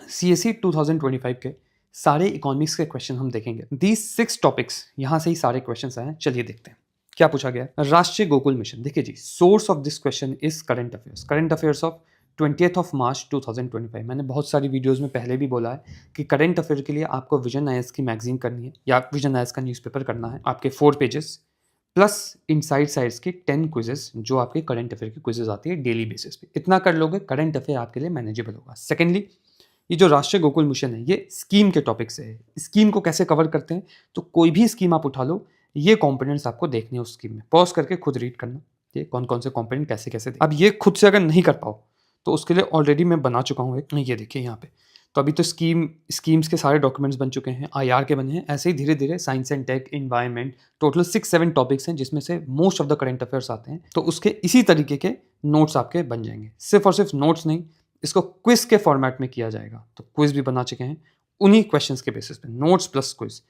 CSE 2025 के सारे economics के क्वेश्चन हम देखेंगे। दीज 6 टॉपिक्स यहाँ से ही सारे क्वेश्चंस आए हैं। चलिए देखते हैं क्या पूछा गया है। राष्ट्रीय गोकुल मिशन, देखिए जी, source of this question is current affairs of 20th of March 2025। मैंने बहुत सारी वीडियोस में पहले भी बोला है कि करंट अफेयर के लिए आपको विजन आईएएस की मैगजीन करनी है या विजन आईएएस का न्यूज़पेपर करना है, आपके 4 पेजेस प्लस इनसाइड साइड्स के 10 क्विजेस जो आपके करंट अफेयर की क्विजेस आती है डेली बेसिस पे। इतना कर लोगे, करंट अफेयर आपके लिए मैनेजेबल होगा। सेकेंडली, ये जो राष्ट्रीय गोकुल मिशन है ये स्कीम के टॉपिक से है। स्कीम को कैसे कवर करते हैं, तो कोई भी स्कीम आप उठा लो, ये कंपोनेंट्स आपको देखने हैं उस स्कीम में। पॉज करके खुद रीड करना, ये कौन कौन से कंपोनेंट कैसे कैसे। अब ये खुद से अगर नहीं कर पाओ तो उसके लिए ऑलरेडी मैं बना चुका हूँ एक, ये देखिए यहाँ पे। तो अभी तो स्कीम्स के सारे डॉक्यूमेंट्स बन चुके हैं, आईआर के बने हैं। ऐसे ही धीरे धीरे science and tech, environment, total 6-7 topics हैं जिसमें से most of the current affairs आते हैं। तो उसके इसी तरीके के नोट्स आपके बन जाएंगे। सिर्फ और सिर्फ नोट्स नहीं, इसको क्विज के फॉर्मेट में किया जाएगा। तो क्विज भी बना चुके हैं उन्हीं क्वेश्चंस के बेसिस पे, नोट्स प्लस क्विज।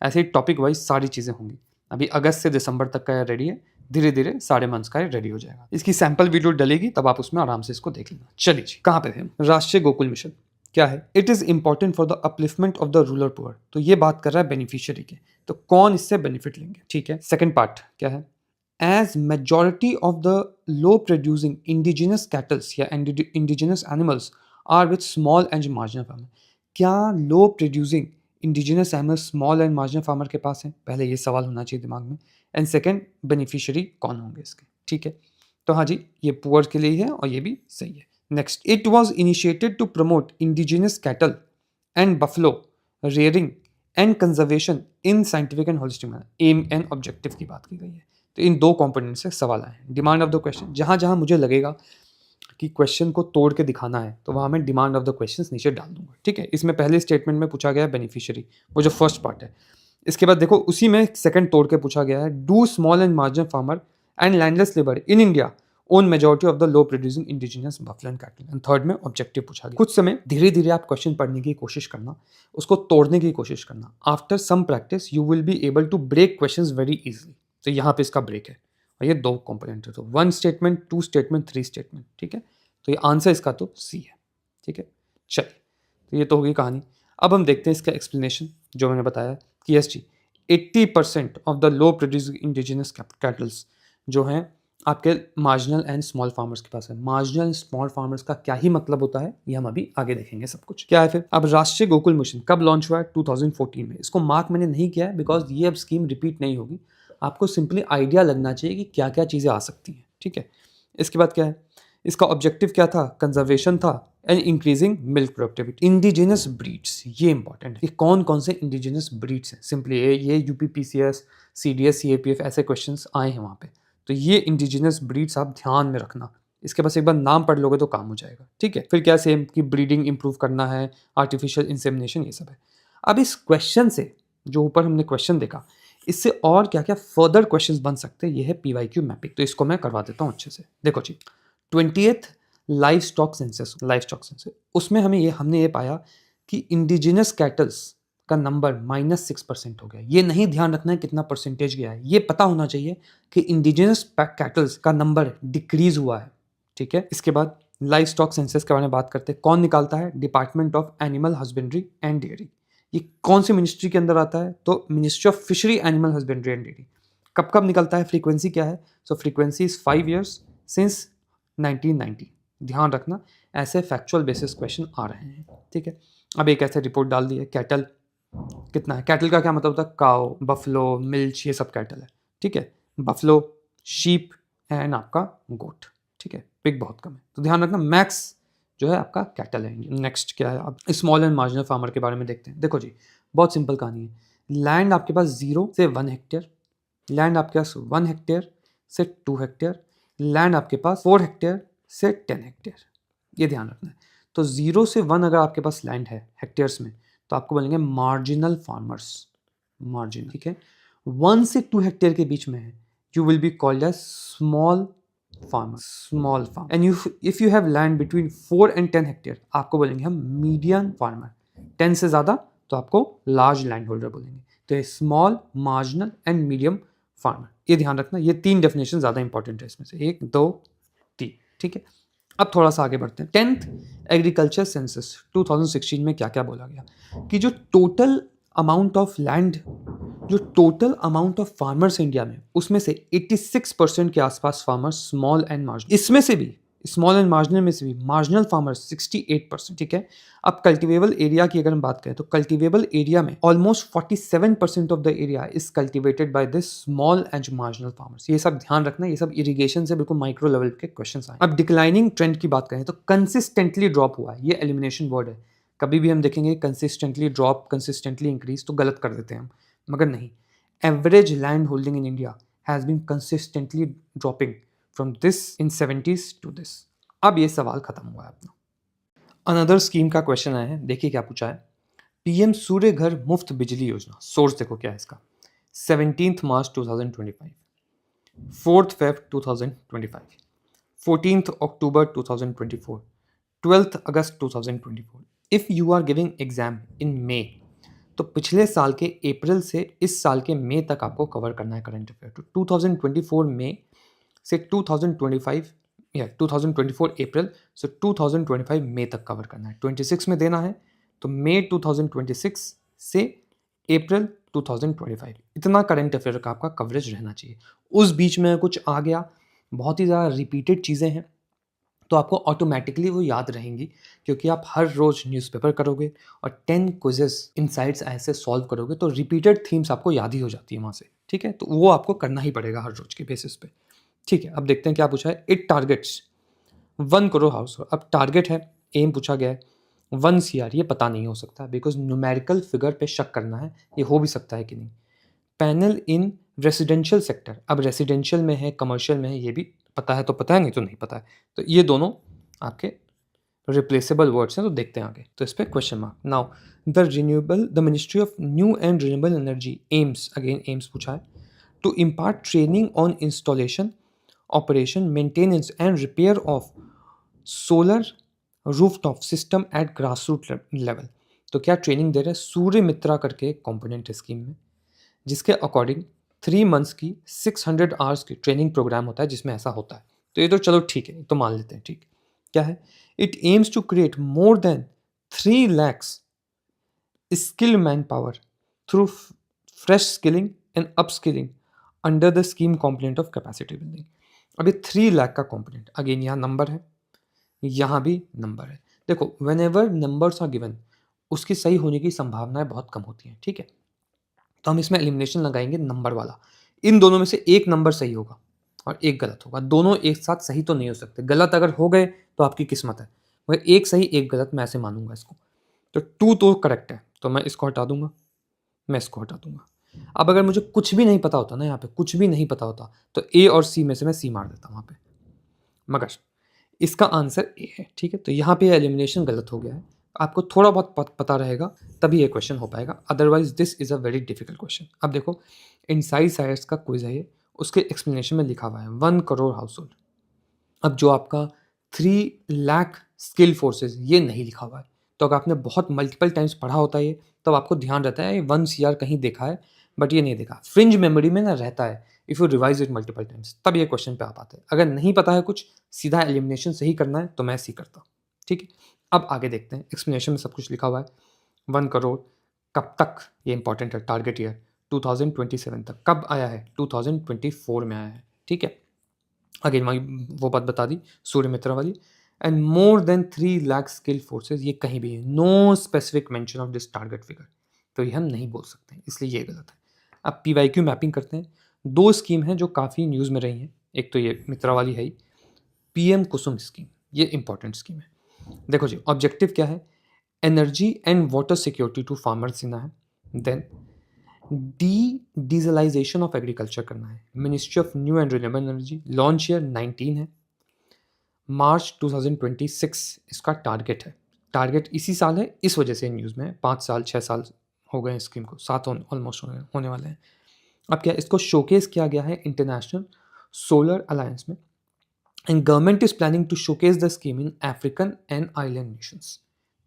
ऐसे ही टॉपिक वाइज सारी चीज़ें होंगी। अभी अगस्त से दिसंबर तक का रेडी है, धीरे धीरे सारे मंथ्स का रेडी हो जाएगा। इसकी सैंपल वीडियो डलेगी, तब आप उसमें आराम से इसको देख लेना। चलिए जी, कहाँ पे थे हम? राष्ट्रीय गोकुल मिशन क्या है? It is important for the upliftment of the rural poor. तो ये बात कर रहा है बेनिफिशियरी के, तो कौन इससे बेनिफिट लेंगे, ठीक है। सेकंड पार्ट क्या है? As majority of the low producing indigenous cattles या indigenous animals are with small and marginal farmer. क्या low producing indigenous animals small and marginal farmer के पास है? पहले ये सवाल होना चाहिए दिमाग में। एंड सेकेंड, बेनिफिशियरी कौन होंगे इसके, ठीक है। तो हाँ जी, ये पुअर के लिए है और ये भी सही है। Next, it was initiated to promote indigenous cattle and buffalo rearing and conservation in scientific and holistic manner. Aim and objective की बात की गई है। तो इन 2 कंपोनेंट से सवाल आए हैं। डिमांड ऑफ द क्वेश्चन, जहां जहां मुझे लगेगा कि क्वेश्चन को तोड़ के दिखाना है तो वहां मैं डिमांड ऑफ द क्वेश्चन नीचे डाल दूंगा, ठीक है। इसमें पहले स्टेटमेंट में पूछा गया है बेनिफिशियरी, वो जो फर्स्ट पार्ट है। इसके बाद देखो उसी में सेकंड तोड़ के पूछा गया है, do small and marginal farmer and landless labour in India own majority of the low producing indigenous buffalo and cattle. And third में ऑब्जेक्टिव पूछा गया। कुछ समय धीरे धीरे आप क्वेश्चन पढ़ने की कोशिश करना, उसको तोड़ने की कोशिश करना। After some practice you will be able to break questions very easily. तो यहाँ पे इसका ब्रेक है और ये 2 कंपोनेंट है, तो 1 स्टेटमेंट, 2 स्टेटमेंट, 3 स्टेटमेंट, ठीक है। तो ये आंसर इसका तो सी है, ठीक है। चलिए, तो ये तो होगी कहानी। अब हम देखते हैं इसका एक्सप्लेनेशन जो मैंने बताया कि यस जी, 80% of the low producing indigenous cattles जो हैं आपके मार्जिनल एंड स्मॉल फार्मर्स के पास है। मार्जिनल एंड स्मॉल फार्मर्स का क्या ही मतलब होता है ये हम अभी आगे देखेंगे सब कुछ। क्या है फिर? अब राष्ट्रीय गोकुल मिशन कब लॉन्च हुआ है? 2014 में। इसको मार्क मैंने नहीं किया है बिकॉज ये अब स्कीम रिपीट नहीं होगी। आपको सिंपली आइडिया लगना चाहिए कि क्या क्या चीज़ें आ सकती हैं, ठीक है। इसके बाद क्या है? इसका ऑब्जेक्टिव क्या था? कंजर्वेशन था and increasing milk productivity. Indigenous breeds, ये इंपॉर्टेंट है कि कौन कौन से इंडिजिनस ब्रीड्स हैं। सिंपली ये यूपीपीसीएस, सीडीएस, सीएपीएफ ऐसे क्वेश्चंस आए हैं वहाँ पे। तो ये इंडिजिनस ब्रीड्स आप ध्यान में रखना। इसके पास एक बार नाम पढ़ लोगे तो काम हो जाएगा, ठीक है। फिर क्या? सेम कि ब्रीडिंग इंप्रूव करना है, आर्टिफिशियल इंसेमिनेशन, ये सब है। अब इस क्वेश्चन से जो ऊपर हमने क्वेश्चन देखा, इससे और क्या क्या फर्दर क्वेश्चंस बन सकते हैं, ये है पीवाईक्यू मैपिंग। तो इसको मैं करवा देता हूँ अच्छे से। देखो जी, 20th लाइव स्टॉक सेंसस, उसमें हमने ये पाया कि इंडिजिनस कैटल्स का नंबर -6% हो गया। ये नहीं ध्यान रखना है कितना परसेंटेज गया है, ये पता होना चाहिए कि इंडिजिनस कैटल्स का नंबर डिक्रीज हुआ है, ठीक है। इसके बाद लाइव स्टॉक सेंसस के बारे में बात करते हैं। कौन निकालता है? Department of animal husbandry and dairy. ये कौन सी मिनिस्ट्री के अंदर आता है? तो ministry of fishery, animal husbandry and dairy. कब कब निकलता है? फ्रीक्वेंसी क्या है? सो फ्रीक्वेंसी इज 5 years सिंस 1990। ध्यान रखना, ऐसे फैक्चुअल बेसिस क्वेश्चन आ रहे हैं, ठीक है। अब एक ऐसे रिपोर्ट डाल दी है, कैटल कितना है? कैटल का क्या मतलब होता है? काउ, बफलो, मिल्च, ये सब कैटल है, ठीक है। बफलो, शीप एंड आपका गोट, ठीक है। पिग बहुत कम है, तो ध्यान रखना मैक्स जो है आपका कैटल है। नेक्स्ट क्या है? अब स्मॉल एंड मार्जिनल फार्मर के बारे में देखते हैं। देखो जी, बहुत सिंपल कहानी है। लैंड आपके पास 0 से 1 हेक्टेयर, लैंड आपके पास 1 हेक्टेयर से 2 हेक्टेयर, लैंड आपके पास 4 हेक्टेयर से 10 हेक्टेयर, ये ध्यान रखना है। तो 0 से 1 अगर आपके पास लैंड है हेक्टेयर्स में, तो आपको बोलेंगे मार्जिनल फार्मर्स, मार्जिन, ठीक है। 1 से 2 हेक्टेयर के बीच में है, you will be called as small farmer, small farm. And if you have land between 4 and 10 hectare, आपको बोलेंगे हम मीडियम फार्मर। 10 से ज़्यादा तो आपको लार्ज लैंड होल्डर बोलेंगे। तो ये small, marginal and medium farmer, ये ध्यान रखना। ये 3 डेफिनेशन ज़्यादा इंपॉर्टेंट है इसमें से, 1, 2, 3, ठीक है। अब थोड़ा सा आगे बढ़ते हैं। 10th एग्रीकल्चर सेंसस 2016 में क्या क्या बोला गया कि जो टोटल अमाउंट ऑफ लैंड, जो total amount of farmers India में, उसमें से 86% के आसपास फार्मर्स स्मॉल एंड मार्जिनल, इसमें से भी स्मॉल एंड मार्जिनल में से भी मार्जिनल फार्मर्स 68%। ठीक है। अब कल्टिवेबल एरिया की अगर हम बात करें तो कल्टिवेबल एरिया में almost 47% of the area is cultivated by this small and marginal farmers. ये सब ध्यान रखना, ये सब इरिगेशन से बिल्कुल माइक्रो लेवल के क्वेश्चन आए। अब डिक्लाइनिंग ट्रेंड की बात करें तो कंसिस्टेंटली ड्रॉप हुआ है, ये एलिमिनेशन वर्ड है। कभी भी हम देखेंगे कंसिस्टेंटली ड्रॉप, कंसिस्टेंटली इंक्रीज तो गलत कर देते हैं हम, मगर नहीं। Average land holding in India has been consistently dropping from this in 70s to this. अब ये सवाल खत्म हुआ है अपना। अनदर स्कीम का क्वेश्चन आया है, देखिए क्या पूछा है। पीएम सूर्य घर मुफ्त बिजली योजना, सोर्स देखो क्या है इसका। 17 मार्च 2025, 4 फेब 2025, 14 अक्टूबर 2024, 12 अगस्त 2024। If you are giving exam in May, तो पिछले साल के अप्रैल से इस साल के मई तक आपको कवर करना है करंट अफेयर। तो 2024 मई से 2025 या 2024 अप्रैल से 2025 मई तक कवर करना है। 26 में देना है तो मई 2026 से अप्रैल 2025, इतना करंट अफेयर का आपका कवरेज रहना चाहिए। उस बीच में कुछ आ गया, बहुत ही ज़्यादा रिपीटेड चीज़ें हैं, तो आपको ऑटोमेटिकली वो याद रहेंगी, क्योंकि आप हर रोज़ न्यूज़पेपर करोगे और 10 क्विजेस इनसाइट्स ऐसे सॉल्व करोगे, तो रिपीटेड थीम्स आपको याद ही हो जाती है वहाँ से। ठीक है, तो वो आपको करना ही पड़ेगा हर रोज के बेसिस पे। ठीक है, अब देखते हैं क्या पूछा है। It targets 1 crore house hold. अब टारगेट है, एम पूछा गया है 1 CR, ये पता नहीं हो सकता बिकॉज न्यूमेरिकल फिगर पे शक करना है, ये हो भी सकता है कि नहीं। पैनल इन रेसिडेंशियल सेक्टर, अब रेसिडेंशियल में है, कमर्शियल में है, ये भी पता है तो पता है, नहीं तो नहीं पता है। तो ये दोनों आपके रिप्लेसेबल वर्ड्स हैं, तो देखते हैं आगे। तो इस पर question mark. Now the ministry of new and renewable energy aims, again aims पूछा है, to impart training on installation, operation, maintenance and repair of solar rooftop system at grassroot level. तो क्या ट्रेनिंग दे रहे हैं? सूर्य मित्रा करके कंपोनेंट है scheme में, जिसके अकॉर्डिंग 3 मंथ्स की 600 आवर्स की ट्रेनिंग प्रोग्राम होता है जिसमें ऐसा होता है। तो ये तो चलो ठीक है, तो मान लेते हैं। ठीक क्या है? It aims to create more than 3 lakhs skilled manpower through fresh skilling and upskilling under the scheme component of capacity building। अब ये 3 लाख का कंपोनेंट, अगेन यहाँ नंबर है, यहाँ भी नंबर है। देखो whenever numbers are given, उसकी सही होने की संभावनाएं बहुत कम होती हैं। ठीक है, तो हम इसमें एलिमिनेशन लगाएंगे नंबर वाला। इन दोनों में से एक नंबर सही होगा और एक गलत होगा, दोनों एक साथ सही तो नहीं हो सकते। गलत अगर हो गए तो आपकी किस्मत है, मगर एक सही एक गलत मैं ऐसे मानूंगा इसको। तो 2 तो करेक्ट है, तो मैं इसको हटा दूंगा, मैं इसको हटा दूंगा। अब अगर मुझे कुछ भी नहीं पता होता ना, यहाँ पे कुछ भी नहीं पता होता, तो ए और सी में से मैं सी मार देता वहाँ पे, मगर इसका आंसर ए है। ठीक है, तो यहाँ पे एलिमिनेशन गलत हो गया है। आपको थोड़ा बहुत पता रहेगा तभी ये क्वेश्चन हो पाएगा, otherwise this is a very difficult question. अब देखो इनसाइड साइड्स का क्विज है ये, उसके एक्सप्लेनेशन में लिखा हुआ है 1 करोड़ हाउस होल्ड। अब जो आपका 3 लाख स्किल फोर्सेज, ये नहीं लिखा हुआ है। तो अगर आपने बहुत मल्टीपल टाइम्स पढ़ा होता है ये, तब आपको ध्यान रहता है 1 CR कहीं देखा है, बट ये नहीं देखा। फ्रिंज मेमोरी में ना रहता है, if you revise it multiple times, तब ये क्वेश्चन पे आप आते हैं। अगर नहीं पता है कुछ, सीधा एलिमिनेशन सही करना है, तो मैं सी करता। ठीक है, अब आगे देखते हैं। एक्सप्लेनेशन में सब कुछ लिखा हुआ है। 1 करोड़ कब तक, ये इंपॉर्टेंट है, टारगेट ईयर 2027 तक। कब आया है? 2024 में आया है। ठीक है, अगेन वो बात बता दी सूर्य मित्रा वाली। And more than 3 lakh skill forces, ये कहीं भी है, no specific mention of this target figure, तो ये हम नहीं बोल सकते, इसलिए ये गलत है। अब PYQ मैपिंग करते हैं। 2 स्कीम हैं जो काफ़ी न्यूज़ में रही हैं, एक तो ये मित्रा वाली है ही, PM कुसुम स्कीम, ये इंपॉर्टेंट स्कीम है। देखो जी, ऑब्जेक्टिव क्या है? Energy and water security to farmers देना है, देन डीजलाइजेशन ऑफ एग्रीकल्चर करना है। Ministry of new and renewable energy, launch year 19 है, मार्च 2026 इसका टारगेट है। टारगेट इसी साल है, इस वजह से न्यूज़ में 5 साल 6 साल हो गए स्कीम को, 7 ऑलमोस्ट होने वाले हैं। अब क्या, इसको शोकेस किया गया है इंटरनेशनल सोलर अलायंस में, and government is planning to showcase the scheme in African and island nations.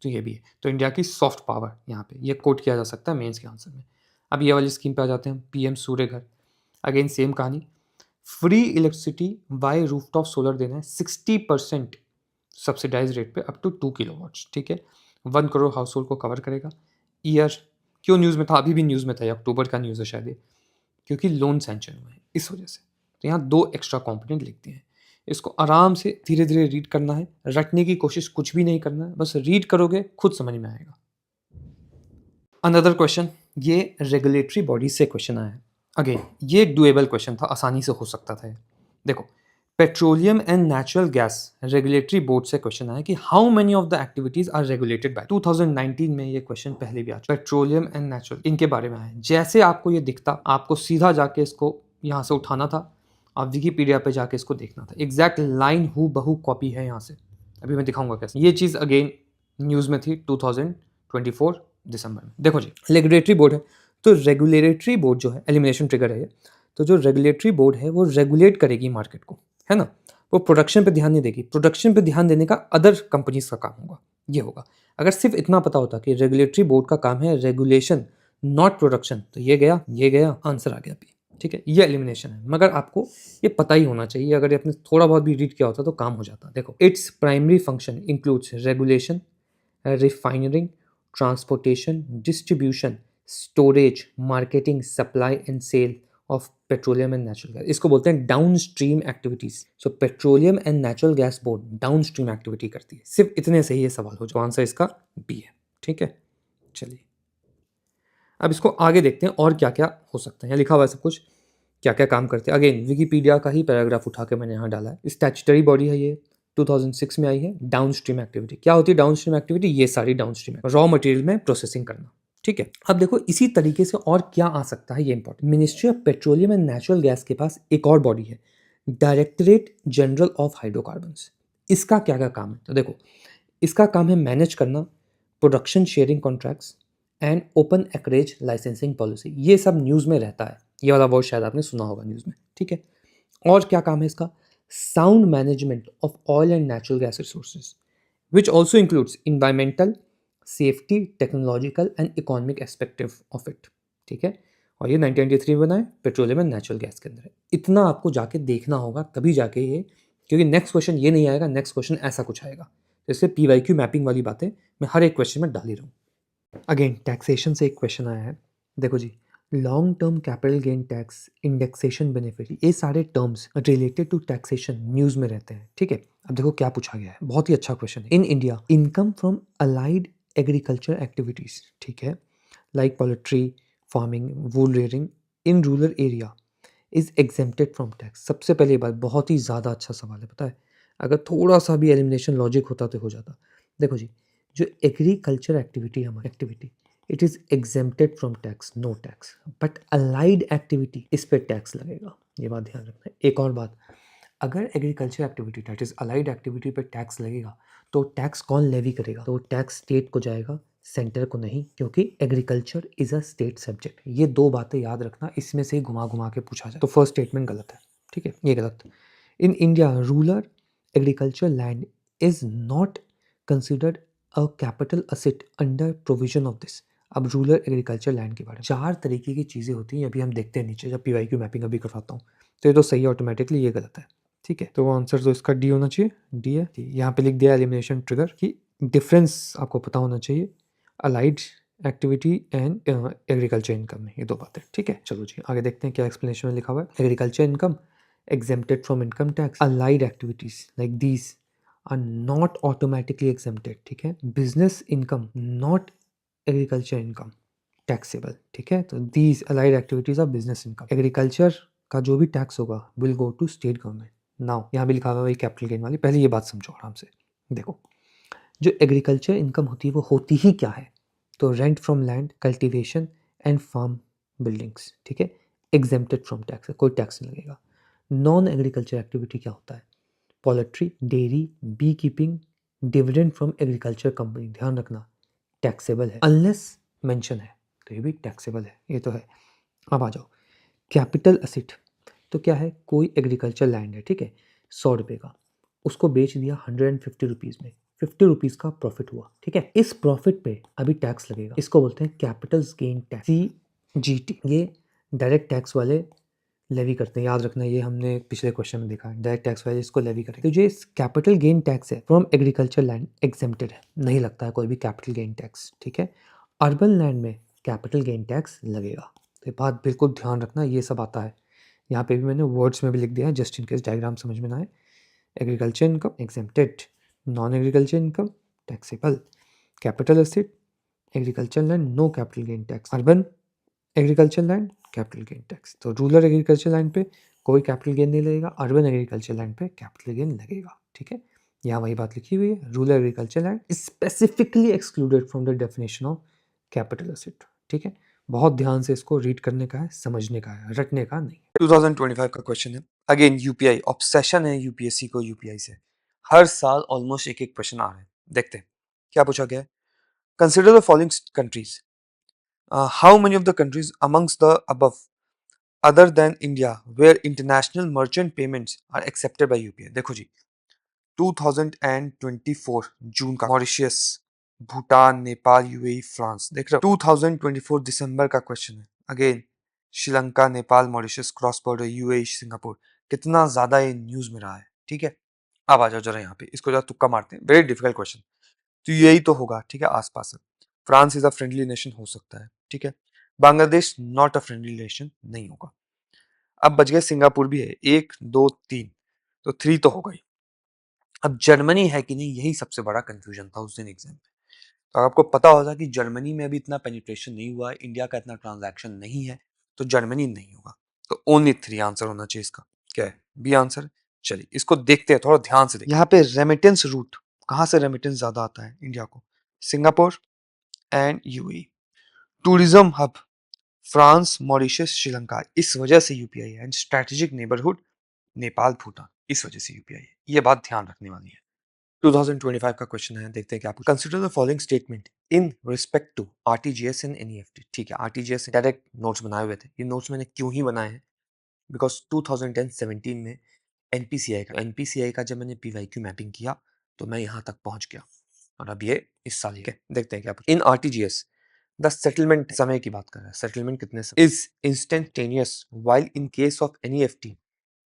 तो ये भी है, तो इंडिया की सॉफ्ट पावर यहाँ पे ये कोट किया जा सकता है मेंस के आंसर में। अब ये वाली स्कीम पे आ जाते हैं, PM सूर्य घर। अगेन सेम कहानी, free electricity bye rooftop solar देना है, 60% सब्सिडाइज रेट पे अप टू 2 किलोवाट्स, ठीक है। 1 करोड़ हाउस होल्ड को कवर करेगा। ईयर क्यों न्यूज़ में था, अभी भी न्यूज़ में था, ये अक्टूबर का न्यूज़ है शायद ये, क्योंकि लोन सैंक्शन हुए हैं इस वजह से। तो यहाँ 2 एक्स्ट्रा कंपोनेंट लिखते हैं। इसको आराम से धीरे-धीरे रीड करना है, रटने की कोशिश कुछ भी नहीं करना है, बस रीड करोगे खुद समझ में आएगा। अनदर क्वेश्चन, ये रेगुलेटरी बॉडी से क्वेश्चन आया है। अगेन ये डुएबल क्वेश्चन था, आसानी से हो सकता था ये। देखो, petroleum and natural gas regulatory board से क्वेश्चन आया कि how many of the activities are regulated by. 2019 में ये क्वेश्चन पहले भी आ चुका। पेट्रोलियम एंड नेचुरल इनके बारे में आया। जैसे आपको ये दिखता, आपको सीधा जाके इसको यहाँ से उठाना था, आप विकीपीडिया पे जाके इसको देखना था। एग्जैक्ट लाइन हु बहू कॉपी है यहाँ से, अभी मैं दिखाऊंगा कैसे। ये चीज़ अगेन न्यूज़ में थी 2024 दिसंबर में। देखो जी, रेगुलेटरी बोर्ड है, तो रेगुलेटरी बोर्ड जो है, एलिमिनेशन ट्रिगर है ये, तो जो रेगुलेटरी बोर्ड है वो रेगुलेट करेगी मार्केट को, है ना। वो प्रोडक्शन पे ध्यान नहीं देगी, प्रोडक्शन पे ध्यान देने का अदर कंपनीज का काम होगा, ये होगा। अगर सिर्फ इतना पता होता कि रेगुलेटरी बोर्ड का काम है रेगुलेशन नॉट प्रोडक्शन, तो ये गया आंसर आ गया अभी, ठीक है। ये एलिमिनेशन है, मगर आपको ये पता ही होना चाहिए। अगर आपने थोड़ा बहुत भी रीड किया होता तो काम हो जाता। देखो, its primary function includes regulation, refining, transportation, distribution, storage, marketing, supply and sale of petroleum and natural gas. इसको बोलते हैं down stream activities. So petroleum and natural gas board down stream activity करती है। सिर्फ इतने से ही ये सवाल हो जाए। आंसर इसका बी है, ठीक है। चलिए अब इसको आगे देखते हैं और क्या क्या हो सकता है। यहाँ लिखा हुआ है सब कुछ, क्या क्या काम करते हैं। अगेन विकीपीडिया का ही पैराग्राफ उठा के मैंने यहाँ डाला है। स्टैट्यूटरी बॉडी है ये, 2006 में आई है। डाउन स्ट्रीम एक्टिविटी क्या होती है? डाउन स्ट्रीम एक्टिविटी ये सारी डाउन स्ट्रीम रॉ मटेरियल में प्रोसेसिंग करना, ठीक है। अब देखो इसी तरीके से और क्या आ सकता है, ये important. Ministry of petroleum and natural gas के पास एक और बॉडी है, डायरेक्टरेट जनरल ऑफ हाइड्रोकार्बन्स। इसका क्या क्या काम है? तो देखो, इसका काम है मैनेज करना production sharing contracts and open acreage licensing policy. ये सब न्यूज़ में रहता है, ये वाला वर्ड शायद आपने सुना होगा न्यूज़ में, ठीक है। और क्या काम है इसका? Sound management of oil and natural gas resources which also includes environmental, safety, technological and economic aspective of it, ठीक है। और ये 1993 में बना है, पेट्रोलियम एंड नेचुरल गैस के अंदर है। इतना आपको जाके देखना होगा तभी जाके ये, क्योंकि नेक्स्ट क्वेश्चन ये नहीं आएगा, नेक्स्ट क्वेश्चन ऐसा कुछ आएगा। जैसे PYQ मैपिंग वाली बातें मैं हर एक क्वेश्चन में डाल ही रहा हूँ। अगेन टैक्सेशन से एक क्वेश्चन आया है। देखो जी, long term capital gain tax, indexation benefit, ये सारे terms related to taxation news में रहते हैं, ठीक है। अब देखो क्या पूछा गया है, बहुत ही अच्छा क्वेश्चन है। In India income from allied agriculture activities, ठीक है, like poultry farming, wool rearing in rural area is exempted from tax. सबसे पहले बात, बहुत ही ज़्यादा अच्छा सवाल है, पता है। अगर थोड़ा सा भी एलिमिनेशन लॉजिक होता तो हो जाता। देखो जी, जो एग्रीकल्चर एक्टिविटी है हमारी activity, it is exempted from tax, no tax. But allied activity, इस पर टैक्स लगेगा, ये बात ध्यान रखना है। एक और बात, अगर agriculture activity that is allied activity पर टैक्स लगेगा तो टैक्स कौन लेवी करेगा? तो टैक्स स्टेट को जाएगा, सेंटर को नहीं, क्योंकि agriculture is a state subject. ये दो बातें याद रखना, इसमें से घुमा घुमा के पूछा जाए। तो फर्स्ट स्टेटमेंट गलत है, ठीक है, ये गलत। In India rural agriculture land is not considered a capital asset under provision of this. अब रूरल एग्रीकल्चर लैंड के बारे में 4 तरीके की चीज़ें होती हैं, अभी हम देखते हैं नीचे जब PYQ मैपिंग अभी करवाता हूँ। तो ये तो सही है ऑटोमेटिकली, ये गलत है, ठीक है। तो वो आंसर तो इसका डी होना चाहिए, डी है। यहाँ पे लिख दिया एलिमिनेशन ट्रिगर की डिफरेंस आपको पता होना चाहिए allied activity and agriculture income में, ये दो बातें, ठीक है। चलो जी आगे देखते हैं क्या एक्सप्लेनेशन में लिखा हुआ है। Agriculture income exempted from income tax, allied activities like these are not automatically exempted, ठीक है। business income not agriculture income taxable, ठीक है। तो these allied activities are business income। agriculture का जो भी टैक्स होगा will go to state government। Now यहाँ भी लिखा हुआ है कैपिटल गेन वाली, पहले ये बात समझो आराम से। देखो, जो एग्रीकल्चर इनकम होती है वो होती ही क्या है? तो rent from land, cultivation and farm buildings, ठीक है, एग्जेम्प्टेड फ्रॉम टैक्स, कोई टैक्स नहीं लगेगा। नॉन एग्रीकल्चर एक्टिविटी क्या होता है? Poultry, dairy, bee keeping, dividend from agriculture company, ध्यान रखना टैक्सेबल है, अनलेस मेंशन है तो ये भी टैक्सेबल है, ये तो है। अब आ जाओ कैपिटल असेट, तो क्या है? कोई एग्रीकल्चर लैंड है, ठीक है, 100 रुपये का, उसको बेच दिया 150 रुपीज़ में, 50 रुपीज़ का प्रॉफिट हुआ, ठीक है। इस प्रॉफिट पे अभी टैक्स लगेगा, इसको बोलते हैं कैपिटल गेन टैक्स, CGT। ये डायरेक्ट टैक्स वाले लेवी करते हैं, याद रखना ये हमने पिछले क्वेश्चन में देखा है, डायरेक्ट टैक्स वाले इसको लेवी करेंगे। तो जो कैपिटल गेन टैक्स है फ्रॉम एग्रीकल्चर लैंड एग्जेम्प्टेड है, नहीं लगता है कोई भी कैपिटल गेन टैक्स, ठीक है। अर्बन लैंड में कैपिटल गेन टैक्स लगेगा, तो ये बात बिल्कुल ध्यान रखना, ये सब आता है। यहाँ पे भी मैंने वर्ड्स में भी लिख दिया है जस्ट इन केस डायग्राम समझ में ना आए। Agriculture income exempted, non agriculture income taxable, capital asset agriculture land no capital gain tax, urban agriculture land capital gain tax. तो रूरल एग्रीकल्चर लैंड पे कोई कैपिटल गेन नहीं लगेगा, अर्बन एग्रीकल्चर लैंड पे कैपिटल गेन लगेगा, ठीक है। यहाँ वही बात लिखी हुई है, rural agriculture land specifically excluded from the definition of capital asset, ठीक है। बहुत ध्यान से इसको रीड करने का है, समझने का है, रटने का नहीं। 2025 का क्वेश्चन है, अगेन यूपीआई ऑब्सेशन है यूपीएससी को यूपीआई से, हर साल ऑलमोस्ट एक एक क्वेश्चन आ रहे हैं। देखते हैं क्या पूछा गया है। Consider the following countries, how many of the countries amongst the above other than India where international merchant payments are accepted by UPI। देखो जी 2024 जून का Mauritius, Bhutan, Nepal, UAE, France, देख रहे हो। 2024 दिसंबर का क्वेश्चन है, again Sri Lanka, Nepal, Mauritius, cross border, UAE, Singapore. कितना ज्यादा ये न्यूज में रहा है, ठीक है। अब आ जाओ जरा यहाँ पे, इसको जरा तुक्का मारते हैं, वेरी डिफिकल्ट क्वेश्चन। तो यही तो होगा, ठीक है, आसपास है। France is a friendly nation हो सकता है, ठीक है। Bangladesh not a friendly nation नहीं होगा। अब बच गए सिंगापुर भी है, 1 2 3, तो 3 तो होगा ही। अब जर्मनी है कि नहीं, यही सबसे बड़ा कंफ्यूजन था उस दिन एग्जाम में। तो आपको पता होगा कि जर्मनी में अभी इतना पेनिट्रेशन नहीं हुआ है, इंडिया का इतना ट्रांजैक्शन नहीं है, तो जर्मनी नहीं होगा। तो ओनली 3 आंसर होना चाहिए इसका, क्या है, बी आंसर। चलिए इसको देखते हैं, थोड़ा ध्यान से देखिए। यहाँ पे रेमिटेंस रूट, कहाँ से रेमिटेंस ज्यादा आता है इंडिया को, Singapore and UAE. Tourism hub France, Mauritius, Sri Lanka, इस वजह से यूपीआई है। And strategic neighbourhood Nepal, Bhutan, इस वजह से यूपीआई है। ये बात ध्यान रखने वाली है। 2025 का क्वेश्चन है, देखते हैं क्या पूछा। Consider the following statement in respect to RTGS and NEFT. ठीक है, आरटीजीएस डायरेक्ट नोट्स बनाए हुए थे। ये नोट्स मैंने क्यों ही बनाए हैं, बिकॉज 2017 में एनपीसीआई का जब मैंने पीवाईक्यू मैपिंग किया तो मैं यहाँ तक पहुंच गया, और अब ये इस साल ही। देखते हैं क्या पूछा। इन आरटीजीएस द सेटलमेंट, समय की बात कर रहा है, सेटलमेंट कितने is instantaneous, while in case of NEFT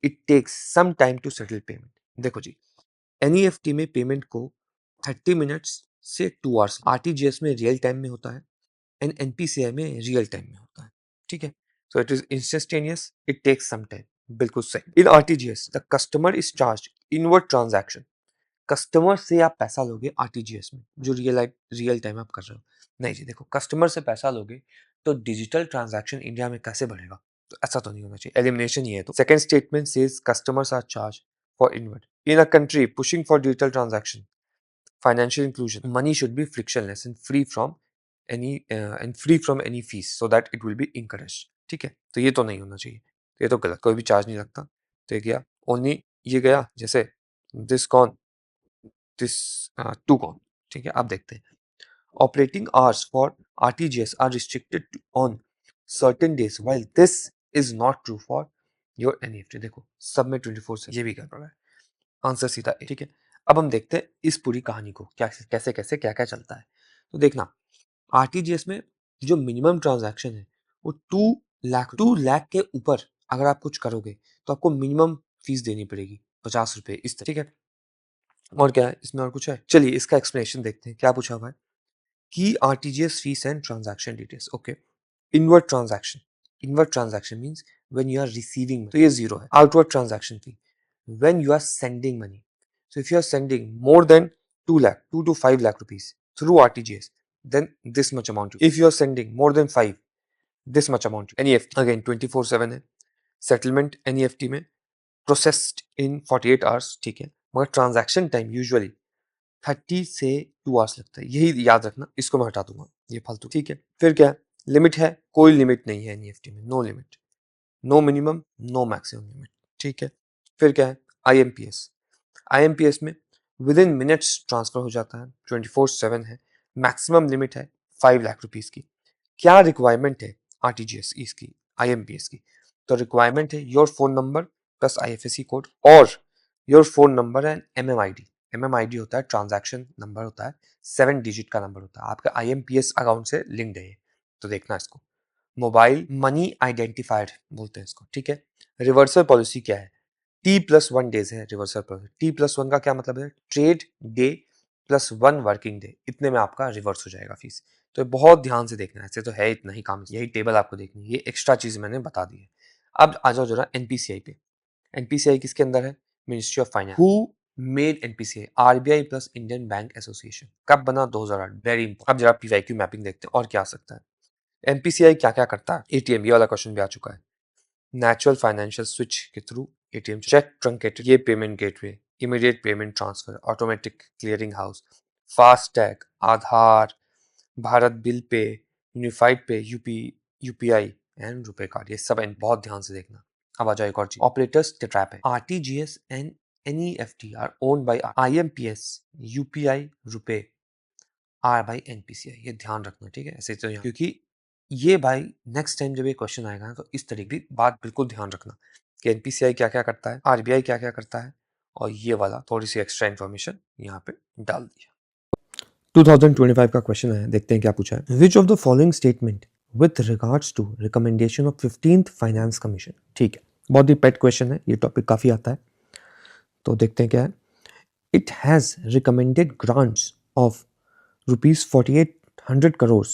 it takes some time to settle payment. देखो जी, एनईएफटी में पेमेंट को 30 मिनट्स से 2 आवर्स, आरटीजीएस में रियल टाइम में होता है, एंड एनपीसीआई में रियल टाइम में होता है, ठीक है। So it is instantaneous, it takes some time, बिल्कुल सही। In RTGS the customer is charge inward transaction, customer से आप पैसा लोगे आरटीजीएस में, जो रियल टाइम आप कर रहे हो। नहीं जी, देखो कस्टमर से पैसा लोगे तो डिजिटल ट्रांजैक्शन इंडिया में कैसे बढ़ेगा, तो ऐसा तो नहीं होना चाहिए, एलिमिनेशन ही है। तो second statement says customers are charge for inward in a country pushing for digital transaction financial inclusion, money should be frictionless and free from any fees so that it will be encouraged। ठीक है, तो ये तो नहीं होना चाहिए, तो ये तो गलत, कोई भी चार्ज नहीं लगता। तो ये गया ओनली, ये गया जैसे this con, this to con, ठीक है। अब देखते हैं, operating hours for RTGS are restricted on certain days while this is not true for your NEFT. देखो सब में 24 से, ये भी कर रहा है, आंसर सीधा ए, ठीक है। अब हम देखते हैं इस पूरी कहानी को, क्या कैसे कैसे क्या क्या चलता है। तो देखना, आरटीजीएस में जो मिनिमम ट्रांजैक्शन है वो 2 लाख के ऊपर अगर आप कुछ करोगे तो आपको मिनिमम फीस देनी पड़ेगी 50 रुपए, इस तरह, ठीक है। और क्या है इसमें, और कुछ है, चलिए इसका एक्सप्लेनेशन देखते हैं क्या पूछा हुआ है। की RTGS fees and transaction details, okay. Inward transaction, inward transaction means when you are receiving, तो ये जीरो है। Outward transaction fee when you are sending money. So if you are sending more than 2 lakh, 2 to 5 lakh rupees through RTGS, then this much amount. If you are sending more than 5, this much amount. NEFT again 24/7 है, settlement NEFT में processed in 48 hours, ठीक है, मगर transaction time usually 30 से 2 hours लगता है, यही याद रखना, इसको मैं हटा दूंगा, ये फालतू, ठीक है। फिर क्या लिमिट है, कोई लिमिट नहीं है एनईएफटी में, no limit, no minimum, no maximum limit, ठीक है। फिर क्या है, आईएमपीएस, आईएमपीएस में विद इन मिनट्स ट्रांसफर हो जाता है, 24/7 है, मैक्सिमम लिमिट है 5 लाख रुपीज की। क्या रिक्वायरमेंट है आरटीजीएस इसकी, आईएमपीएस की, तो रिक्वायरमेंट है your phone number plus IFSC code और your phone number and MMID. MMID होता है ट्रांजैक्शन नंबर, होता है 7 डिजिट का नंबर होता है, आपका आईएमपीएस अकाउंट से लिंक्ड है, तो देखना इसको। मोबाइल मनी आइडेंटिफायर बोलते हैं इसको, ठीक है। रिवर्सल पॉलिसी क्या है, T+1 डेज है रिवर्सल पॉलिसी। T+1 का क्या मतलब है, ट्रेड डे +1 वर्किंग डे, इतने में आपका रिवर्स हो जाएगा फीस। तो बहुत ध्यान से देखना है, ऐसे तो है इतना ही काम, यही टेबल आपको देखनी है, ये एक्स्ट्रा चीज मैंने बता दी है। अब आ जाओ जरा एनपीसीआई पे। एनपीसीआई किसके अंदर है, ministry of finance. Who made NPCI, RBI plus Indian bank association. कब बना, 2008, वेरी इंपॉर्टेंट। अब जरा पीवाईक्यू मैपिंग देखते हैं और क्या आ सकता है। एनपीसीआई क्या क्या करता है, एटीएम, ये वाला क्वेश्चन भी आ चुका है। नेचुरल फाइनेंशियल स्विच के थ्रू एटीएम, चेक ट्रंकेटेड, ये payment gateway, immediate payment transfer, automatic clearing house, FASTag, Aadhaar, Bharat bill pay, unified pay, UPI and RuPay card, ये सब बहुत ध्यान से देखना। अब आ जाए एक और चीज, ऑपरेटर्स के ट्रैप है। RTGS and NEFT are owned by IMPS, UPI, RuPay are by NPCI, ये ध्यान रखना, ठीक है। ऐसे तो यहाँ, क्योंकि ये भाई नेक्स्ट टाइम जब ये क्वेश्चन आएगा ना, तो इस तरह की बात बिल्कुल ध्यान रखना कि एनपीसीआई क्या क्या करता है, आरबीआई क्या क्या करता है, और ये वाला थोड़ी सी एक्स्ट्रा इन्फॉर्मेशन यहाँ पे डाल दिया। 2025 का क्वेश्चन है, देखते हैं क्या पूछा है। Which of the following statement with regards to recommendation of 15th finance commission, ठीक है, बहुत ही पेट क्वेश्चन है, ये टॉपिक काफी आता है, तो देखते हैं क्या है। It has recommended grants of ₹4800 crores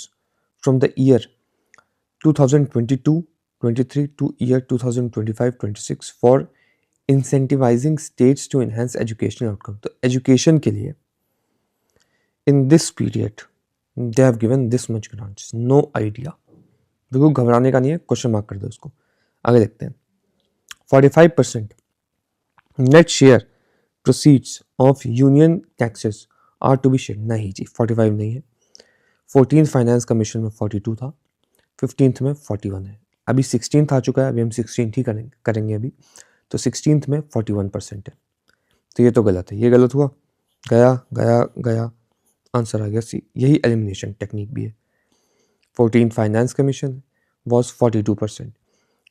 from the year 2022-23 to year 2025-26 for incentivizing states to enhance educational outcome. तो education के लिए in this period they have given this much grants. No idea. बिल्कुल घबराने का नहीं है, क्वेश्चन मार्क कर दो उसको। आगे देखते हैं। 45% net share proceeds of union taxes are to be share, नहीं जी 45 नहीं है। 14th फाइनेंस कमीशन में 42 था, 15th में 41 है, अभी 16th आ चुका है, अभी हम 16th ही करेंगे अभी, तो 16th में 41% है, तो ये तो गलत है, ये गलत हुआ, गया गया गया, आंसर आ गया सी, यही एलिमिनेशन टेक्निक भी है। 14th finance commission was 42%,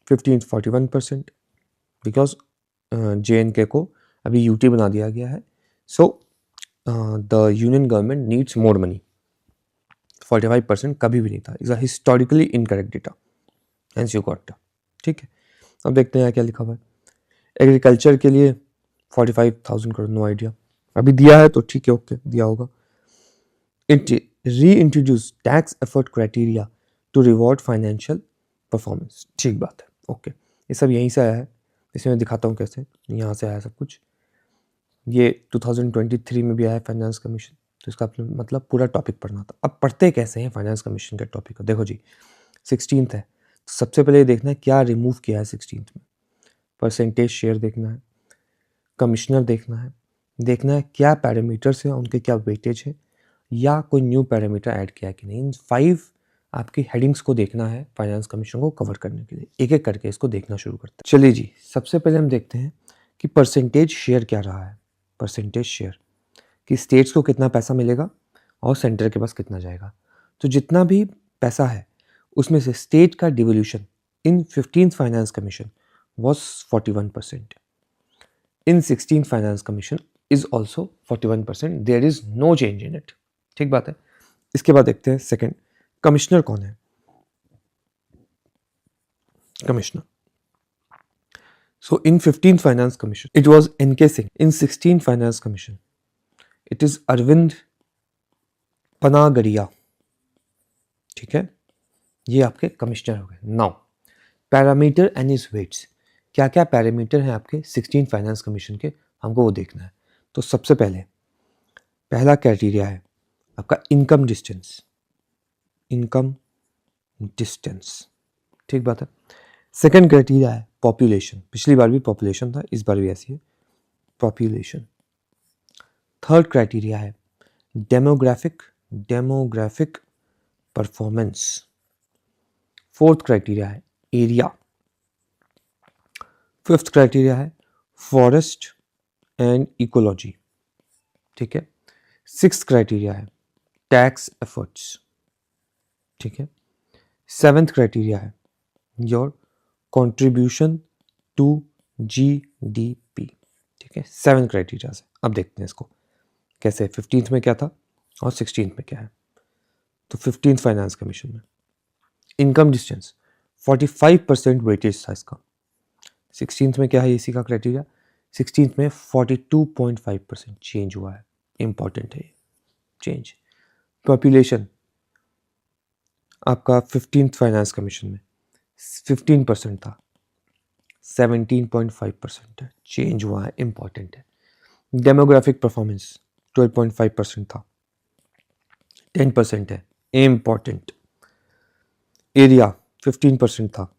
15th 41%, because JNK को अभी यूटी बना दिया गया है, so the union government needs more money. 45% कभी भी नहीं था, is a historically incorrect data, hence you got, ठीक है। अब देखते हैं क्या लिखा हुआ है। एग्रीकल्चर के लिए 45,000 करोड़, नो आइडिया, अभी दिया है तो ठीक है, ओके दिया होगा। Reintroduce tax effort criteria to reward financial performance, ठीक बात है, ओके, ये सब यहीं से आया है, इसमें दिखाता हूँ कैसे, यहाँ से आया सब कुछ, ये 2023 में भी आया फाइनेंस कमीशन, तो इसका मतलब पूरा टॉपिक पढ़ना था। अब पढ़ते कैसे हैं फाइनेंस कमीशन के टॉपिक को, देखो जी 16th है, तो सबसे पहले देखना है क्या रिमूव किया है 16th में, परसेंटेज शेयर देखना है, कमिश्नर देखना है क्या पैरामीटर्स है, उनके क्या वेटेज है, या कोई न्यू पैरामीटर ऐड किया है कि नहीं। इन 5 आपकी हेडिंग्स को देखना है फाइनेंस कमीशन को कवर करने के लिए, एक एक करके इसको देखना शुरू करते हैं। चलिए जी, सबसे पहले हम देखते हैं कि परसेंटेज शेयर क्या रहा है। परसेंटेज शेयर कि स्टेट्स को कितना पैसा मिलेगा और सेंटर के पास कितना जाएगा, तो जितना भी पैसा है उसमें से स्टेट का devolution in 15th finance commission was 41%, in 16th finance commission is also 41%, there is no change in it, ठीक बात है। इसके बाद देखते हैं सेकंड, कमिश्नर कौन है, commissioner, so in 15th finance commission it was NK Singh, in 16th finance commission it is Arvind Panagaria, ठीक है, ये आपके कमिश्नर हो गए। Now parameter and is weights, क्या क्या पैरामीटर हैं आपके 16th फाइनेंस कमीशन के, हमको वो देखना है। तो सबसे पहले पहला क्राइटेरिया है आपका इनकम डिस्टेंस, इनकम डिस्टेंस, ठीक बात है। सेकंड क्राइटेरिया है पॉपुलेशन, पिछली बार भी पॉपुलेशन था, इस बार भी ऐसी है, पॉपुलेशन। थर्ड क्राइटेरिया है डेमोग्राफिक परफॉर्मेंस। फोर्थ क्राइटेरिया है एरिया। फिफ्थ क्राइटेरिया है फॉरेस्ट एंड इकोलॉजी, ठीक है। सिक्स्थ क्राइटेरिया है टैक्स एफर्ट्स, ठीक है। सेवेंथ क्राइटेरिया है योर कंट्रीब्यूशन टू GDP, ठीक है। 7 क्राइटेरिया है। अब देखते हैं इसको कैसे, 15th में क्या था और 16th में क्या है। तो 15th फाइनेंस कमीशन में इनकम डिस्टेंस 45% वेटेज था इसका। 16th में क्या है इसी का क्राइटेरिया, 16th में 42.5% चेंज हुआ है, इंपॉर्टेंट है ये चेंज। पॉपुलेशन आपका 15th फाइनेंस कमीशन में 15% था, 17.5% है, चेंज हुआ है, इंपॉर्टेंट है। डेमोग्राफिक परफॉर्मेंस 12.5% था, 10% है, इंपॉर्टेंट। एरिया 15% था,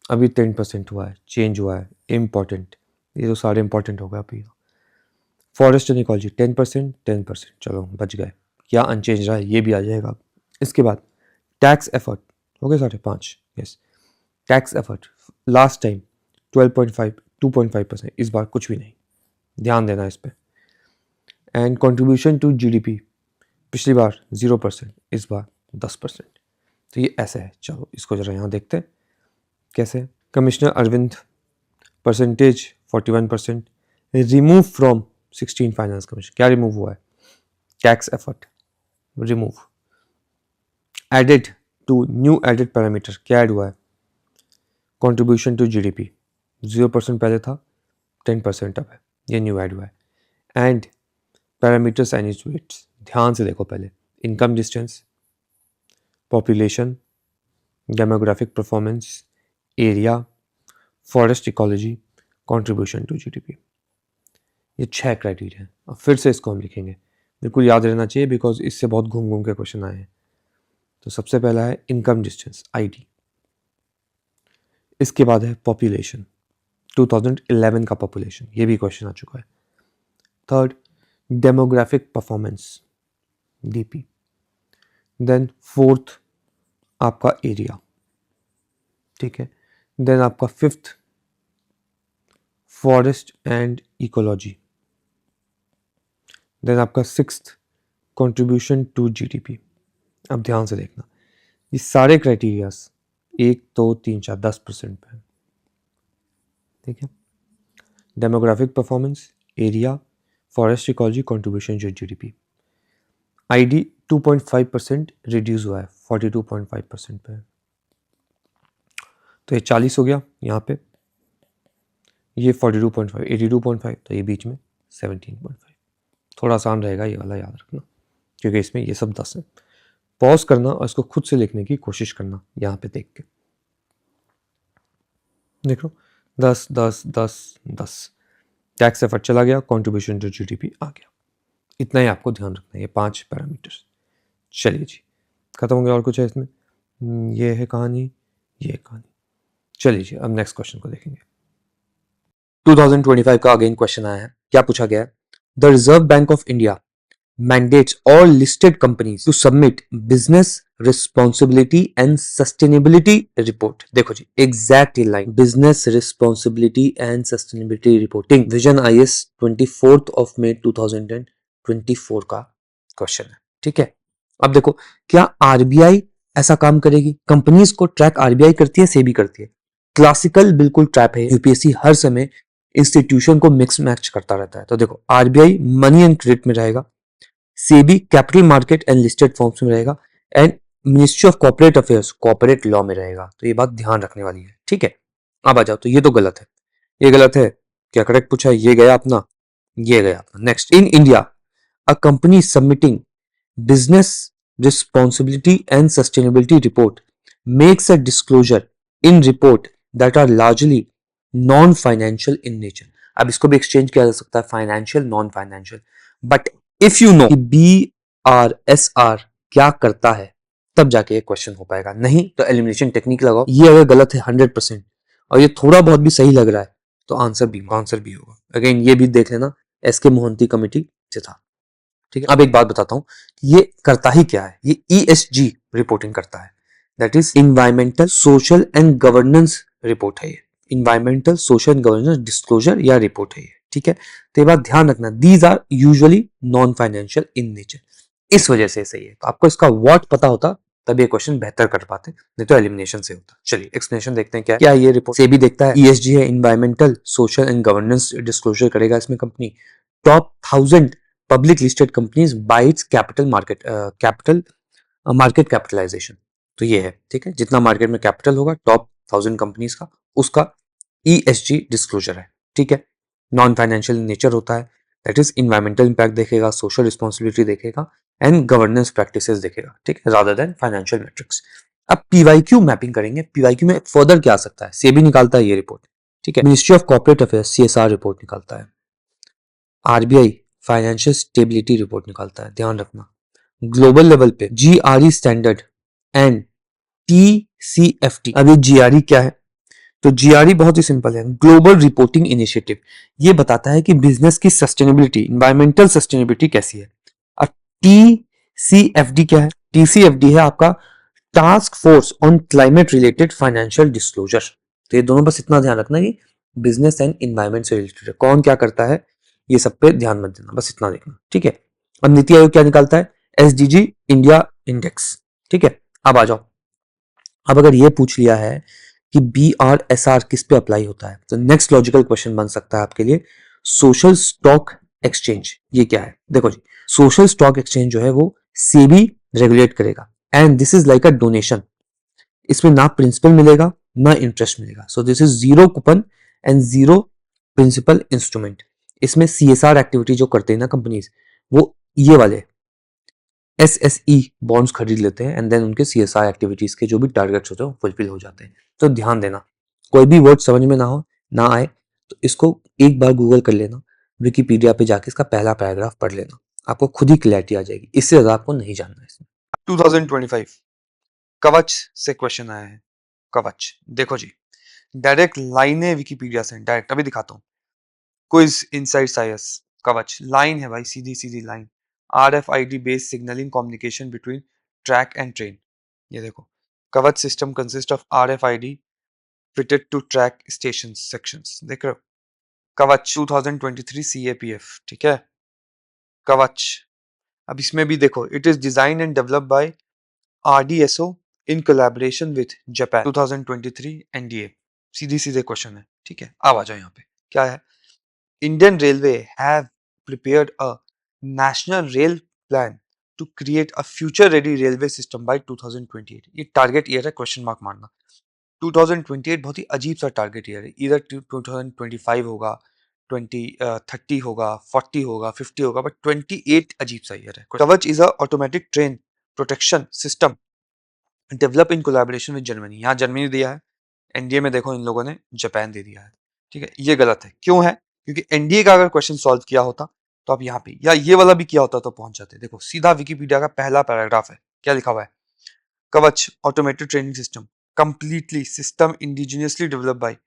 अभी 10% हुआ है, चेंज हुआ है, इंपॉर्टेंट। ये तो सारे इंपॉर्टेंट हो गए अभी। फॉरेस्ट एंड इकोलॉजी 10%, 10%, चलो बच गए, क्या अनचेंज रहा है ये भी आ जाएगा। इसके बाद टैक्स एफर्ट हो गए साढ़े 5, yes. Tax effort last time 12.5, 2.5%, इस बार कुछ भी नहीं, ध्यान देना इस पे। एंड कंट्रीब्यूशन टू जीडीपी पिछली बार 0%, इस बार 10%। तो ये ऐसे है, चलो इसको जरा यहाँ देखते हैं कैसे। Commissioner Arvind percentage 41%, remove from 16 finance commission, क्या रिमूव हुआ है, tax effort remove. Added to new added parameter, क्या ऐड हुआ है, कंट्रीब्यूशन टू जीडीपी 0% पहले था, 10% अब है, ये न्यू ऐड हुआ है। And parameters and its weights, ध्यान से देखो पहले, income distance, population, demographic performance, area, forest ecology, contribution to GDP, ये 6 क्राइटेरिया हैं। अब फिर से इसको हम लिखेंगे, बिल्कुल याद रहना चाहिए बिकॉज इससे बहुत घूम घूम के क्वेश्चन आए हैं। तो सबसे पहला है इनकम डिस्टेंस आईडी, इसके बाद है पॉपुलेशन 2011 का पॉपुलेशन, ये भी क्वेश्चन आ चुका है। Third demographic performance DP, then fourth आपका एरिया, ठीक है, देन आपका fifth forest and ecology, then आपका सिक्स्थ कंट्रीब्यूशन टू जीडीपी। अब ध्यान से देखना, ये सारे क्राइटेरियाज 1 2 3 4 10% पे है, ठीक है। Demographic performance, area, forest ecology, contribution to GDP. ID 2.5% reduce हुआ है, 42.5% पे है, तो ये 40 हो गया यहाँ पे, ये 42.5, 82.5, तो ये बीच में 17.5। थोड़ा आसान रहेगा ये वाला, याद रखना, क्योंकि इसमें ये सब 10 है। पॉज करना और इसको खुद से लिखने की कोशिश करना, यहाँ पे देख के देख लो, 10 10 10 10, टैक्स एफर्ट चला गया, कंट्रीब्यूशन टू जीडीपी आ गया, इतना ही आपको ध्यान रखना है, ये 5 पैरामीटर्स। चलिए जी, खत्म हो गया, और कुछ है इसमें, ये है कहानी, ये कहानी। चलिए जी, अब नेक्स्ट क्वेश्चन को देखेंगे। 2025 का अगेन क्वेश्चन आया है, क्या पूछा गया है, the reserve bank of India mandates all listed companies to submit business responsibility and sustainability report। देखो जी, exact line, business responsibility and sustainability reporting, vision IS 24th of May 2024 का क्वेश्चन है, ठीक है। अब देखो, क्या आरबीआई ऐसा काम करेगी? कंपनीज को ट्रैक आरबीआई करती है, सेबी करती है, क्लासिकल बिल्कुल ट्रैप है। यूपीएससी हर समय इंस्टीट्यूशन को मिक्स मैच करता रहता है। तो देखो, आरबीआई मनी एंड क्रेडिट में रहेगा, SEBI capital market and listed forms में रहेगा, and ministry of corporate affairs corporate law में रहेगा। तो ये बात ध्यान रखने वाली है, ठीक है। अब आ जाओ, तो ये तो गलत है, ये गलत है, क्या करेक्ट पूछा है, ये गया अपना, ये गया अपना। Next, in India a company submitting business responsibility and sustainability report makes a disclosure in report that are largely non financial in nature. अब इसको भी एक्सचेंज किया जा सकता है, financial non financial, but if you know BRSR क्या करता है, तब जाके ये क्वेश्चन हो पाएगा, नहीं तो एलिमिनेशन टेक्निक लगाओ। ये अगर गलत है 100% और ये थोड़ा बहुत भी सही लग रहा है, तो आंसर भी होगा। अगेन ये भी देख लेना, SK मोहंती कमेटी से था, ठीक है। अब एक बात बताता हूं, ये करता ही क्या है, ये ESG रिपोर्टिंग करता है, that is environmental social and governance report है ये, environmental social and governance disclosure या रिपोर्ट है ये, ठीक है। तो ये बात ध्यान रखना, these are usually non financial in nature, इस वजह से सही है। तो आपको इसका व्हाट पता होता तब ये क्वेश्चन बेहतर कर पाते, नहीं तो एलिमिनेशन से होता। चलिए एक्सप्लेनेशन देखते हैं, क्या है ये रिपोर्ट। सेबी देखता है, ESG है, environmental social and governance disclosure करेगा इसमें company, top 1000 public listed companies by its capital market capitalization. तो ये है, ठीक है, जितना मार्केट में कैपिटल होगा, टॉप 1000 कंपनीज का, उसका ESG डिस्क्लोजर है, ठीक है। नॉन फाइनेंशियल नेचर होता है, दैट इज इन्वायरमेंटल इंपैक्ट देखेगा, सोशल रिस्पॉन्सिबिलिटी देखेगा एंड गवर्नेंस प्रैक्टिसेस देखेगा, ठीक है, रादर देन फाइनेंशियल मेट्रिक्स। अब PYQ मैपिंग करेंगे, PYQ में फर्दर क्या आ सकता है, सेबी निकालता है ये रिपोर्ट, ठीक है। Ministry of corporate affairs CSR report निकालता है, RBI फाइनेंशियल स्टेबिलिटी रिपोर्ट निकालता है, ध्यान रखना। ग्लोबल लेवल पे GRE स्टैंडर्ड एंड TCFT। अब ये GRE क्या है? तो GRE बहुत ही सिंपल है, ग्लोबल रिपोर्टिंग इनिशिएटिव। ये बताता है कि बिजनेस की सस्टेनेबिलिटी, इन्वायरमेंटल सस्टेनेबिलिटी कैसी है। अब TCFD क्या है? TCFD है आपका task force on climate related financial disclosure. तो ये दोनों बस इतना ध्यान रखना कि बिजनेस एंड इन्वायरमेंट से रिलेटेड है, कौन क्या करता है ये सब पे ध्यान मत देना, बस इतना देखना, ठीक है। अब नीति आयोग क्या निकालता है? SDG इंडिया इंडेक्स, ठीक है। अब आ जाओ, अब अगर ये पूछ लिया है कि BRSR किस पे अप्लाई होता है, तो नेक्स्ट लॉजिकल क्वेश्चन बन सकता है आपके लिए, सोशल स्टॉक एक्सचेंज ये क्या है? देखो जी, सोशल स्टॉक एक्सचेंज जो है वो सेबी रेगुलेट करेगा and this is like a donation. इसमें ना प्रिंसिपल मिलेगा ना इंटरेस्ट मिलेगा, so this is zero coupon and zero principal instrument. इसमें CSR एक्टिविटी जो करते हैं ना कंपनीज, वो ये वाले SSE बॉन्ड्स खरीद लेते हैं एंड देन उनके CSR एक्टिविटीज के जो भी टारगेट्स होते हैं वो फुलफिल हो जाते हैं। तो ध्यान देना, कोई भी वर्ड समझ में ना आए तो इसको एक बार गूगल कर लेना, विकिपीडिया पे जाके इसका पहला पैराग्राफ पढ़ लेना, आपको खुद ही क्लैरिटी आ जाएगी, इससे ज्यादा आपको नहीं जानना है इसमें। 2025 कवच से क्वेश्चन आया है। कवच देखो जी, डायरेक्ट लाइन है विकिपीडिया से, डायरेक्ट अभी दिखाता हूँ। Quiz inside science, Kavach line है भाई, सीधी सीधी लाइन। RFID based signalling communication between track and train. ये देखो, Kavach system consist of RFID fitted to track station sections, देख रहे हो। कवच 2023 CAPF, ठीक है। कवच, अब इसमें भी देखो, it is design and develop by RDSO in collaboration with Japan 2023 NDA। सीधी सीधे क्वेश्चन है, ठीक है। अब आ जाओ यहाँ पे क्या है। Indian Railway have prepared a national rail plan to create a future-ready railway system by 2028। ये टारगेट ईयर है, क्वेश्चन मार्क मारना। 2028 बहुत ही अजीब सा टारगेट ईयर है, इधर 2025 होगा, 30 होगा, 40 होगा, 50 होगा, बट 28 अजीब सा ईयर है। कवच is a automatic train protection system develop in collaboration with Germany. यहाँ जर्मनी दिया है, एनडीए में देखो इन लोगों ने जापान दे दिया है, ठीक है। ये गलत है, क्यों है? क्योंकि एनडीए का अगर क्वेश्चन सॉल्व किया होता तो आप यहाँ पे, या ये वाला भी किया होता तो पहुंच जाते। देखो सीधा विकिपीडिया का पहला पैराग्राफ है, क्या लिखा हुआ है? कवच automated training system completely system indigenously develop by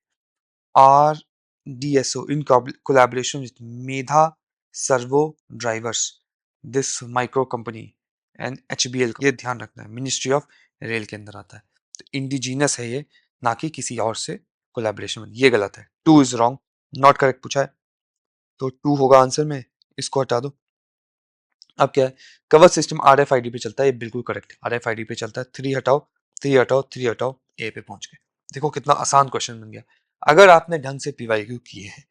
RDSO in collaboration with Medha Servo Drivers, this micro company and HBL। ये ध्यान रखना है, मिनिस्ट्री ऑफ रेल के अंदर आता है, तो इंडिजीनियस है ये, ना कि किसी और से कोलैबोरेशन में। ये गलत है, 2 इज रॉन्ग, नॉट करेक्ट पूछा है, तो 2 होगा आंसर में, इसको हटा दो। अब क्या है? कवच सिस्टम RFID पे चलता है, ये बिल्कुल करेक्ट है, RFID पे चलता है। 3 हटाओ, 3 हटाओ, 3 हटाओ, ए पे पहुंच गए। देखो कितना आसान क्वेश्चन बन गया, अगर आपने ढंग से PYQ किए हैं।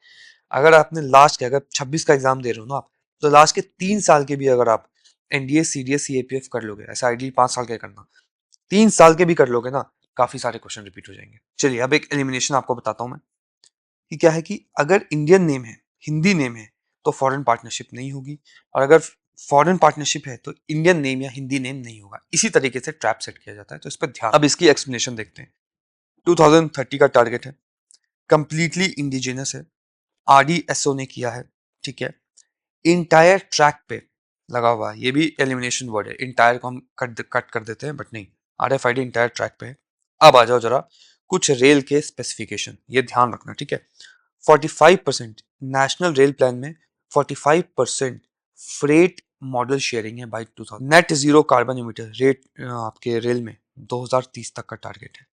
अगर आपने लास्ट के, अगर 26 का एग्जाम दे रहे हो ना आप, तो लास्ट के 3 साल के भी अगर आप NDA CDS CAPF कर लोगे, ऐसा आइडियली 5 साल के करना, 3 साल के भी कर लोगे ना, काफी सारे क्वेश्चन रिपीट हो जाएंगे। चलिए अब एक एलिमिनेशन आपको बताता हूं मैं, कि क्या है कि अगर इंडियन नेम है, हिंदी नेम है, तो फॉरेन पार्टनरशिप नहीं होगी, और अगर फॉरेन पार्टनरशिप है तो इंडियन नेम या हिंदी नेम नहीं होगा। इसी तरीके से ट्रैप सेट किया जाता है, तो इस पर ध्यान। अब इसकी एक्सप्लेनेशन देखते हैं। 2030 का टारगेट है, कंप्लीटली इंडिजिनस है, RDSO ने किया है, ठीक है। इंटायर ट्रैक पे लगा हुआ है, ये भी एलिमिनेशन वर्ड है, इंटायर को हम कट कर देते हैं, बट नहीं, RFID इंटायर ट्रैक पे है। अब आ जाओ जरा कुछ रेल के स्पेसिफिकेशन, ये ध्यान रखना, ठीक है। 45% नेशनल रेल प्लान में 45% फ्रेट मॉडल शेयरिंग है by 2000। Net zero carbon emitter rate आपके रेल में 2030 तक का टारगेट है,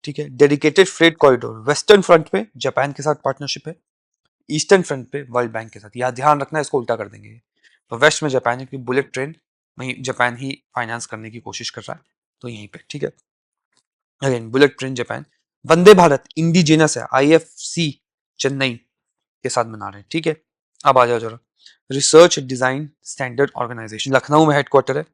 ठीक है। Dedicated freight corridor western front पे जापान के साथ पार्टनरशिप है, ईस्टर्न फ्रंट पे वर्ल्ड बैंक के साथ। यह ध्यान रखना है, इसको उल्टा कर देंगे। तो वेस्ट में जापान है, क्योंकि बुलेट ट्रेन वहीं जापान ही फाइनेंस करने की कोशिश कर रहा है, तो यहीं पे, ठीक है। Again bullet train Japan. Vande Bharat indigenous है, IFC चेन्नई के साथ बना रहे हैं, ठीक है। अब आ जाओ जरा, research design standard organisation Lucknow में हेडक्वार्टर है,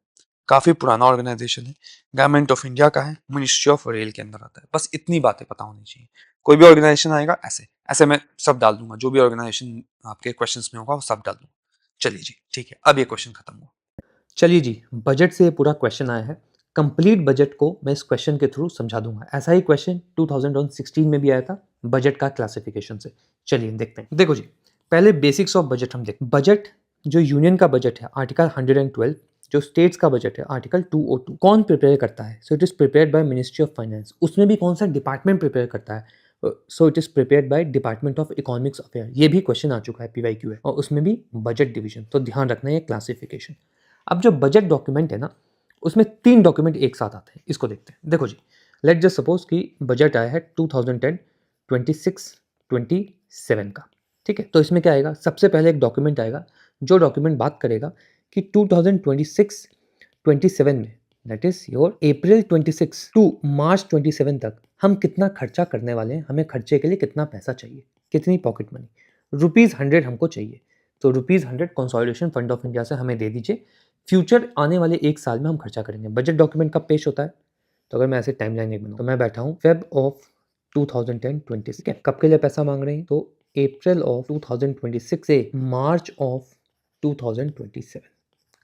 काफी पुराना ऑर्गेनाइजेशन है, गवर्नमेंट ऑफ इंडिया का है, मिनिस्ट्री ऑफ रेल के अंदर आता है। बस इतनी बातें पता होनी चाहिए। कोई भी ऑर्गेनाइजेशन आएगा ऐसे ऐसे मैं सब डाल दूंगा, जो भी ऑर्गेनाइजेशन आपके क्वेश्चंस में होगा वो सब डाल दूंगा। चलिए जी, ठीक है, अब ये क्वेश्चन खत्म हुआ। चलिए जी, बजट से ये पूरा क्वेश्चन आया है। कंप्लीट बजट को मैं इस क्वेश्चन के थ्रू समझा दूंगा। ऐसा ही क्वेश्चन 2016 में भी आया था बजट का क्लासिफिकेशन से। चलिए देखते हैं। देखो जी, पहले बेसिक्स ऑफ बजट हम देखते हैं। बजट जो यूनियन का बजट है आर्टिकल 112, जो स्टेट्स का बजट है आर्टिकल 202, कौन प्रिपेयर करता है? So it is prepared by ministry of finance. उसमें भी कौन सा डिपार्टमेंट प्रिपेयर करता है? So it is prepared by department of economics affair. ये भी क्वेश्चन आ चुका है, PYQ है, और उसमें भी बजट डिवीजन। तो ध्यान रखना है क्लासिफिकेशन। अब जो बजट डॉक्यूमेंट है ना, उसमें 3 डॉक्यूमेंट एक साथ आते हैं। इसको देखते हैं। देखो जी, लेट जस्ट सपोज कि बजट आया है 2010, 26, 27 का। ठीक है, तो इसमें क्या आएगा? सबसे पहले एक डॉक्यूमेंट आएगा, जो डॉक्यूमेंट बात करेगा कि 2026, 27 में, that is your April 26 to March 27 तक हम कितना खर्चा करने वाले हैं, हमें खर्चे के लिए कितना पैसा चाहिए, कितनी पॉकेट मनी। ₹100 हमको चाहिए, तो ₹100 कंसोलिडेशन फंड ऑफ इंडिया से हमें दे दीजिए। फ्यूचर आने वाले 1 साल में हम खर्चा करेंगे। बजट डॉक्यूमेंट कब पेश होता है? तो अगर मैं ऐसे टाइमलाइन एक बनाऊं, तो मैं बैठा हूं फेब ऑफ 2010-20, ठीक है। कब के लिए पैसा मांग रहे हैं? तो अप्रैल ऑफ 2026 से मार्च ऑफ 2027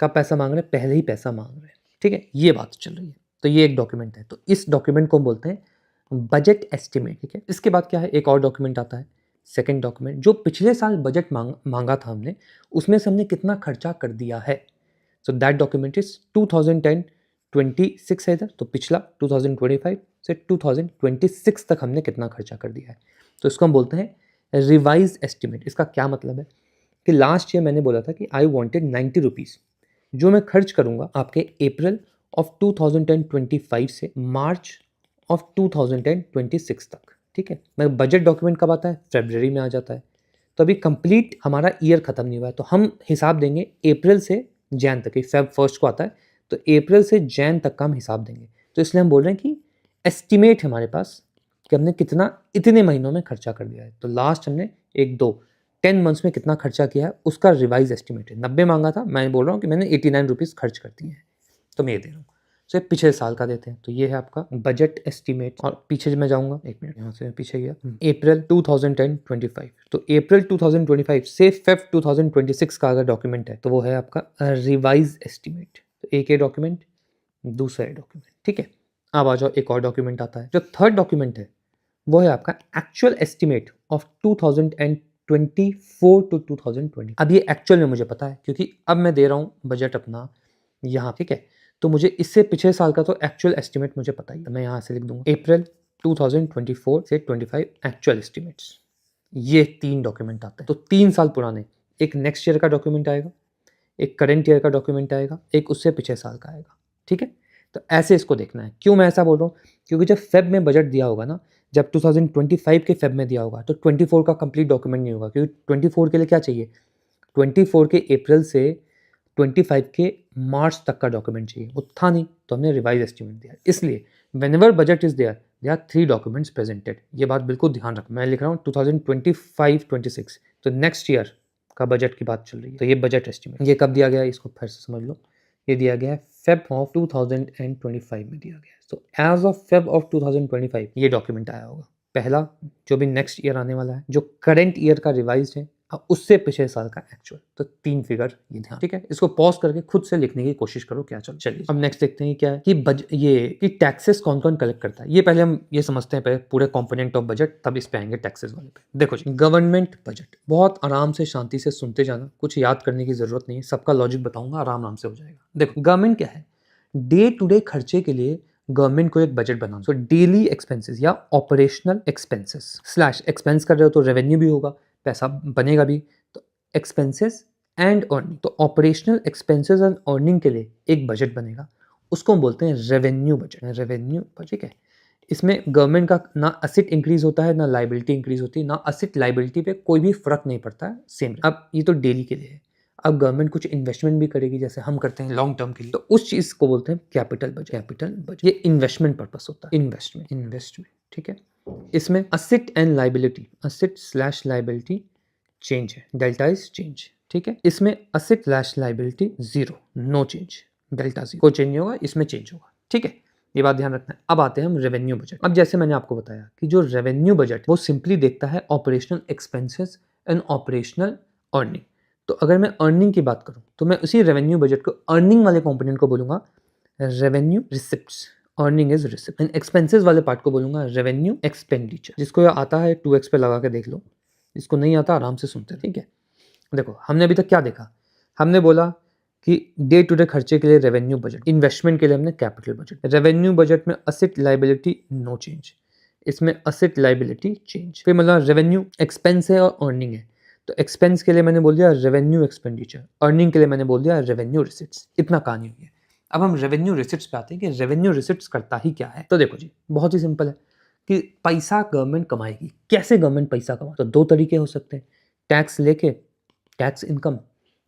का पैसा मांग रहे हैं, पहले ही पैसा मांग रहे हैं, ठीक है। ये बात चल रही है। तो ये एक डॉक्यूमेंट है, तो इस डॉक्यूमेंट को हम बोलते हैं बजट एस्टिमेट, ठीक है। इसके बाद क्या है? एक और डॉक्यूमेंट आता है, सेकेंड डॉक्यूमेंट, जो पिछले साल बजट मांगा था हमने, उसमें से हमने कितना खर्चा कर दिया है। सो दैट डॉक्यूमेंट इज 2010-26 है इधर, तो पिछला 2025 से 2026 तक हमने कितना खर्चा कर दिया है। तो इसको हम बोलते हैं रिवाइज एस्टिमेट। इसका क्या मतलब है कि लास्ट ईयर मैंने बोला था कि आई वॉन्टेड 90 रुपीज़, जो मैं खर्च करूंगा आपके अप्रैल ऑफ 2025 से मार्च ऑफ 2026 तक, ठीक है। मैं बजट डॉक्यूमेंट कब आता है? फरवरी में आ जाता है। तो अभी कंप्लीट हमारा ईयर खत्म नहीं हुआ है, तो हम हिसाब देंगे अप्रैल से जैन तक। फेब फर्स्ट को आता है, तो अप्रैल से जैन तक का हम हिसाब देंगे। तो इसलिए हम बोल रहे हैं कि एस्टिमेट हमारे पास कि हमने कितना इतने महीनों में खर्चा कर दिया है। तो लास्ट हमने 10 मंथ्स में कितना खर्चा किया है, उसका रिवाइज एस्टिमेट है। 90 मांगा था, मैं बोल रहा हूँ कि मैंने 89 रुपीज़ खर्च कर दिए हैं, तो मैं ये दे रहा हूँ। सो ये पिछले साल का देते हैं। तो ये है आपका बजट एस्टिमेट। और पीछे मैं जाऊंगा, 1 मिनट, यहाँ से पीछे गया, अप्रैल 2010-25। तो अप्रैल 2025 से फेब 2026 का अगर डॉक्यूमेंट है, तो वो है आपका रिवाइज एस्टिमेट। तो एक ये डॉक्यूमेंट, दूसरा डॉक्यूमेंट, ठीक है। अब आ जाओ, एक और डॉक्यूमेंट आता है, जो थर्ड डॉक्यूमेंट है वो है आपका एक्चुअल एस्टिमेट ऑफ 2024 टू 2020। अब ये एक्चुअल में मुझे पता है, क्योंकि अब मैं दे रहा हूँ बजट अपना यहाँ, ठीक है। तो मुझे इससे पिछले साल का तो एक्चुअल एस्टिमेट मुझे पता ही, तो मैं यहाँ से लिख दूंगा अप्रैल 2024 से 25 एक्चुअल एस्टिमेट्स। ये 3 डॉक्यूमेंट आते हैं, तो 3 साल पुराने। एक नेक्स्ट ईयर का डॉक्यूमेंट आएगा, एक करंट ईयर का डॉक्यूमेंट आएगा, एक उससे पिछले साल का आएगा, ठीक है। तो ऐसे इसको देखना है। क्यों मैं ऐसा बोल रहा हूँ? क्योंकि जब फेब में बजट दिया होगा ना, जब 2025 के फेब में दिया होगा, तो 24 का कंप्लीट डॉक्यूमेंट नहीं होगा, क्योंकि 24 के लिए क्या चाहिए? 24 के अप्रैल से 25 के मार्च तक का डॉक्यूमेंट चाहिए, वो था नहीं, तो हमने रिवाइज एस्टिमेट दिया। इसलिए whenever budget is there, there are 3 documents presented. ये बात बिल्कुल ध्यान रखना। मैं लिख रहा हूँ 2025-26, तो नेक्स्ट ईयर का बजट की बात चल रही है। तो ये बजट एस्टिमेट, ये कब दिया गया है, इसको फिर से समझ लो। ये दिया गया है फेब ऑफ 2025 में दिया गया है। So as of Feb of 2025 ये डॉक्यूमेंट आया होगा। पहला जो भी नेक्स्ट ईयर आने वाला है, जो करंट ईयर का रिवाइज है, अब उससे पिछले साल का एक्चुअल। तो 3 फिगर ये ध्यान, ठीक है। इसको पॉज करके खुद से लिखने की कोशिश करो क्या चल। चलिए अब नेक्स्ट देखते हैं क्या है कि ये कि टैक्सेस कौन कौन कलेक्ट करता है। ये पहले हम ये समझते हैं, पहले पूरे कंपोनेंट ऑफ बजट, तब इस पे आएंगे टैक्सेस वाले पे। देखो जी, गवर्नमेंट बजट बहुत आराम से शांति से सुनते जाना, कुछ याद करने की जरूरत नहीं है, सबका लॉजिक बताऊंगा, आराम से हो जाएगा। देखो गवर्नमेंट क्या है, डे टू डे खर्चे के लिए गवर्नमेंट को एक बजट बनाना। सो डेली एक्सपेंसेस या ऑपरेशनल एक्सपेंसेस स्लैश एक्सपेंस कर रहे हो तो रेवेन्यू भी होगा, पैसा बनेगा भी, तो एक्सपेंसेस एंड अर्निंग। तो ऑपरेशनल एक्सपेंसेस एंड अर्निंग के लिए एक बजट बनेगा, उसको हम बोलते हैं रेवेन्यू बजट। रेवेन्यू बजट, ठीक है। इसमें गवर्नमेंट का ना असेट इंक्रीज होता है, ना लाइबिलिटी इंक्रीज होती है, ना असेट लाइबिलिटी पे कोई भी फर्क नहीं पड़ता है, सेम। अब ये तो डेली के लिए है। अब गवर्नमेंट कुछ इन्वेस्टमेंट भी करेगी, जैसे हम करते हैं लॉन्ग टर्म के लिए, तो उस चीज को बोलते हैं कैपिटल बजट। कैपिटल बजट ये इन्वेस्टमेंट पर्पस होता है, इन्वेस्टमेंट, ठीक है। इसमें asset and liability, asset slash liability change है, डेल्टा इज चेंज, ठीक है। इसमें asset slash liability 0, no change, delta C, कोई चेंज नहीं होगा, इसमें चेंज होगा, ठीक है, ये बात ध्यान रखना है। अब आते हैं हम रेवेन्यू बजट। अब जैसे मैंने आपको बताया कि जो रेवेन्यू बजट वो सिंपली देखता है operational expenses and operational earning. तो अगर मैं अर्निंग की बात करूं तो मैं उसी रेवेन्यू बजट को अर्निंग वाले कंपोनेंट को बोलूंगा revenue receipts, earning is receipt, and expenses वाले पार्ट को बोलूंगा रेवेन्यू एक्सपेंडिचर। जिसको ये आता है 2x पे लगा के देख लो, जिसको नहीं आता आराम से सुनते, ठीक है। देखो हमने अभी तक क्या देखा, हमने बोला कि डे टू डे खर्चे के लिए रेवेन्यू बजट, इन्वेस्टमेंट के लिए हमने कैपिटल बजट। रेवेन्यू बजट में असेट लाइबिलिटी नो चेंज, इसमें असेट लाइबिलिटी चेंज। फिर मतलब रेवेन्यू एक्सपेंस है और अर्निंग है, तो एक्सपेंस के लिए मैंने बोल दिया रेवेन्यू एक्सपेंडिचर, अर्निंग के लिए मैंने बोल दिया रेवेन्यू रिसिप्ट्स। इतना कहानी हुई है। अब हम रेवेन्यू रिसिप्ट्स पे आते हैं कि रेवेन्यू रिसिप्ट्स करता ही क्या है। तो देखो जी बहुत ही सिंपल है कि पैसा गवर्नमेंट कमाएगी। कैसे गवर्नमेंट पैसा कमाए? तो दो तरीके हो सकते हैं, टैक्स लेके, टैक्स इनकम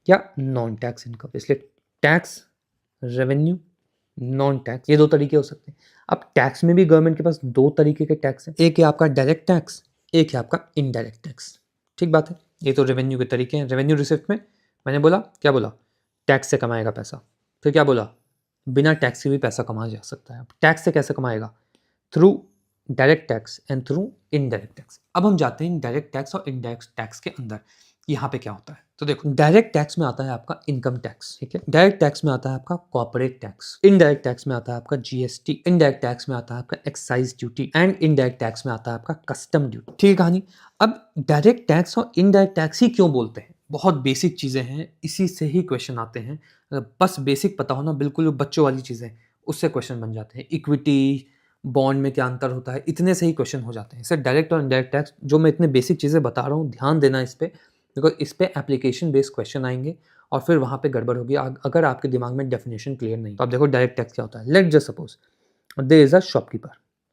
या नॉन टैक्स इनकम। इसलिए टैक्स, रेवेन्यू, नॉन टैक्स, ये दो तरीके हो सकते हैं। अब टैक्स में भी गवर्नमेंट के पास दो तरीके के टैक्स हैं, एक है आपका डायरेक्ट टैक्स, एक है आपका इनडायरेक्ट टैक्स। ठीक बात है, ये तो रेवेन्यू के तरीके हैं। रेवेन्यू रिसिप्ट में मैंने बोला, क्या बोला, टैक्स से कमाएगा पैसा। फिर क्या बोला, बिना टैक्स के भी पैसा कमाया जा सकता है। अब टैक्स से कैसे कमाएगा? Through direct tax and through indirect tax. अब हम जाते हैं डायरेक्ट टैक्स और इनडायरेक्ट टैक्स के अंदर, यहाँ पे क्या होता है। तो देखो डायरेक्ट टैक्स में आता है आपका इनकम टैक्स, ठीक है, डायरेक्ट टैक्स में आता है आपका कॉर्पोरेट टैक्स, इनडायरेक्ट टैक्स में आता है आपका जीएसटी, इनडायरेक्ट टैक्स में आता है आपका excise duty and indirect tax में आता है आपका कस्टम ड्यूटी। ठीक है कहानी। अब डायरेक्ट टैक्स और इनडायरेक्ट टैक्स ही क्यों बोलते हैं? बहुत बेसिक चीजें हैं, इसी से ही क्वेश्चन आते हैं। बस बेसिक पता होना, बिल्कुल बच्चों वाली चीजें, उससे क्वेश्चन बन जाते हैं। इक्विटी, बॉन्ड में क्या अंतर होता है, इतने से ही क्वेश्चन हो जाते हैं। सर डायरेक्ट और इनडायरेक्ट टैक्स, जो मैं इतने बेसिक चीज़ें बता रहा हूँ, ध्यान देना इस पे, बिकॉज इस पे एप्लीकेशन बेस्ड क्वेश्चन आएंगे और फिर वहाँ पे गड़बड़ होगी अगर आपके दिमाग में डेफिनेशन क्लियर नहीं। तो आप देखो डायरेक्ट टैक्स क्या होता है। Let just suppose there is a shopkeeper,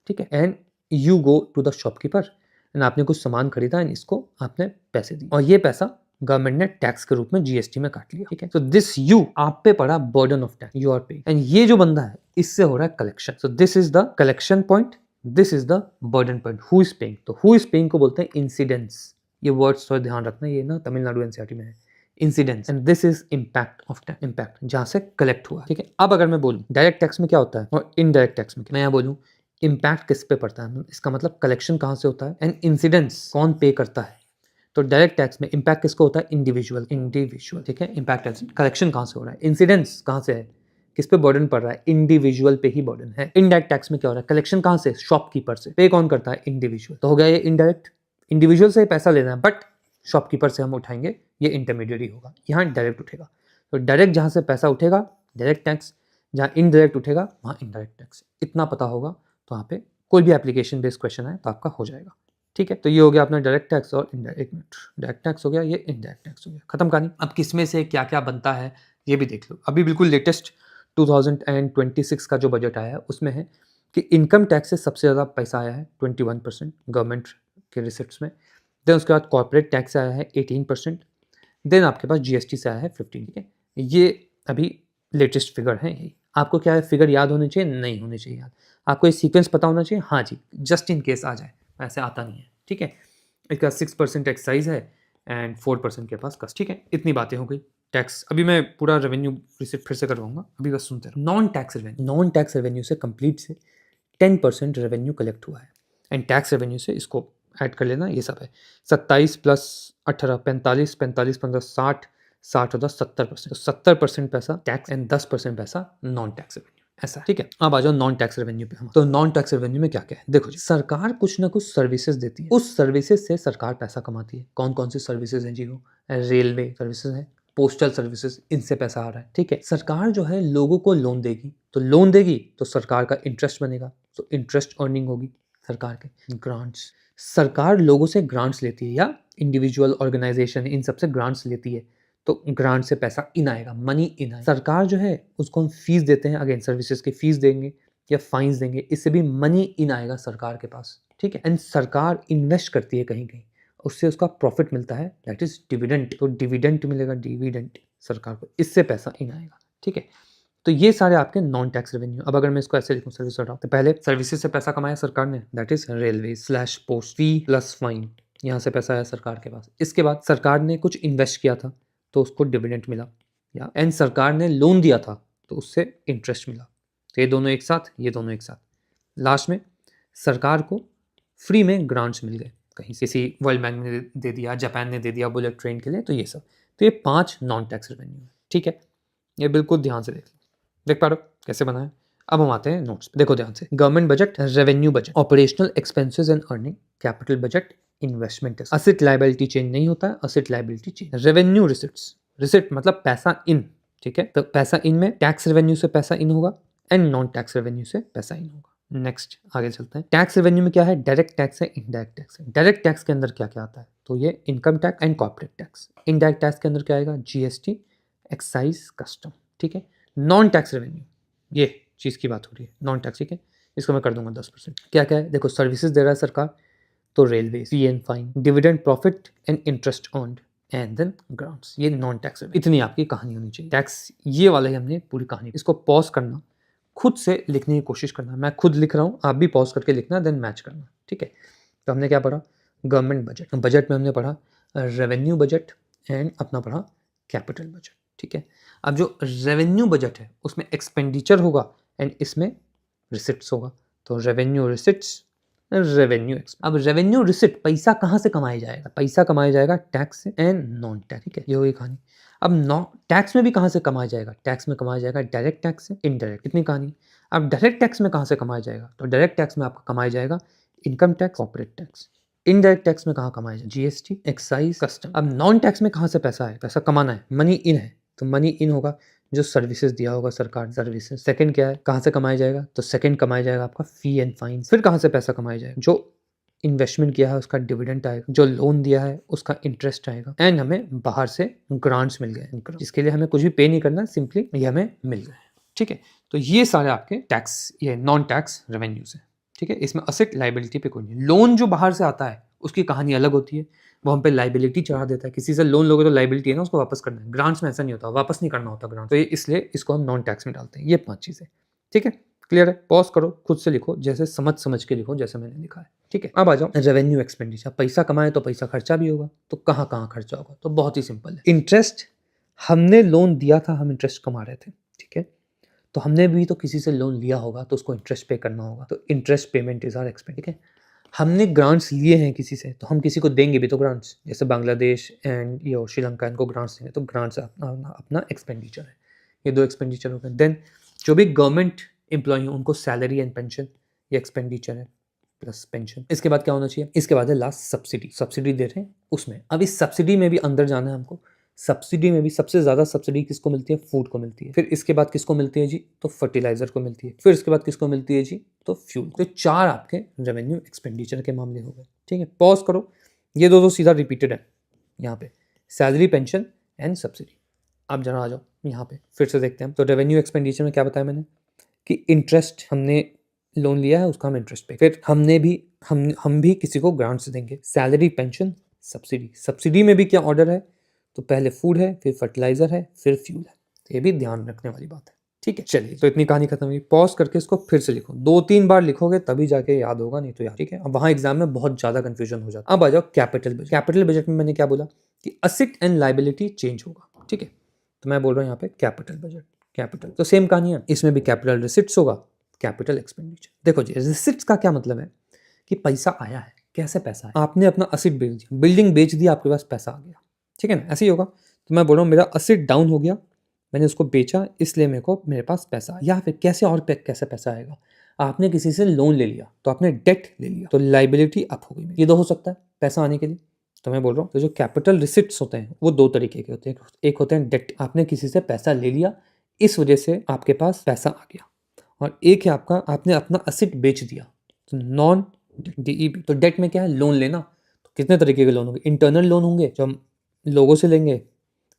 ठीक है, and you go to the shopkeeper and आपने कुछ सामान खरीदा एंड इसको आपने पैसे दिए और ये पैसा गवर्नमेंट ने टैक्स के रूप में जीएसटी में काट लिया, ठीक है। सो दिस यू, आप पे पड़ा burden of tax, you are paying, and ये जो बंदा है इससे हो रहा है collection. So this is the collection point, this is the burden point. Who is paying? तो हु इज पेइंग को बोलते हैं इंसिडेंस। ये वर्ड्स थोड़ा ध्यान रखना, ये ना तमिलनाडु एनसीईआरटी में है, incidence, and this is impact of tax, impact जहां से कलेक्ट हुआ, ठीक है। अब अगर मैं बोलूं डायरेक्ट टैक्स में क्या होता है और इनडायरेक्ट टैक्स में, मैं यहाँ बोलूं इम्पैक्ट किस पे पड़ता है, इसका मतलब कलेक्शन कहां से होता है, एंड इंसिडेंस कौन पे करता है। तो डायरेक्ट टैक्स में इम्पैक्ट किसको होता है? इंडिविजुअल, ठीक है। इम्पैक्ट कलेक्शन कहां से हो रहा है, इंसिडेंस कहां से है, किस पे बर्डन पड़ रहा है, इंडिविजुअल पे ही बर्डन है। इनडायरेक्ट टैक्स में क्या हो रहा है, कलेक्शन कहां से, शॉपकीपर से, पे कौन करता है, इंडिविजुअल। तो हो गया ये इनडायरेक्ट, इंडिविजुअल से पैसा लेना है बट शॉपकीपर से हम उठाएंगे, ये इंटरमीडिएट होगा, यहाँ डायरेक्ट उठेगा। तो डायरेक्ट जहां से पैसा उठेगा डायरेक्ट टैक्स, जहाँ इनडायरेक्ट उठेगा वहाँ इनडायरेक्ट टैक्स। इतना पता होगा तो वहाँ पे कोई भी एप्लीकेशन बेस्ड क्वेश्चन है तो आपका हो जाएगा, ठीक है। तो ये हो गया अपना डायरेक्ट टैक्स और इनडायरेक्ट, डायरेक्ट टैक्स हो गया, ये इनडायरेक्ट टैक्स हो गया, खत्म कहानी। अब किसमें से क्या क्या बनता है ये भी देख लो। अभी बिल्कुल लेटेस्ट 2026 का जो बजट आया है उसमें है कि इनकम टैक्स से सबसे ज़्यादा पैसा आया है 21% गवर्नमेंट के रिसिप्ट्स में। देन उसके बाद कॉर्पोरेट टैक्स आया है 18%। देन आपके पास जीएसटी से आया है 15, ठीक है। ये अभी लेटेस्ट फिगर है, यही आपको क्या है, फिगर याद होने चाहिए, नहीं होने चाहिए याद, आपको ये सीक्वेंस पता होना चाहिए, हाँ जी, जस्ट इन केस आ जाए, ऐसे आता नहीं है, ठीक है। इसका 6% एक्साइज है एंड 4% के पास कस्ट, ठीक है। इतनी बातें हो गई टैक्स। अभी मैं पूरा रेवेन्यू रिसिप्ट फिर से करवाऊंगा, अभी बस सुनते रहो। Non tax revenue, non tax revenue से कंप्लीट से 10% रेवेन्यू कलेक्ट हुआ है एंड टैक्स रेवेन्यू से इसको ऐड कर लेना, ये सब है 27 + 18 45, 45 15 60, 60 होता 70%। तो 70% पैसा टैक्स एंड 10% पैसा नॉन टैक्स रेवेन्यू, ऐसा, ठीक है। अब आ जाओ नॉन टैक्स रेवेन्यू पे हम। तो नॉन टैक्स रेवेन्यू में क्या क्या है, देखो जी, सरकार कुछ ना कुछ सर्विसेज देती है, उस सर्विसेज से सरकार पैसा कमाती है। कौन कौन सी सर्विसेज हैं जी? वो रेलवे सर्विसेज है, पोस्टल सर्विसेज, इनसे पैसा आ रहा है, ठीक है। सरकार जो है लोगों को लोन देगी, तो लोन देगी तो सरकार का इंटरेस्ट बनेगा, तो इंटरेस्ट अर्निंग होगी सरकार के। ग्रांट्स, सरकार लोगों से ग्रांट्स लेती है या इंडिविजुअल ऑर्गेनाइजेशन इन सबसे ग्रांट्स लेती है, तो ग्रांट से पैसा इन आएगा, मनी इन आएगा। सरकार जो है उसको हम फीस देते हैं, अगेन सर्विसेज की फीस देंगे या फाइन्स देंगे, इससे भी मनी इन आएगा सरकार के पास, ठीक है। एंड सरकार इन्वेस्ट करती है कहीं कहीं, उससे उसका प्रॉफिट मिलता है, दैट इज डिविडेंड। तो डिविडेंड मिलेगा, डिविडेंड सरकार को, इससे पैसा इन आएगा, ठीक है। तो ये सारे आपके नॉन टैक्स रेवेन्यू। अब अगर मैं इसको ऐसे लिखूं, सर्विस हटाओ, तो पहले सर्विसेज से पैसा कमाया सरकार ने, that is railway / post, fee plus fine, यहाँ से पैसा आया सरकार के पास। इसके बाद सरकार ने कुछ इन्वेस्ट किया था तो उसको डिविडेंड मिला, या एंड सरकार ने लोन दिया था तो उससे इंटरेस्ट मिला। तो ये दोनों एक साथ, ये दोनों एक साथ। लास्ट में सरकार को फ्री में ग्रांट्स मिल गए, कहीं से किसी वर्ल्ड बैंक ने दे दिया, जापान ने दे दिया बुलेट ट्रेन के लिए, तो ये सब। तो ये 5 नॉन टैक्स रेवेन्यू है, ठीक है। ये बिल्कुल ध्यान से देख लो, देख पा रहे हो कैसे बना है। अब हम आते हैं नोट्स पे, देखो ध्यान से। Government budget, revenue budget, operational expenses and earning, capital budget, investment. Asset liability change नहीं होता है, asset liability change. Revenue receipts, receipt मतलब पैसा इन, ठीक है। तो पैसा इन में टैक्स रेवेन्यू से पैसा इन होगा एंड नॉन टैक्स रेवेन्यू से पैसा इन होगा। नेक्स्ट आगे चलते हैं। टैक्स रेवेन्यू में क्या है, डायरेक्ट टैक्स है, इनडायरेक्ट टैक्स है। डायरेक्ट टैक्स के अंदर क्या क्या आता है, तो ये income tax and corporate tax. Indirect tax के अंदर क्या आएगा, जीएसटी, एक्साइज, कस्टम, ठीक है। नॉन टैक्स रेवेन्यू, ये चीज़ की बात हो रही है, नॉन टैक्स, ठीक है। इसको मैं कर दूंगा 10%। क्या क्या है, देखो सर्विसेज दे रहा है सरकार, तो railway, fee and fine, dividend, profit and interest earned and then grants, ये नॉन टैक्स। इतनी आपकी कहानी होनी चाहिए। टैक्स ये वाला ही हमने पूरी कहानी, इसको पॉज करना, खुद से लिखने की कोशिश करना। मैं खुद लिख रहा हूँ, आप भी पॉज करके लिखना, देन मैच करना, ठीक है। तो हमने क्या पढ़ा, गवर्नमेंट बजट। बजट में हमने पढ़ा रेवेन्यू बजट एंड अपना पढ़ा कैपिटल बजट, ठीक है। अब जो रेवेन्यू बजट है उसमें एक्सपेंडिचर होगा एंड इसमें रिसिट्स होगा, तो रेवेन्यू रिसिट्स, रेवेन्यू। अब रेवेन्यू रिसिट, पैसा कहाँ से कमाया जाएगा, पैसा कमाया जाएगा टैक्स से एंड नॉन टैक्स, ठीक है। ये होगी कहानी। अब नॉन टैक्स में भी कहाँ से कमाया जाएगा, टैक्स में कमाया जाएगा डायरेक्ट टैक्स से, इनडायरेक्ट, इतनी कहानी। अब डायरेक्ट टैक्स में कहाँ से कमाया जाएगा, तो डायरेक्ट टैक्स में आपका कमाया जाएगा income tax, corporate tax. Indirect tax में कहाँ कमाया जाएगा, जीएसटी, एक्साइज, कस्टम। अब नॉन टैक्स में कहाँ से पैसा है, पैसा कमाना है, मनी इन है, तो मनी इन होगा जो सर्विसेज दिया होगा सरकार, सर्विसेज। सेकंड क्या है, कहाँ से कमाया जाएगा, तो सेकंड कमाया जाएगा आपका फी एंड फाइन। फिर कहाँ से पैसा कमाया जाएगा, जो इन्वेस्टमेंट किया है उसका डिविडेंड आएगा, जो लोन दिया है उसका इंटरेस्ट आएगा एंड हमें बाहर से ग्रांट्स मिल गए, जिसके लिए हमें कुछ भी पे नहीं करना, सिंपली ये हमें मिल गए, ठीक है। तो ये सारे आपके टैक्स, ये नॉन टैक्स रेवेन्यूज है, ठीक है। इसमें असेट लाइबिलिटी पे कोई नहीं। लोन जो बाहर से आता है उसकी कहानी अलग होती है, वो हम पे लाइबिलिटी चढ़ा देता है। किसी से लोन लोगे तो लाइबिलिटी है ना, उसको वापस करना है। ग्रांट्स में ऐसा नहीं होता, वापस नहीं करना होता ग्रांट, तो ये इसलिए इसको हम नॉन टैक्स में डालते हैं। ये 5 चीजें, ठीक है। क्लियर है, पॉज करो, खुद से लिखो, जैसे समझ के लिखो, जैसे मैंने लिखा है, ठीक है। अब आ जाओ रेवेन्यू एक्सपेंडिचर। पैसा कमाए तो पैसा खर्चा भी होगा, तो कहाँ कहाँ खर्चा होगा, तो बहुत ही सिंपल है। इंटरेस्ट, हमने लोन दिया था, हम इंटरेस्ट कमा रहे थे, ठीक है। तो हमने भी तो किसी से लोन लिया होगा, तो उसको इंटरेस्ट पे करना होगा, तो interest payment is our expense, ठीक है। हमने ग्रांट्स लिए हैं किसी से, तो हम किसी को देंगे भी तो ग्रांट्स, जैसे बांग्लादेश एंड ये श्रीलंका, इनको ग्रांट्स देंगे, तो ग्रांट्स अपना एक्सपेंडिचर है। ये 2 एक्सपेंडिचर हो गए। देन जो भी गवर्नमेंट एम्प्लॉय हैं उनको सैलरी एंड पेंशन, ये एक्सपेंडिचर है प्लस पेंशन। इसके बाद क्या होना चाहिए, इसके बाद है लास्ट सब्सिडी, सब्सिडी दे रहे हैं उसमें। अब इस सब्सिडी में भी अंदर जाना है हमको। सब्सिडी में भी सबसे ज़्यादा सब्सिडी किसको मिलती है, फूड को मिलती है। फिर इसके बाद किसको मिलती है जी, तो फर्टिलाइजर को मिलती है। फिर इसके बाद किसको मिलती है जी, तो फ्यूल। तो 4 आपके रेवेन्यू एक्सपेंडिचर के मामले हो गए, ठीक है। पॉज करो, ये दो सीधा रिपीटेड है यहाँ पे, सैलरी, पेंशन एंड सब्सिडी। आप जरा आ जाओ यहाँ पे, फिर से देखते हैं। तो रेवेन्यू एक्सपेंडिचर में क्या बताया मैंने कि इंटरेस्ट, हमने लोन लिया है उसका हम इंटरेस्ट पे, फिर हमने भी हम भी किसी को ग्रांट्स देंगे, सैलरी, पेंशन, सब्सिडी। सब्सिडी में भी क्या ऑर्डर है, तो पहले फूड है, फिर फर्टिलाइजर है, फिर फ्यूल है। तो ये भी ध्यान रखने वाली बात है, ठीक है। चलिए, तो इतनी कहानी खत्म हुई। पॉज करके इसको फिर से लिखो, 2-3 बार लिखोगे तभी जाके याद होगा, नहीं तो याद, ठीक है। अब वहाँ एग्जाम में बहुत ज्यादा कंफ्यूजन हो जाता है। अब आ जाओ कैपिटल बजट। कैपिटल बजट में मैंने क्या बोला कि असेट एंड लायबिलिटी चेंज होगा, ठीक है। तो मैं बोल रहा हूँ यहाँ पे कैपिटल बजट, कैपिटल। तो सेम कहानी है, इसमें भी कैपिटल रिसिट्स होगा, कैपिटल एक्सपेंडिचर। देखो जी, रिसिट्स का क्या मतलब है कि पैसा आया है, कैसे पैसा है, आपने अपना असेट बेच दिया, बिल्डिंग बेच दी, आपके पास पैसा आ गया, ठीक है ना, ऐसे ही होगा। तो मैं बोल रहा हूँ मेरा असेट डाउन हो गया, मैंने उसको बेचा, इसलिए मेरे पास पैसा, या फिर कैसे और कैसे पैसा आएगा, आपने किसी से लोन ले लिया तो आपने डेट ले लिया, तो लाइबिलिटी अप हो गई। ये दो हो सकता है पैसा आने के लिए। तो मैं बोल रहा हूँ, तो जो कैपिटल रिसिट्स होते हैं वो 2 तरीके के होते हैं। एक होते हैं डेट, आपने किसी से पैसा ले लिया, इस वजह से आपके पास पैसा आ गया, और एक है आपका, आपने अपना असेट बेच दिया, तो नॉन DEB। तो डेट में क्या है, लोन लेना। तो कितने तरीके के लोन होंगे, इंटरनल लोन होंगे जो हम लोगों से लेंगे,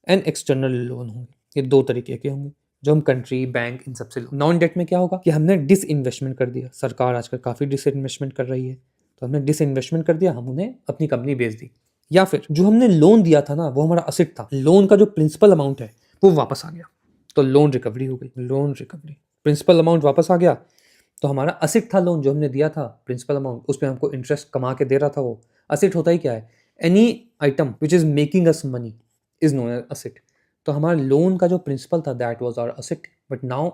एंड एक्सटर्नल लोन होंगे, ये 2 तरीके के होंगे जो हम कंट्री, बैंक, इन सबसे। नॉन डेट में क्या होगा कि हमने डिस इन्वेस्टमेंट कर दिया, सरकार आजकल काफ़ी डिस इन्वेस्टमेंट कर रही है, तो हमने डिस इन्वेस्टमेंट कर दिया, हम उन्हें अपनी कंपनी बेच दी। या फिर जो हमने लोन दिया था ना, वो हमारा असेट था, लोन का जो प्रिंसिपल अमाउंट है वो वापस आ गया, तो लोन रिकवरी हो गई। लोन रिकवरी, प्रिंसिपल अमाउंट वापस आ गया, तो हमारा असेट था लोन जो हमने दिया था, प्रिंसिपल अमाउंट, उस पर हमको इंटरेस्ट कमा के दे रहा था वो। असेट होता ही क्या है, any item which is making us money is known as asset. तो हमारा लोन का जो प्रिंसिपल था that was our asset, but now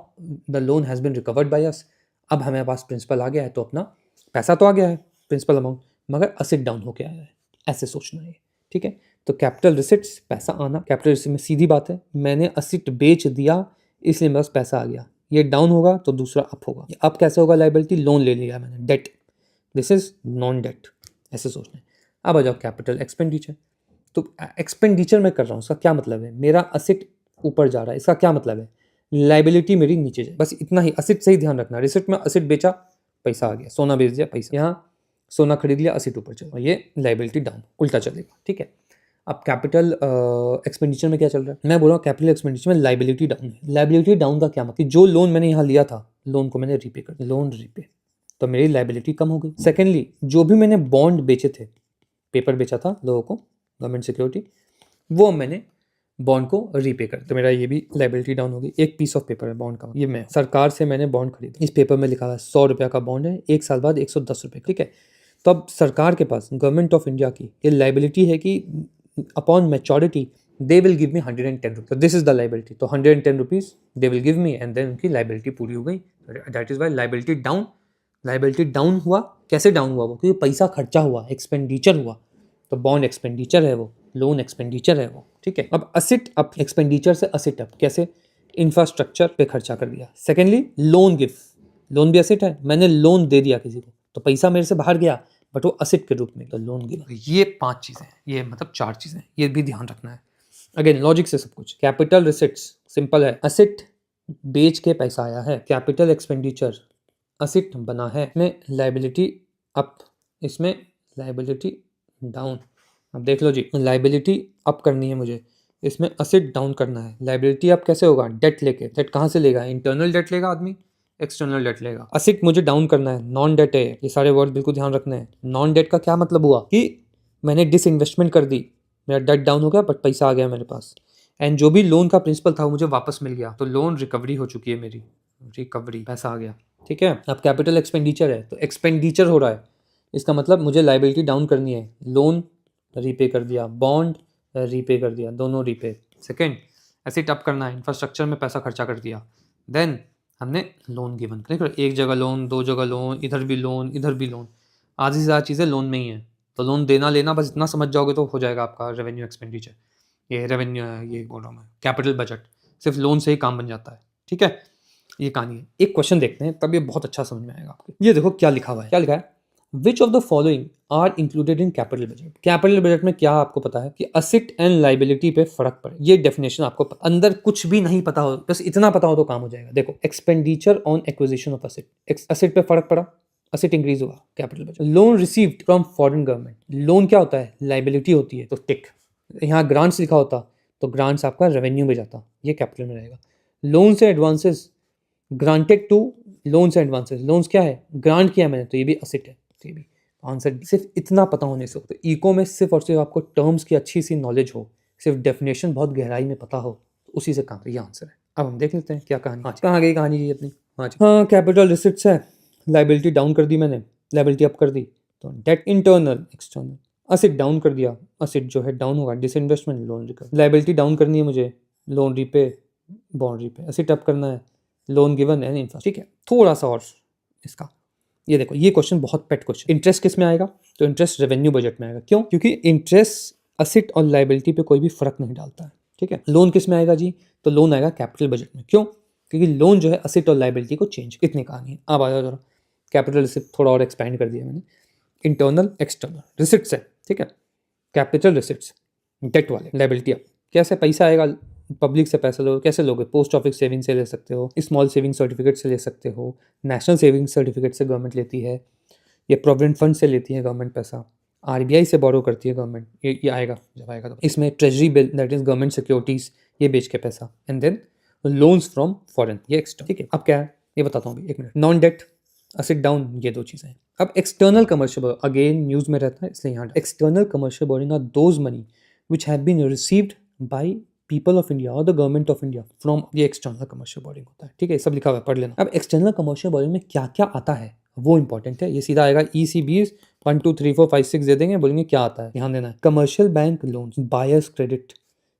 the loan has been recovered by us. अब हमारे पास प्रिंसिपल आ गया है, तो अपना पैसा तो आ गया है प्रिंसिपल अमाउंट, मगर असेट डाउन होके आया है, ऐसे सोचना है। ठीक है, तो कैपिटल रिसिट्स, पैसा आना, कैपिटल रिसिट में सीधी बात है, मैंने असेट बेच दिया इसलिए मेरे पास पैसा आ गया, ये डाउन होगा तो दूसरा अप होगा। अब कैसे होगा लाइबिलिटी, लोन ले लिया मैंने, debt, this is non debt, ऐसे सोचना है। अब आ जाओ कैपिटल एक्सपेंडिचर, तो एक्सपेंडिचर मैं कर रहा हूँ, इसका क्या मतलब है, मेरा असेट ऊपर जा रहा है, इसका क्या मतलब है, लाइबिलिटी मेरी नीचे जाए, बस इतना ही। असेट से ही ध्यान रखना, रिसिट में असेट बेचा पैसा आ गया, सोना बेच दिया पैसा, यहाँ सोना खरीद लिया असेट ऊपर चला, ये लाइबिलिटी डाउन, उल्टा चलेगा। ठीक है, अब कैपिटल एक्सपेंडिचर में क्या चल रहा है, मैं बोल रहा हूँ कैपिटल एक्सपेंडिचर में लाइबिलिटी डाउन है। लाइबिलिटी डाउन का क्या मतलब, कि जो लोन मैंने यहाँ लिया था, लोन को मैंने रीपे कर दिया, लोन रीपे, तो मेरी लाइबिलिटी कम हो गई। सेकेंडली, जो भी मैंने बॉन्ड बेचे थे, पेपर बेचा था लोगों को, गवर्नमेंट सिक्योरिटी, वो मैंने बॉन्ड को रीपे कर, तो मेरा ये भी लाइबिलिटी डाउन होगी। एक पीस ऑफ पेपर है बॉन्ड का, ये मैं सरकार से मैंने बॉन्ड खरीदा, इस पेपर में लिखा हुआ है 100 रुपये का बॉन्ड है, 1 साल बाद 110 रुपये। ठीक है, तो अब सरकार के पास, गवर्नमेंट ऑफ इंडिया की ये लाइबिलिटी है कि upon maturity they will give me 110 rupees, तो दिस इज द लाइबिलिटी, तो 110 rupees they will give me, and then उनकी लाइबिलिटी पूरी हो गई, that is why liability down. Liability down हुआ, कैसे डाउन हुआ वो, क्योंकि पैसा खर्चा हुआ, एक्सपेंडिचर हुआ, तो बॉन्ड एक्सपेंडिचर है वो, लोन एक्सपेंडिचर है वो। ठीक है, अब असेट अप, एक्सपेंडिचर से असेट अप कैसे, इंफ्रास्ट्रक्चर पे खर्चा कर दिया। सेकेंडली, लोन गिव, लोन भी असेट है, मैंने लोन दे दिया किसी को, तो पैसा मेरे से बाहर गया, बट वो असेट के रूप में, तो लोन गिव। ये 5 चीज़ें, ये मतलब 4 चीज़ें, ये भी ध्यान रखना है। अगेन लॉजिक से सब कुछ, कैपिटल रिसिट्स सिंपल है, असेट बेच के पैसा आया है, कैपिटल एक्सपेंडिचर असेट बना है, इसमें लाइबिलिटी अप, इसमें लाइबिलिटी डाउन। अब देख लो जी, लाइबिलिटी अप करनी है मुझे, इसमें असेट डाउन करना है। लाइबिलिटी अप कैसे होगा, डेट लेके, डेट कहाँ से लेगा, इंटरनल डेट लेगा आदमी, एक्सटर्नल डेट लेगा। असेट मुझे डाउन करना है, नॉन डेट है, ये सारे वर्ड बिल्कुल ध्यान रखना है। नॉन डेट का क्या मतलब हुआ कि मैंने डिसइन्वेस्टमेंट कर दी, मेरा डेट डाउन हो गया बट पैसा आ गया मेरे पास, एंड जो भी लोन का प्रिंसिपल था वो मुझे वापस मिल गया, तो लोन रिकवरी हो चुकी है मेरी, रिकवरी, पैसा आ गया। ठीक है, अब कैपिटल एक्सपेंडिचर है, तो एक्सपेंडिचर हो रहा है, इसका मतलब मुझे लाइबिलिटी डाउन करनी है, लोन रीपे कर दिया, बॉन्ड रीपे कर दिया, दोनों रीपे। सेकेंड, एसेट अप करना है, इंफ्रास्ट्रक्चर में पैसा खर्चा कर दिया, देन हमने लोन गिवन, देखो एक जगह लोन, 2 जगह लोन, इधर भी लोन, इधर भी लोन, आधी से ज़्यादा चीज़ें लोन में ही है, तो लोन देना लेना बस इतना समझ जाओगे तो हो जाएगा आपका रेवेन्यू एक्सपेंडिचर। ये रेवेन्यू, ये बोल रहा हूँ मैं, कैपिटल बजट सिर्फ लोन से ही काम बन जाता है। ठीक है, ये कहानी है। एक क्वेश्चन देखते हैं, तब ये बहुत अच्छा समझ में आएगा आपको। ये देखो क्या लिखा हुआ है, क्या लिखा है, which of the following are included in capital budget. Capital budget में क्या आपको पता है कि असेट एंड लाइबिलिटी पे फर्क पड़े, ये डेफिनेशन आपको अंदर कुछ भी नहीं पता हो, बस इतना पता हो तो काम हो जाएगा। देखो, expenditure on acquisition of asset, asset पे फर्क पड़ा, असेट इंक्रीज हुआ, capital budget. Loan received from foreign government, loan क्या होता है, लाइबिलिटी होती है, तो टिक। यहाँ ग्रांट्स लिखा होता तो ग्रांट्स आपका रेवेन्यू में जाता, ये कैपिटल में रहेगा। लोन से एडवांसेस, ग्रांटेड टू, लोन से एडवांसेस, लोन्स क्या है, ग्रांट किया मैंने, तो ये भी असेट है, तो ये भी आंसर। सिर्फ इतना पता होने से, तो इको में सिर्फ और सिर्फ आपको टर्म्स की अच्छी सी नॉलेज हो, सिर्फ डेफिनेशन बहुत गहराई में पता हो, तो उसी से काम, तो ये आंसर है। अब हम देख लेते हैं क्या कहानी, हाँ कहाँ गई कहानी जी अपनी। हाँ, कैपिटल रिसिट्स है, लाइबिलिटी डाउन कर दी मैंने, लाइबिलिटी अप कर दी, तो debt internal external, asset down कर दिया, असेट जो है डाउन होगा, disinvestment, loan recover. Liability down करनी है मुझे, loan repay, bond repay. Asset up करना है, लोन गिवन एंड इंफ्रा। ठीक है, थोड़ा सा और इसका, ये देखो, ये क्वेश्चन बहुत पेट क्वेश्चन। इंटरेस्ट किस में आएगा, तो इंटरेस्ट रेवेन्यू बजट में आएगा। क्यों, क्योंकि इंटरेस्ट असेट और लाइबिलिटी पे कोई भी फर्क नहीं डालता है। ठीक है, लोन किस में आएगा जी, तो लोन आएगा कैपिटल बजट में। क्यों, क्योंकि लोन जो है असेट और लाइबिलिटी को चेंज, इतनी कहानी है। अब आ जाओ जरा, कैपिटल रिसिप्ट थोड़ा और एक्सपेंड कर दिया मैंने, इंटरनल एक्सटर्नल रिसिप्ट्स है। ठीक है, कैपिटल रिसिप्ट्स डेट वाले, लाइबिलिटी अप, कैसे पैसा आएगा, पब्लिक से पैसा लो, कैसे लोगे, पोस्ट ऑफिस सेविंग से ले सकते हो, स्मॉल सेविंग सर्टिफिकेट से ले सकते हो, नेशनल सेविंग सर्टिफिकेट से गवर्नमेंट लेती है, ये प्रोविडेंट फंड से लेती है गवर्नमेंट पैसा, आरबीआई से बोरो करती है गवर्नमेंट, ये आएगा जब आएगा। तो इसमें treasury bill, that is government securities, ये बेच के पैसा, and then loans from foreign, ये एक्स्ट्रा। ठीक है, अब क्या है ये बताता हूँ अभी, एक minute. Non debt, asset down, ये 2 चीज़ें हैं। अब एक्सटर्नल कमर्शियल, अगेन न्यूज़ में रहता है इसलिए यहाँ, external commercial borrowing are those money which have been received by people of India और the government of India from, ये एक्सटर्नल कमर्शियल बोरिंग होता है। ठीक है, सब लिखा हुआ है, पढ़ लेना। अब एक्सटर्नल कमर्शियल बोरिंग में क्या क्या आता है वो इंपॉर्टेंट है, ये सीधा आएगा ECBs 1 2 3 4 5 6 दे देंगे, बोलेंगे क्या आता है, ध्यान देना है। Commercial bank loans, buyers credit,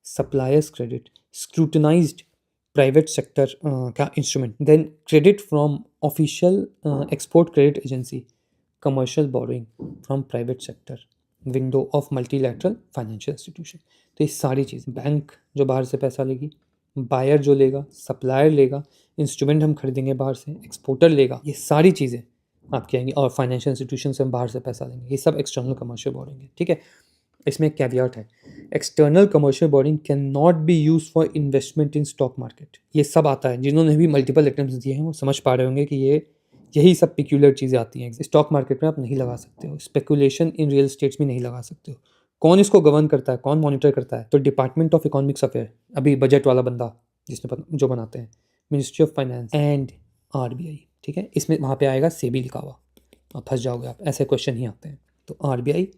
suppliers credit, scrutinised private sector का instrument, then credit from official export credit agency, commercial borrowing from private sector, window of multilateral financial institution. तो ये सारी चीज़ें, बैंक जो बाहर से पैसा लेगी, बायर जो लेगा, सप्लायर लेगा, इंस्ट्रूमेंट हम खरीदेंगे बाहर से, एक्सपोर्टर लेगा, ये सारी चीज़ें आपकी आएंगी, और फाइनेंशियल इंस्टीट्यूशन से हम बाहर से पैसा लेंगे, ये सब एक्सटर्नल कमर्शियल बोरोइंग है। ठीक है, इसमें एक कैवियट है, external commercial borrowing can not be use for investment in stock market. ये सब आता है, जिन्होंने भी मल्टीपल अटेम्प्ट्स दिए हैं वो समझ पा रहे होंगे कि ये यही सब पिक्यूलर चीज़ें आती हैं। स्टॉक मार्केट में आप नहीं लगा सकते हो, स्पेकुलेशन इन रियल स्टेट्स में नहीं लगा सकते हो। कौन इसको गवर्न करता है, कौन मॉनिटर करता है? तो डिपार्टमेंट ऑफ इकोनॉमिक्स अफेयर, अभी बजट वाला बंदा जिसने जो बनाते हैं, ministry of finance and RBI. ठीक है, इसमें वहाँ पे आएगा सेबी लिखा हुआ, आप फंस जाओगे, आप ऐसे क्वेश्चन ही आते हैं। तो आरबीआई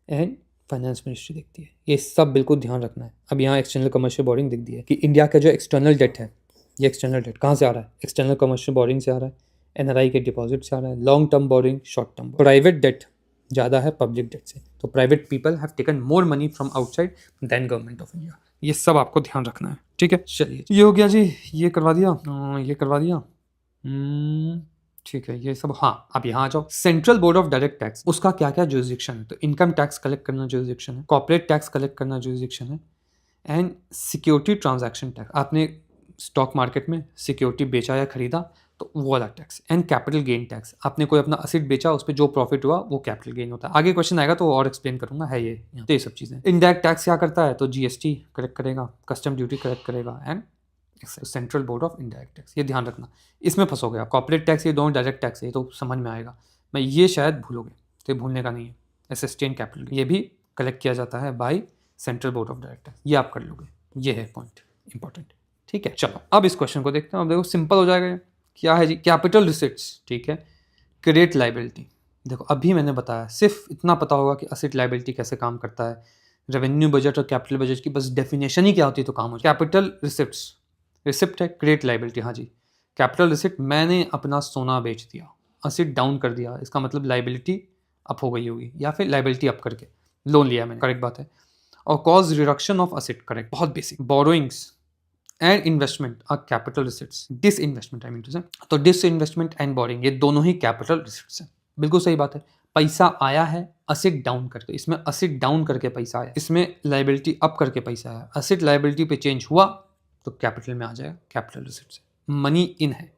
एंड फाइनेंस मिनिस्ट्री देखती है, ये सब बिल्कुल ध्यान रखना है। अब यहाँ एक्सटर्नल कमर्शियल बोरिंग दिख दी है कि इंडिया का जो एक्सटर्नल डेट है, ये एक्सटर्नल डेट कहाँ से आ रहा है? एक्सटर्नल कमर्शियल बोरिंग से आ रहा है, एनआरआई के डिपॉजिट से आ रहा है, long term borrowing, short term. Private debt ज़्यादा है पब्लिक डेट से, तो private people have taken more money from outside than government of India. ये सब आपको ध्यान रखना है। ठीक है, चलिए ये हो गया जी, ये करवा दिया, ये करवा दिया। ठीक है, ये सब। हाँ, अब यहाँ आ जाओ, central board of direct tax, उसका क्या क्या जुरिसडिक्शन है? तो इनकम टैक्स कलेक्ट करना जुरिसडिक्शन है, कॉर्पोरेट टैक्स कलेक्ट करना जुरिसडिक्शन है, एंड सिक्योरिटी ट्रांजैक्शन टैक्स, आपने स्टॉक मार्केट में सिक्योरिटी बेचा या खरीदा तो वो वाला tax, and capital gain tax, आपने कोई अपना असेट बेचा, उस पर जो प्रॉफिट हुआ वो कैपिटल गेन होता है। आगे क्वेश्चन आएगा तो और एक्सप्लेन करूंगा, है ये यहाँ। तो ये सब चीज़ें। इनडायरेक्ट टैक्स क्या करता है? तो जीएसटी कलेक्ट करेगा, कस्टम ड्यूटी कलेक्ट करेगा, and central board of indirect tax. ये ध्यान रखना, इसमें फंसोगे आप। कॉर्पोरेट टैक्स ये दोनों डायरेक्ट टैक्स है, ये तो समझ में आएगा। मैं ये शायद भूलोगे, तो ये भूलने का नहीं है। एसएसटी एंड कैपिटल ये भी कलेक्ट किया जाता है by central board of direct tax, ये आप कर लोगे, ये है पॉइंट इंपॉर्टेंट। ठीक है, चलो अब इस क्वेश्चन को देखते हैं। अब देखो सिंपल हो जाएगा। क्या है जी? Capital receipts. ठीक है, क्रेडिट लाइबिलिटी। देखो अभी मैंने बताया, सिर्फ इतना पता होगा कि असेट लाइबिलिटी कैसे काम करता है, रेवेन्यू बजट और कैपिटल बजट की बस डेफिनेशन ही क्या होती है तो काम हो जाए। कैपिटल रिसिप्ट्स, रिसिप्ट है क्रेडिट लाइबिलिटी। हाँ जी, कैपिटल रिसिप्ट, मैंने अपना सोना बेच दिया, असेट डाउन कर दिया, इसका मतलब लाइबिलिटी अप हो गई होगी, या फिर लाइबिलिटी अप करके लोन लिया मैंने, करेक्ट बात है। और cause reduction of asset, correct, बहुत basic. Borrowings and investment are capital receipts. Disinvestment I mean to say, तो डिसइन्वेस्टमेंट एंड बोरिंग ये दोनों ही कैपिटल रिसिट्स हैं। बिल्कुल सही बात है, पैसा आया है असेट डाउन करके, इसमें असेट डाउन करके पैसा आया, इसमें लाइबिलिटी अप करके पैसा आया। असेट लाइबिलिटी पे चेंज हुआ तो कैपिटल में आ जाएगा, कैपिटल रिसिप्ट से। मनी इन है,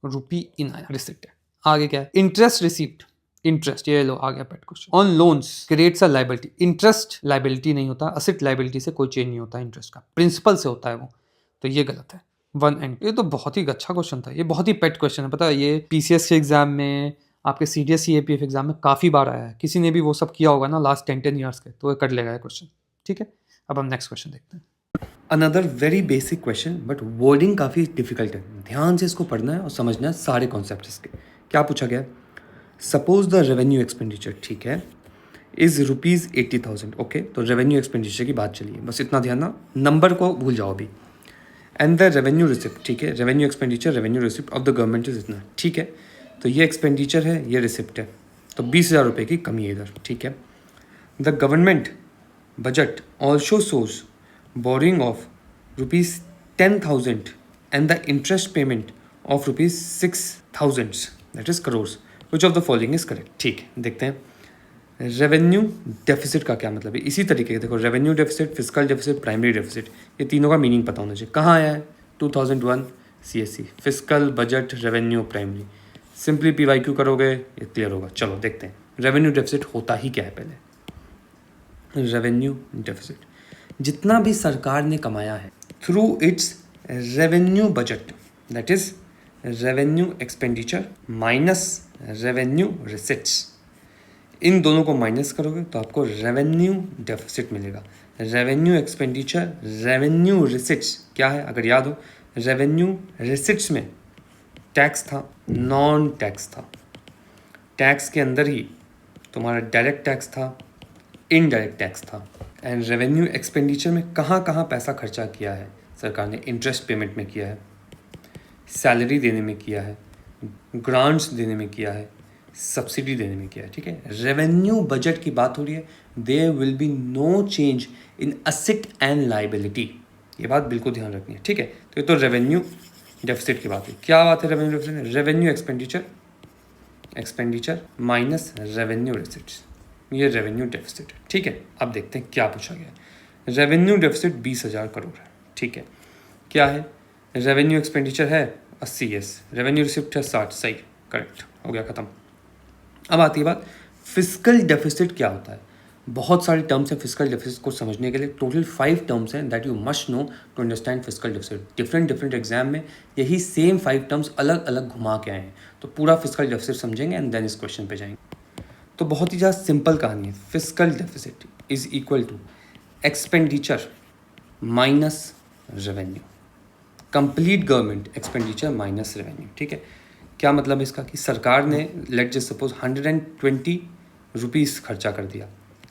रुपी इन आया, रिसिप्ट है। आगे क्या है? इंटरेस्ट रिसीप्ट, इंटरेस्ट, ये लो आ गया pet question. On loans creates a liability. Interest liability नहीं होता, असेट लाइबिलिटी से कोई चेंज नहीं होता, इंटरेस्ट का प्रिंसिपल से होता है वो, तो ये गलत है। 1 एंड ये तो बहुत ही अच्छा क्वेश्चन था, ये बहुत ही पेट क्वेश्चन है, पता है। ये पीसीएस के एग्जाम में, आपके सीडीएस एपीएफ एग्जाम में काफ़ी बार आया है। किसी ने भी वो सब किया होगा ना लास्ट 10 ईयर्स के, तो वो कर लेगा ये क्वेश्चन। ठीक है, अब हम नेक्स्ट क्वेश्चन देखते हैं। Another very basic question, but wording काफ़ी डिफिकल्ट है, ध्यान से इसको पढ़ना है और समझना है सारे कॉन्सेप्ट इसके। क्या पूछा गया? सपोज द रेवेन्यू एक्सपेंडिचर, ठीक है, इज ₹80,000। ओके, तो रेवेन्यू एक्सपेंडिचर की बात चलिए, बस इतना ध्यान ना, नंबर को भूल जाओ अभी। एंड द रेवेन्यू रिसिप्ट, ठीक है, revenue expenditure, revenue receipt of the government is इतना। ठीक है, तो ये एक्सपेंडिचर है, ये रिसिप्ट है, तो 20,000 रुपये की कमी है इधर। ठीक है, the government budget also source borrowing of ₹10,000 and the interest payment of ₹6,000, that is crores. Which of the following is correct? ठीक है, देखते हैं। रेवेन्यू डेफिसिट का क्या मतलब है? इसी तरीके से देखो, revenue deficit, fiscal deficit, primary deficit, ये तीनों का मीनिंग पता होना चाहिए। कहाँ आया है? 2001 CSC, fiscal, budget, revenue, primary. Simply PYQ करोगे, ये क्लियर होगा। चलो देखते हैं रेवेन्यू डेफिसिट होता ही क्या है। पहले रेवेन्यू डेफिसिट, जितना भी सरकार ने कमाया है through its revenue budget, that is revenue expenditure minus revenue receipts, इन दोनों को माइनस करोगे तो आपको रेवेन्यू डेफिसिट मिलेगा। रेवेन्यू एक्सपेंडिचर, रेवेन्यू रिसिट्स क्या है? अगर याद हो, रेवेन्यू रिसिट्स में टैक्स था, नॉन टैक्स था, टैक्स के अंदर ही तुम्हारा डायरेक्ट टैक्स था, इनडायरेक्ट टैक्स था। एंड रेवेन्यू एक्सपेंडिचर में कहाँ कहाँ पैसा खर्चा किया है सरकार ने? इंटरेस्ट पेमेंट में किया है, सैलरी देने में किया है, ग्रांट्स देने में किया है, सब्सिडी देने में किया है। ठीक है, रेवेन्यू बजट की बात हो रही है। There will be no change in asset and liability, ये बात बिल्कुल ध्यान रखनी है, ठीक है। तो ये तो रेवेन्यू डेफिसिट की बात है। क्या बात है revenue deficit? Revenue expenditure minus revenue receipts, ये रेवेन्यू डेफिसिट है, ठीक है। अब देखते हैं क्या पूछा गया है। रेवेन्यू डेफिसिट 20,000 करोड़ है, ठीक है। क्या है? रेवेन्यू एक्सपेंडिचर है 80, यस। रेवेन्यू रिसिप्ट है 60, सही, करेक्ट, हो गया खत्म। अब आती है बात फिस्कल डेफिसिट क्या होता है। बहुत सारे टर्म्स हैं फिस्कल डेफिसिट को समझने के लिए। टोटल 5 टर्म्स हैं that you must know to understand fiscal deficit. Different exam में यही सेम 5 टर्म्स अलग अलग घुमा के आए हैं। तो पूरा फिस्कल डेफिसिट समझेंगे एंड देन इस क्वेश्चन पे जाएंगे। तो बहुत ही ज़्यादा सिंपल कहानी है। Fiscal deficit is equal to expenditure minus revenue, complete government expenditure minus revenue, ठीक है। क्या मतलब है इसका? कि सरकार ने लेट जस्ट सपोज 120 रुपीज़ खर्चा कर दिया,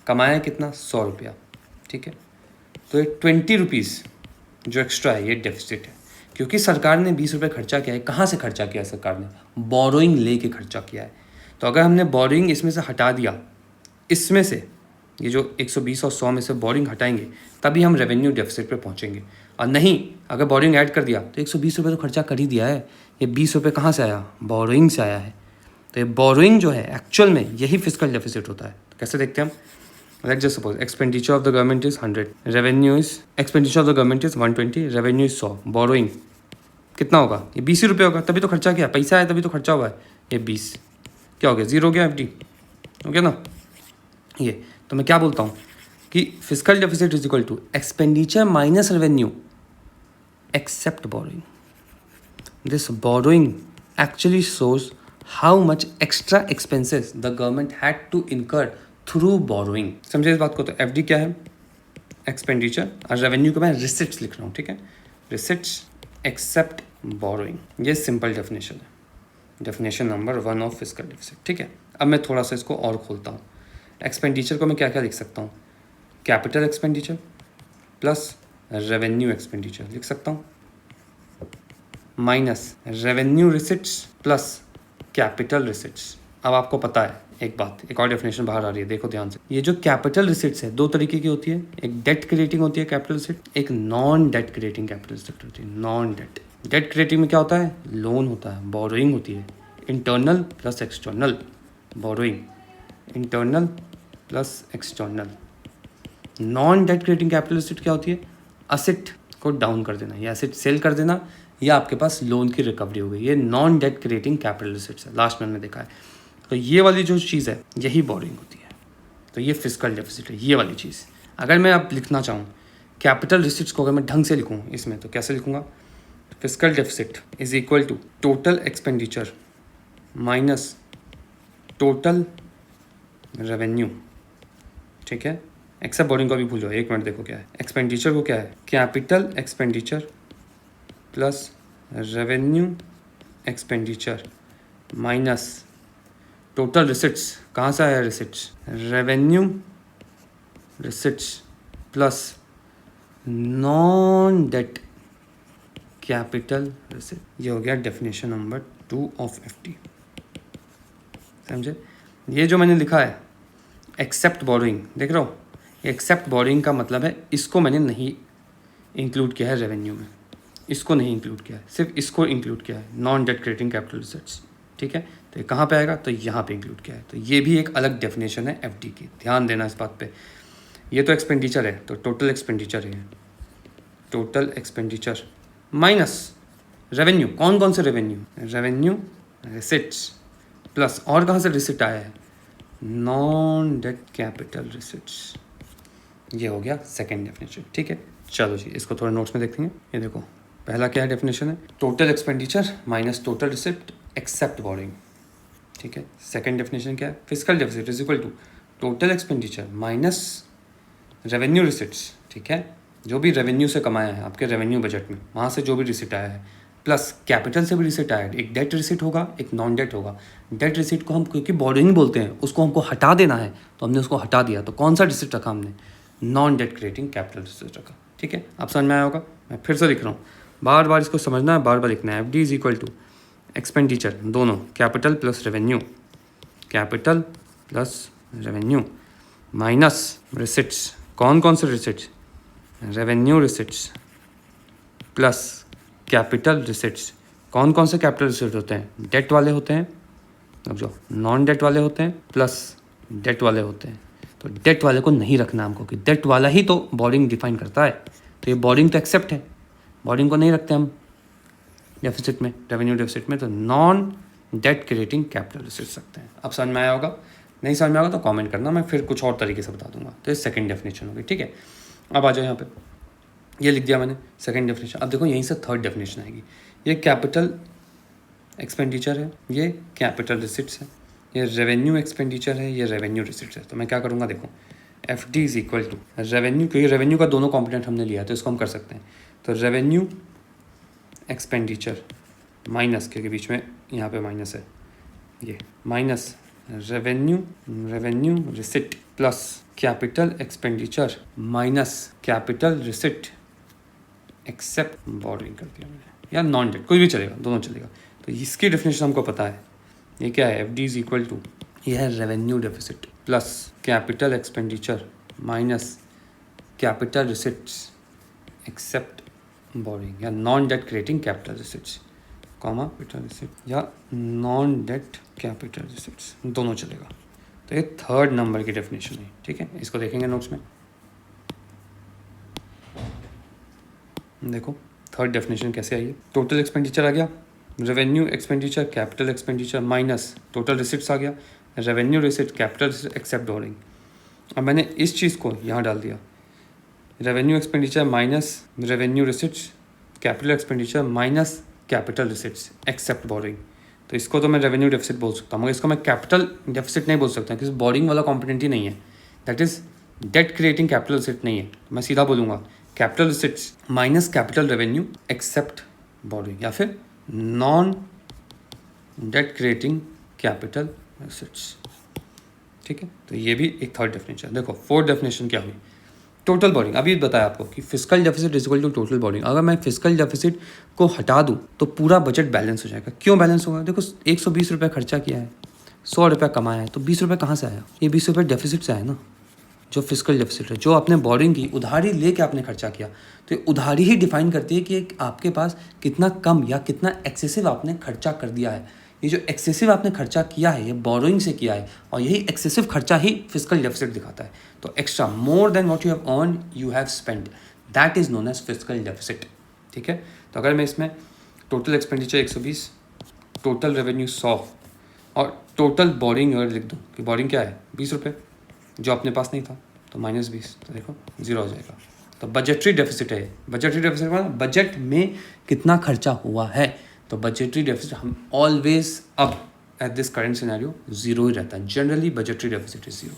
कमाया कितना? 100 रुपया, ठीक है। तो ये 20 रुपीज़ जो एक्स्ट्रा है ये डेफिसिट है, क्योंकि सरकार ने 20 रुपये खर्चा किया है। कहाँ से खर्चा किया है सरकार ने? बोरोइंग लेके खर्चा किया है। तो अगर हमने बोरोइंग इसमें से हटा दिया, इसमें से ये जो 120 और 100 में से बोरिंग हटाएंगे तभी हम रेवेन्यू डेफिसिट पे पहुंचेंगे। और नहीं, अगर बोरिंग ऐड कर दिया तो 120 रुपये तो खर्चा कर ही दिया है। ये 20 रुपये कहाँ से आया? बोरोइंग से आया है। तो ये बोरोइंग जो है एक्चुअल में यही फिस्कल डेफिसिट होता है। तो कैसे देखते हैं हम? Let's just suppose expenditure of the government is 100, revenue is expenditure of the government is 120, revenue is 100, borrowing कितना होगा? ये 20 ही रुपये होगा, तभी तो खर्चा किया, पैसा है तभी तो खर्चा हुआ है। ये 20 क्या हो गया? 0 हो गया, FD हो गया ना। ये तो मैं क्या बोलता हूँ कि fiscal deficit is equal to expenditure minus revenue except borrowing. This borrowing actually shows how much extra expenses the government had to incur through borrowing. समझे इस बात को? तो FD क्या है? एक्सपेंडिचर, और रेवेन्यू को मैं रिसिट्स लिख रहा हूँ, ठीक है। रिसिट्स एक्सेप्ट बोरोइंग, ये सिंपल डेफिनेशन है, definition number 1 of fiscal deficit, ठीक है। अब मैं थोड़ा सा इसको और खोलता हूँ। एक्सपेंडिचर को मैं क्या क्या लिख सकता हूँ? Capital expenditure plus revenue expenditure लिख सकता हूँ, minus revenue receipts plus capital receipts. अब आपको पता है एक बात, एक और डेफिनेशन बाहर आ रही है, देखो ध्यान से। ये जो कैपिटल रिसिट्स है 2 तरीके की होती है, एक डेट क्रिएटिंग होती है कैपिटल रिसिट, एक non debt creating capital receipt होती है। नॉन डेट, डेट क्रिएटिंग में क्या होता है? लोन होता है, बोरोइंग होती है, internal plus external borrowing, internal plus external. Non debt creating capital receipt क्या होती है? असेट को डाउन कर देना, या एसेट सेल कर देना, या आपके पास लोन की रिकवरी हो गई। ये non debt creating capital receipts है, लास्ट में हमने देखा है। तो ये वाली जो चीज़ है यही बोरिंग होती है। तो ये फिस्कल डेफिसिट है, ये वाली चीज़। अगर मैं अब लिखना चाहूँ कैपिटल रिसिट्स को, अगर मैं ढंग से लिखूँ इसमें, तो कैसे लिखूँगा? Fiscal deficit is equal to total expenditure minus total revenue, ठीक है। एक्सेप्ट बोरिंग को भी भूल जाओ, 1 मिनट देखो क्या है। एक्सपेंडिचर को क्या है? Capital expenditure plus revenue expenditure minus total receipts. कहाँ से आया receipts? Revenue receipts plus non debt capital receipt. ये हो गया डेफिनेशन नंबर 2 ऑफ FD। समझे? ये जो मैंने लिखा है एक्सेप्ट बोरोइंग, देख रहे हो? एक्सेप्ट बोरोइंग का मतलब है इसको मैंने नहीं इंक्लूड किया है रेवेन्यू में, इसको नहीं इंक्लूड किया है, सिर्फ इसको इंक्लूड किया है, non debt creating capital receipts, ठीक है। तो ये कहाँ पे आएगा? तो यहाँ पे इंक्लूड किया है। तो ये भी एक अलग डेफिनेशन है FD की, ध्यान देना इस बात पे। ये तो एक्सपेंडिचर है, तो टोटल एक्सपेंडिचर है, टोटल एक्सपेंडिचर माइनस रेवेन्यू। कौन कौन से रेवेन्यू? रेवेन्यू रिसिट्स प्लस, और कहाँ से रिसिट आया है? Non debt capital receipts. ये हो गया सेकेंड डेफिनेशन, ठीक है। चलो जी, इसको थोड़ा नोट्स में देखेंगे। ये देखो, पहला क्या है डेफिनेशन है? Total expenditure minus total receipt except borrowing, ठीक है। सेकंड डेफिनेशन क्या है? Fiscal deficit is equal to total expenditure minus revenue receipts, ठीक है। जो भी रेवेन्यू से कमाया है आपके रेवेन्यू बजट में, वहाँ से जो भी रिसिट आया है, प्लस कैपिटल से भी रिसिट आया है। एक डेट रिसिट होगा, एक नॉन डेट होगा। डेट रिसिट को हम क्योंकि बोरिंग बोलते हैं, उसको हमको हटा देना है, तो हमने उसको हटा दिया। तो कौन सा रिसिट रखा हमने? Non debt creating capital receipt रखा, ठीक है। अब समझ में आया होगा? मैं फिर से लिख रहा हूँ, बार बार इसको समझना है, बार बार लिखना है। FD is equal to expenditure, दोनों capital plus revenue, capital plus revenue minus receipts. कौन कौन से receipts? Revenue receipts plus capital receipts. कौन कौन से कैपिटल रिसिट होते हैं? डेट वाले होते हैं, अब जो नॉन डेट वाले होते हैं प्लस डेट वाले होते हैं। तो डेट वाले को नहीं रखना हमको, कि डेट वाला ही तो बोरिंग डिफाइन करता है। तो ये बोरिंग तो एक्सेप्ट है, बोरिंग को नहीं रखते हम डेफिसिट में, रेवेन्यू डेफिसिट में। तो non debt creating capital receipts रखते हैं। अब समझ में आया होगा? नहीं समझ में आएगा तो कमेंट करना, मैं फिर कुछ और तरीके से बता दूंगा। तो ये सेकंड डेफिनेशन होगी, ठीक है। अब आ जाओ यहाँ पे, ये लिख दिया मैंने सेकंड डेफिनेशन। अब देखो यहीं से थर्ड डेफिनेशन आएगी। ये कैपिटल एक्सपेंडिचर है, ये कैपिटल रिसिट्स है, ये रेवेन्यू एक्सपेंडिचर है, ये रेवेन्यू रिसिट्स है। तो मैं क्या करूँगा, देखो F D is equal to revenue, क्योंकि रेवेन्यू का दोनों कॉम्पोनेंट हमने लिया है तो इसको हम कर सकते हैं। तो रेवेन्यू एक्सपेंडिचर माइनस, क्योंकि बीच में यहाँ पे माइनस है, ये minus revenue receipt plus capital expenditure minus capital receipt except borrowing कर दिया मैंने, या नॉन डेट, कोई भी चलेगा, दोनों चलेगा। तो इसकी डेफिनेशन हमको पता है, ये क्या है, F D is equal to, ये है revenue deficit plus capital expenditure minus capital receipts except borrowing, या non debt creating capital receipts, comma capital receipt या नॉन डेट कैपिटल रिसिट्स, दोनों चलेगा। तो ये थर्ड नंबर की डेफिनेशन है, ठीक है। इसको देखेंगे नोट्स में, देखो थर्ड डेफिनेशन कैसे आई है। टोटल एक्सपेंडिचर आ गया, revenue expenditure capital expenditure minus total receipts आ गया, revenue receipt capital except borrowing. अब मैंने इस चीज़ को यहाँ डाल दिया, revenue expenditure minus revenue receipts capital expenditure minus capital receipts except borrowing. तो इसको तो मैं रेवेन्यू डेफिसिट बोल सकता हूँ, मगर इसको मैं कैपिटल डेफिसिट नहीं बोल सकता, क्योंकि बोरिंग वाला कॉम्पोनेंट ही नहीं है, that is debt creating capital receipt नहीं है। मैं सीधा बोलूँगा capital receipts minus capital revenue except borrowing, या फिर non debt creating capital receipts, ठीक है। तो ये भी एक थर्ड डेफिनेशन। देखो फोर्थ डेफिनेशन क्या हुई, टोटल बोरिंग। अभी बताया आपको कि fiscal deficit is equal to total borrowing. अगर मैं फिस्कल डेफिसिट को हटा दूं तो पूरा बजट बैलेंस हो जाएगा। क्यों बैलेंस होगा? देखो 120 रुपये खर्चा किया है, 100 रुपये कमाया है, तो 20 रुपये कहाँ से आया? ये 20 रुपये डेफिसिट से आया ना, जो फिस्कल डेफिसिट है, जो आपने बोरिंग की, उधारी लेके आपने खर्चा किया। तो ये उधारी ही डिफाइन करती है कि आपके पास कितना कम या कितना एक्सेसिव आपने खर्चा कर दिया है। ये जो एक्सेसिव आपने खर्चा किया है, ये बोरोइंग से किया है, और यही एक्सेसिव खर्चा ही फिस्कल डेफिसिट दिखाता है। तो extra, more than what you have earn you have spend, that is known as fiscal deficit, ठीक है। तो अगर मैं इसमें टोटल एक्सपेंडिचर 120, टोटल रेवेन्यू 100 और टोटल बोरिंग अगर लिख दूँ कि बोरिंग क्या है 20 रुपये, जो अपने पास नहीं था, तो -20, तो देखो 0 हो जाएगा। तो बजटरी डेफिसिट है। बजटरी डेफिसिट मतलब बजट में कितना खर्चा हुआ है। तो बजटरी डेफिसिट हम ऑलवेज अब एट दिस करंट सिनेरियो 0 ही रहता है। Generally budgetary deficit is 0।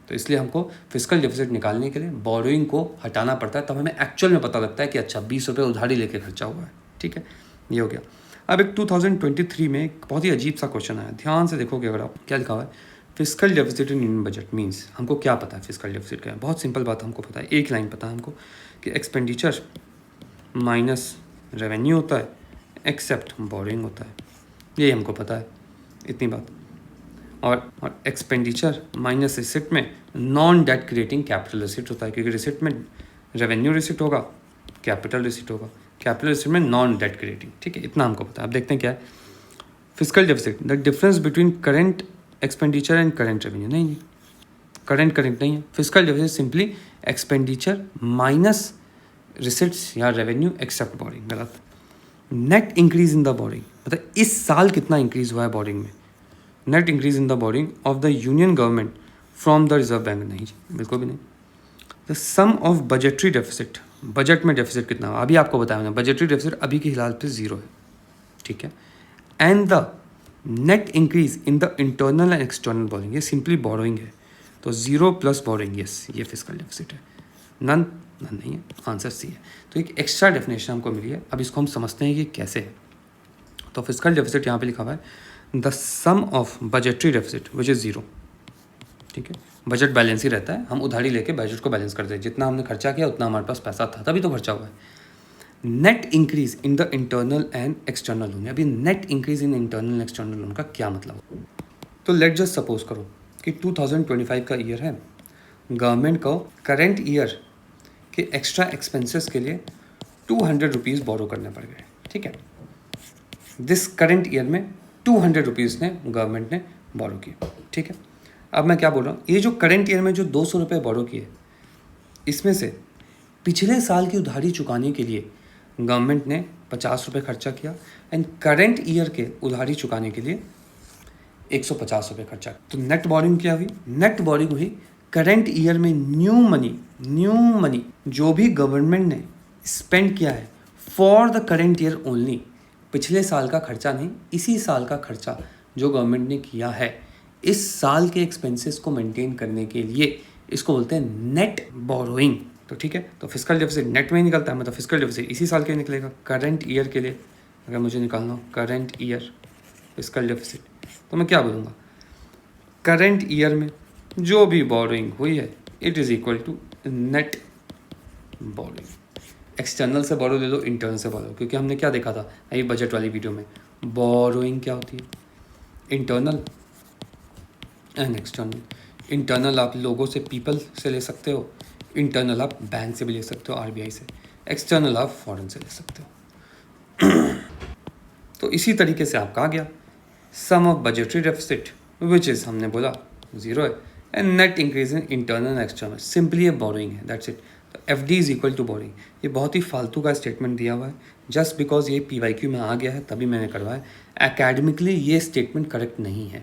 तो इसलिए हमको फिस्कल डेफिसिट निकालने के लिए बोरोइंग को हटाना पड़ता है, तब हमें एक्चुअल में पता लगता है कि अच्छा 20 रुपये उधारी लेके खर्चा हुआ है, ठीक है। ये हो गया। अब एक 2023 में एक बहुत ही अजीब सा क्वेश्चन आया, ध्यान से देखोगे अगर आप, क्या लिखा हुआ है, fiscal deficit in budget means. हमको क्या पता है फिस्कल डेफिसिट क्या है? बहुत सिंपल बात हमको पता है, एक लाइन पता है हमको कि एक्सपेंडिचर माइनस रेवेन्यू होता है एक्सेप्ट बोरिंग होता है, यही हमको पता है, इतनी बात। और एक्सपेंडिचर माइनस रिसिट में non debt creating capital receipt होता है, क्योंकि रिसिट में रेवेन्यू रिसिट होगा, कैपिटल रिसिट होगा, कैपिटल रिसिट में नॉन डेट क्रिएटिंग, ठीक है। इतना हमको पता है। अब देखते हैं क्या है fiscal deficit, the difference between current expenditure and current revenue. नहीं, करेंट नहीं है। Fiscal deficit simply expenditure minus receipts या रेवेन्यू एक्सेप्ट बोरिंग, गलत। Net increase in the borrowing, मतलब इस साल कितना इंक्रीज हुआ है बोरिंग में, net increase in the borrowing of the union government from the reserve bank, नहीं बिल्कुल भी नहीं। The sum of budgetary deficit, budget में डेफिसिट कितना हुआ, अभी आपको बताया मैंने, बजटरी डेफिसिट अभी के फिलहाल पे 0 है, ठीक है। And the net increase in the internal and external boring, ये सिंपली बोरोइंग है, तो 0 प्लस बोरिंग, यस ये फिस्कल डेफिसिट है। नन नहीं है, आंसर सी है। तो एक एक्स्ट्रा डेफिनेशन हमको मिली है, अब इसको हम समझते हैं कि कैसे है। तो फिस्कल डेफिसिट यहाँ पे लिखा हुआ है the sum of budgetary deficit which is 0, ठीक है। बजट बैलेंस ही रहता है, हम उधारी लेके बजट को बैलेंस करते हैं, जितना हमने खर्चा किया उतना हमारे पास पैसा था, तभी तो खर्चा हुआ है। Net increase in the internal and external loan, अभी net increase in internal and external loan का क्या मतलब? तो लेट जस्ट सपोज करो कि 2025 का ईयर है, गवर्नमेंट को करेंट ईयर के एक्स्ट्रा एक्सपेंसेस के लिए 200 रुपीज़ बोरो करने पड़ गए, ठीक है। दिस करंट ईयर में 200 रुपीज़ ने गवर्नमेंट ने बोरो किए, ठीक है। अब मैं क्या बोल रहा हूँ, ये जो करंट ईयर में जो 200 रुपये बोरो किए, इसमें से पिछले साल की उधारी चुकाने के लिए गवर्नमेंट ने 50 रुपये खर्चा किया एंड करंट ईयर के उधारी चुकाने के लिए 150 रुपये खर्चा। तो नेट बोरिंग क्या हुई? नेट बोरिंग हुई करंट ईयर में न्यू मनी जो भी गवर्नमेंट ने स्पेंड किया है for the current year only, पिछले साल का खर्चा नहीं, इसी साल का खर्चा जो गवर्नमेंट ने किया है इस साल के एक्सपेंसेस को मेंटेन करने के लिए, इसको बोलते हैं नेट बोरोइंग। तो ठीक है, तो फिस्कल डेफिसिट नेट में ही निकलता है, मतलब फिस्कल डेफिसिट इसी साल के निकलेगा। करंट ईयर के लिए अगर मुझे निकालना हो करंट ईयर फिस्कल डेफिसिट, तो मैं क्या बोलूँगा, करंट ईयर में जो भी बोरोइंग हुई है it is equal to net borrowing. External से बोरो ले लो, इंटरनल से बोरो, क्योंकि हमने क्या देखा था अभी बजट वाली वीडियो में, बोरोइंग क्या होती है, इंटरनल एंड एक्सटर्नल। इंटरनल आप लोगों से, पीपल से ले सकते हो, इंटरनल आप बैंक से भी ले सकते हो, आरबीआई से, एक्सटर्नल आप फॉरेन से ले सकते हो। तो इसी तरीके से आपका आ गया sum of budgetary deficit which is हमने बोला 0 है, and net increase in internal and external, simply ये बोरोइंग है, दैट्स इट। तो F D is equal to borrowing, ये बहुत ही फालतू का स्टेटमेंट दिया हुआ है, जस्ट बिकॉज ये PYQ में आ गया है तभी मैंने करवाया। एकेडमिकली ये स्टेटमेंट करेक्ट नहीं है,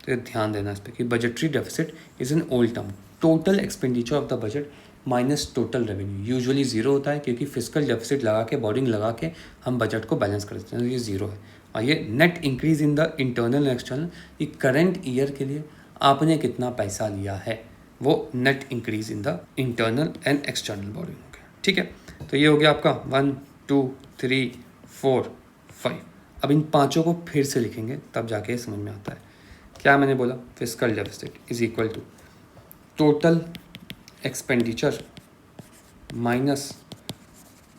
तो ध्यान देना इस पर कि budgetary deficit is an old term, total expenditure of the budget minus total revenue, usually 0 होता है क्योंकि फिस्कल डेफिसिट लगा के, बोरिंग लगा के हम बजट को बैलेंस कर देते हैं, तो ये 0 है। और ये net increase in the internal and external, ये करंट ईयर के लिए आपने कितना पैसा लिया है वो net increase in the internal and external boring हो गया, ठीक है। तो ये हो गया आपका 1 2 3 4 5। अब इन पाँचों को फिर से लिखेंगे तब जाके समझ में आता है। क्या मैंने बोला, fiscal deficit is equal to total expenditure minus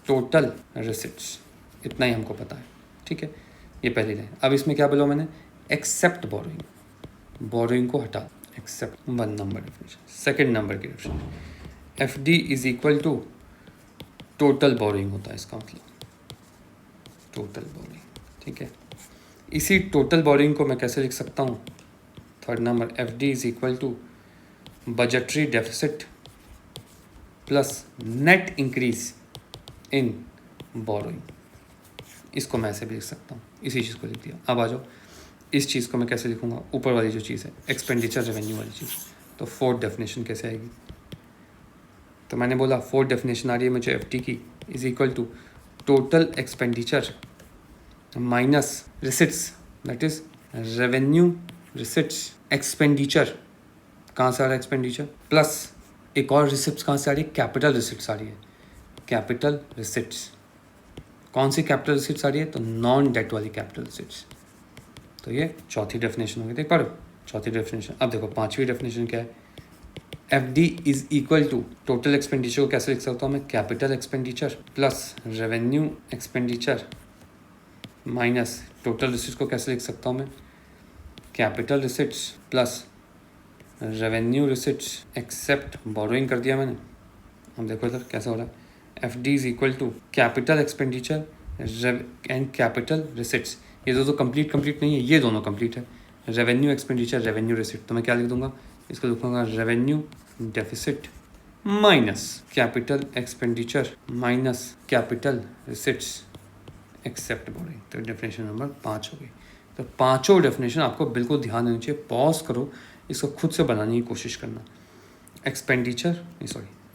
total receipts, इतना ही हमको पता है, ठीक है। ये पहली लाइन। अब इसमें क्या बोला मैंने, एक्सेप्ट बोरोइंग, बोरोइंग को हटा, except 1 number definition. Second number की definition F D is equal to total borrowing होता है, इसका मतलब टोटल बोरोइंग, ठीक है। इसी टोटल बोरोइंग को मैं कैसे लिख सकता हूँ, third number F D is equal to budgetary deficit plus net increase in borrowing, इसको मैं ऐसे भी लिख सकता हूँ, इसी चीज़ को लिख दिया। अब आ जाओ इस चीज़ को मैं कैसे लिखूँगा, ऊपर वाली जो चीज़ है एक्सपेंडिचर रेवेन्यू वाली चीज़, तो फोर्थ डेफिनेशन कैसे आएगी, तो मैंने बोला फोर्थ डेफिनेशन आ रही है मुझे एफ टी की, is equal to total expenditure minus receipts, that is revenue receipts, expenditure कहाँ से आ रहा है एक्सपेंडिचर, प्लस एक और रिसिप्ट्स कहाँ से आ रही है, कैपिटल रिसिप्ट्स आ रही है, कैपिटल रिसिप्ट्स। कौन सी कैपिटल रिसिप्ट्स आ रही है, तो नॉन डेट वाली कैपिटल रिसिप्ट्स। तो ये चौथी डेफिनेशन होगी, देख पा रहे हो, चौथी डेफिनेशन। अब देखो पांचवी डेफिनेशन क्या है, F D is equal to total expenditure को कैसे लिख सकता हूँ मैं, capital expenditure plus revenue expenditure minus total receipts को कैसे लिख सकता हूँ मैं, capital receipts plus revenue receipts except borrowing कर दिया मैंने। अब देखो इधर कैसा हो रहा है, F D is equal to capital expenditure and capital receipts, ये दो तो कंप्लीट नहीं है, ये दोनों कंप्लीट है, रेवेन्यू एक्सपेंडिचर रेवेन्यू रिसिप्ट, तो मैं क्या लिख दूंगा, इसको लिखूंगा revenue deficit minus capital expenditure minus capital receipts except borrowing. तो डेफिनेशन नंबर 5 हो गई। तो पांचों डेफिनेशन आपको बिल्कुल ध्यान देनी चाहिए, पॉज करो, इसको खुद से बनाने की कोशिश करना।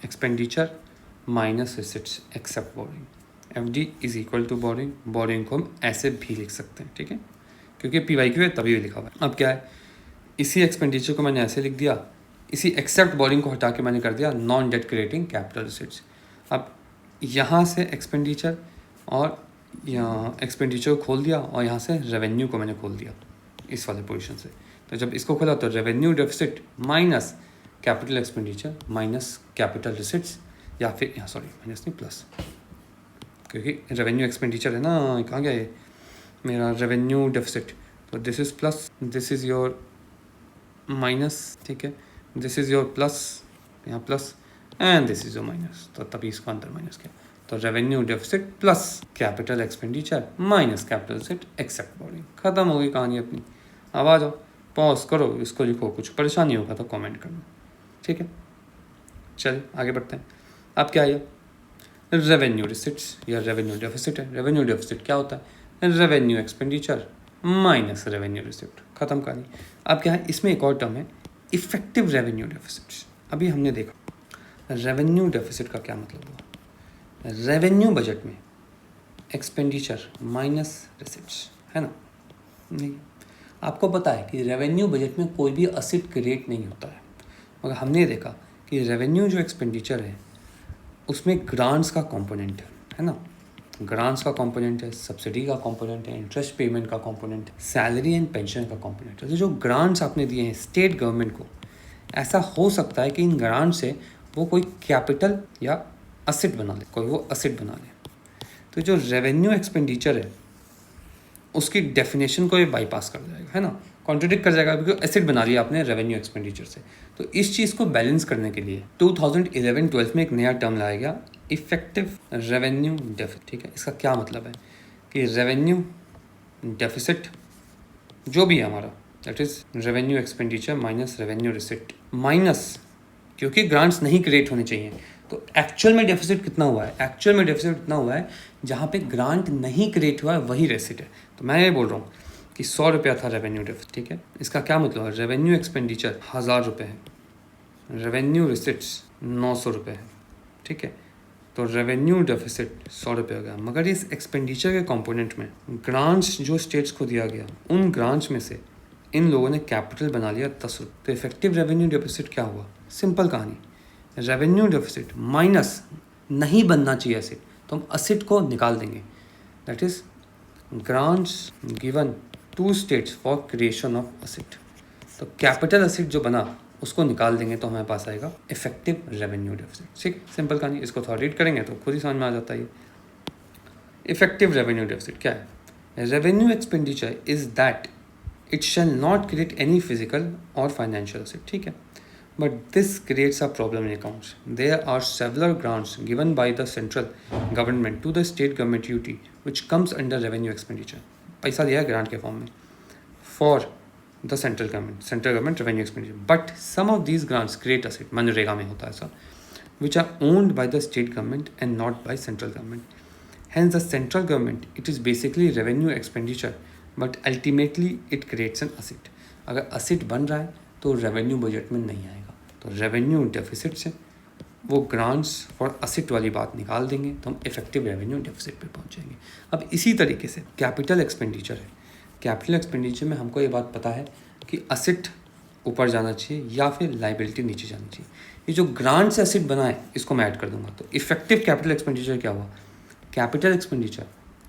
Expenditure minus receipts except borrowing, F D is equal to borrowing, borrowing को हम ऐसे भी लिख सकते हैं, ठीक है, क्योंकि PYQ है तभी लिखा हुआ है। अब क्या है, इसी एक्सपेंडिचर को मैंने ऐसे लिख दिया, इसी एक्सेप्ट बोरिंग को हटा के मैंने कर दिया non debt creating capital receipts. अब यहाँ से एक्सपेंडिचर और यहाँ एक्सपेंडिचर को खोल दिया और यहाँ से रेवेन्यू को मैंने खोल दिया इस वाले पोजीशन से। तो जब इसको खोला तो revenue deficit minus capital expenditure minus capital receipts, या फिर यहाँ सॉरी माइनस नहीं प्लस, क्योंकि रेवेन्यू एक्सपेंडिचर है ना, कहाँ गया ये मेरा रेवेन्यू डेफिसिट, तो this is plus, this is your minus, ठीक है, दिस इज़ योर प्लस, यहाँ plus and this is your minus, तो तभी इसका अंदर माइनस किया, तो revenue deficit plus capital expenditure minus capital deficit except borrowing. खत्म हो गई कहानी अपनी। अब आ जाओ, पॉज करो, इसको लिखो, कुछ परेशानी होगा तो कमेंट करना, ठीक है। चलिए आगे बढ़ते हैं। अब क्या आया, रेवेन्यू रिसिट्स या रेवेन्यू डेफिसिट है। रेवेन्यू डेफिसिट क्या होता है, revenue expenditure minus revenue receipt, खत्म कहानी। अब क्या है, इसमें एक और टर्म है इफेक्टिव रेवेन्यू डेफिसिट्स। अभी हमने देखा रेवेन्यू डेफिसिट का क्या मतलब हुआ, रेवेन्यू बजट में एक्सपेंडिचर माइनस रिसिप्ट्स, है ना। नहीं, आपको पता है कि रेवेन्यू बजट में कोई भी असेट क्रिएट नहीं होता है, मगर हमने देखा कि रेवेन्यू जो एक्सपेंडिचर है उसमें ग्रांट्स का कंपोनेंट है ना, ग्रांट्स का कंपोनेंट है, सब्सिडी का कंपोनेंट है, इंटरेस्ट पेमेंट का कंपोनेंट है, सैलरी एंड पेंशन का कंपोनेंट है। तो जो ग्रांट्स आपने दिए हैं स्टेट गवर्नमेंट को, ऐसा हो सकता है कि इन ग्रांट से वो कोई कैपिटल या असेट बना ले, कोई वो असेट बना ले। तो जो रेवेन्यू एक्सपेंडिचर है उसकी डेफिनेशन को ये बाईपास कर जाएगा, है ना, कॉन्ट्रडिक्ट कर जाएगा, क्योंकि एसेट बना लिया आपने रेवेन्यू एक्सपेंडिचर से। तो इस चीज़ को बैलेंस करने के लिए 2011-12 में एक नया टर्म लाया गया, इफेक्टिव रेवेन्यू डेफिसिट। ठीक है, इसका क्या मतलब है कि रेवेन्यू डेफिसिट जो भी है हमारा, that is revenue expenditure minus revenue receipt minus, क्योंकि ग्रांट्स नहीं क्रिएट होने चाहिए, तो एक्चुअल में डेफिसिट कितना हुआ है, एक्चुअल में डेफिसिट कितना हुआ है जहाँ पे ग्रांट नहीं क्रिएट हुआ है वही रेसिट है। तो मैं ये बोल रहा हूँ कि 100 रुपया था रेवेन्यू डेफिसिट, ठीक है। इसका क्या मतलब है, रेवेन्यू एक्सपेंडिचर 1000 रुपये है, रेवेन्यू रिसिट्स 900 रुपये है, ठीक है। तो रेवेन्यू डेफिसिट 100 रुपये हो गया, मगर इस एक्सपेंडिचर के कंपोनेंट में ग्रांट्स जो स्टेट्स को दिया गया, उन ग्रांट्स में से इन लोगों ने कैपिटल बना लिया 10 रुपये। तो इफेक्टिव रेवेन्यू डेफिसिट क्या हुआ, सिंपल कहानी, रेवेन्यू डेफिसिट माइनस नहीं बनना चाहिए असेट, तो हम असेट को निकाल देंगे, that is grants given to states for creation of asset. तो कैपिटल असेट जो बना उसको निकाल देंगे तो हमारे पास आएगा इफेक्टिव रेवेन्यू डेफिसिट। ठीक, सिंपल कहानी, इसको थोड़ा रीड करेंगे तो खुद ही समझ में आ जाता है। इफेक्टिव रेवेन्यू डेफिसिट क्या है, revenue expenditure is that it shall not create any physical और फाइनेंशियल असेट, ठीक है, but this creates a problem in accounts. There are several grants given by the central government to the state government UT which comes under revenue expenditure. पैसा दिया है grant के form में for the central government revenue expenditure. But some of these grants create asset, MNREGA में होता है ऐसा, which are owned by the state government and not by central government. Hence the central government, it is basically revenue expenditure, but ultimately it creates an asset. अगर asset बन रहा है तो revenue budget में नहीं आएगा, तो रेवेन्यू डेफिसिट से वो ग्रांट्स फॉर असेट वाली बात निकाल देंगे तो हम इफेक्टिव रेवेन्यू डेफिसिट पे पहुंच जाएंगे। अब इसी तरीके से कैपिटल एक्सपेंडिचर है, कैपिटल एक्सपेंडिचर में हमको ये बात पता है कि असेट ऊपर जाना चाहिए या फिर लाइबिलिटी नीचे जानी चाहिए। ये जो ग्रांट से असेट बना है इसको मैं ऐड कर दूंगा, तो इफेक्टिव कैपिटल एक्सपेंडिचर क्या हुआ, capital expenditure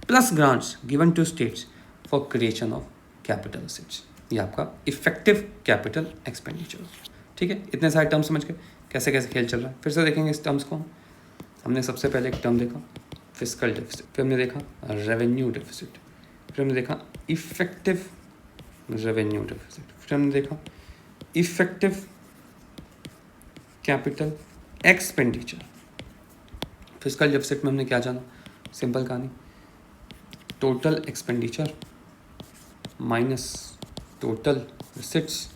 plus grants given to states for creation of capital assets, ये आपका इफेक्टिव कैपिटल एक्सपेंडिचर। ठीक है, इतने सारे टर्म समझ के कैसे कैसे खेल चल रहा है, फिर से देखेंगे इस टर्म्स को। हमने सबसे पहले एक टर्म देखा फिस्कल डेफिसिट, फिर हमने देखा रेवेन्यू डेफिसिट, फिर हमने देखा इफेक्टिव रेवेन्यू डेफिसिट, फिर हमने देखा effective capital expenditure. Fiscal deficit में हमने क्या जाना, सिंपल कहानी, total expenditure minus total receipts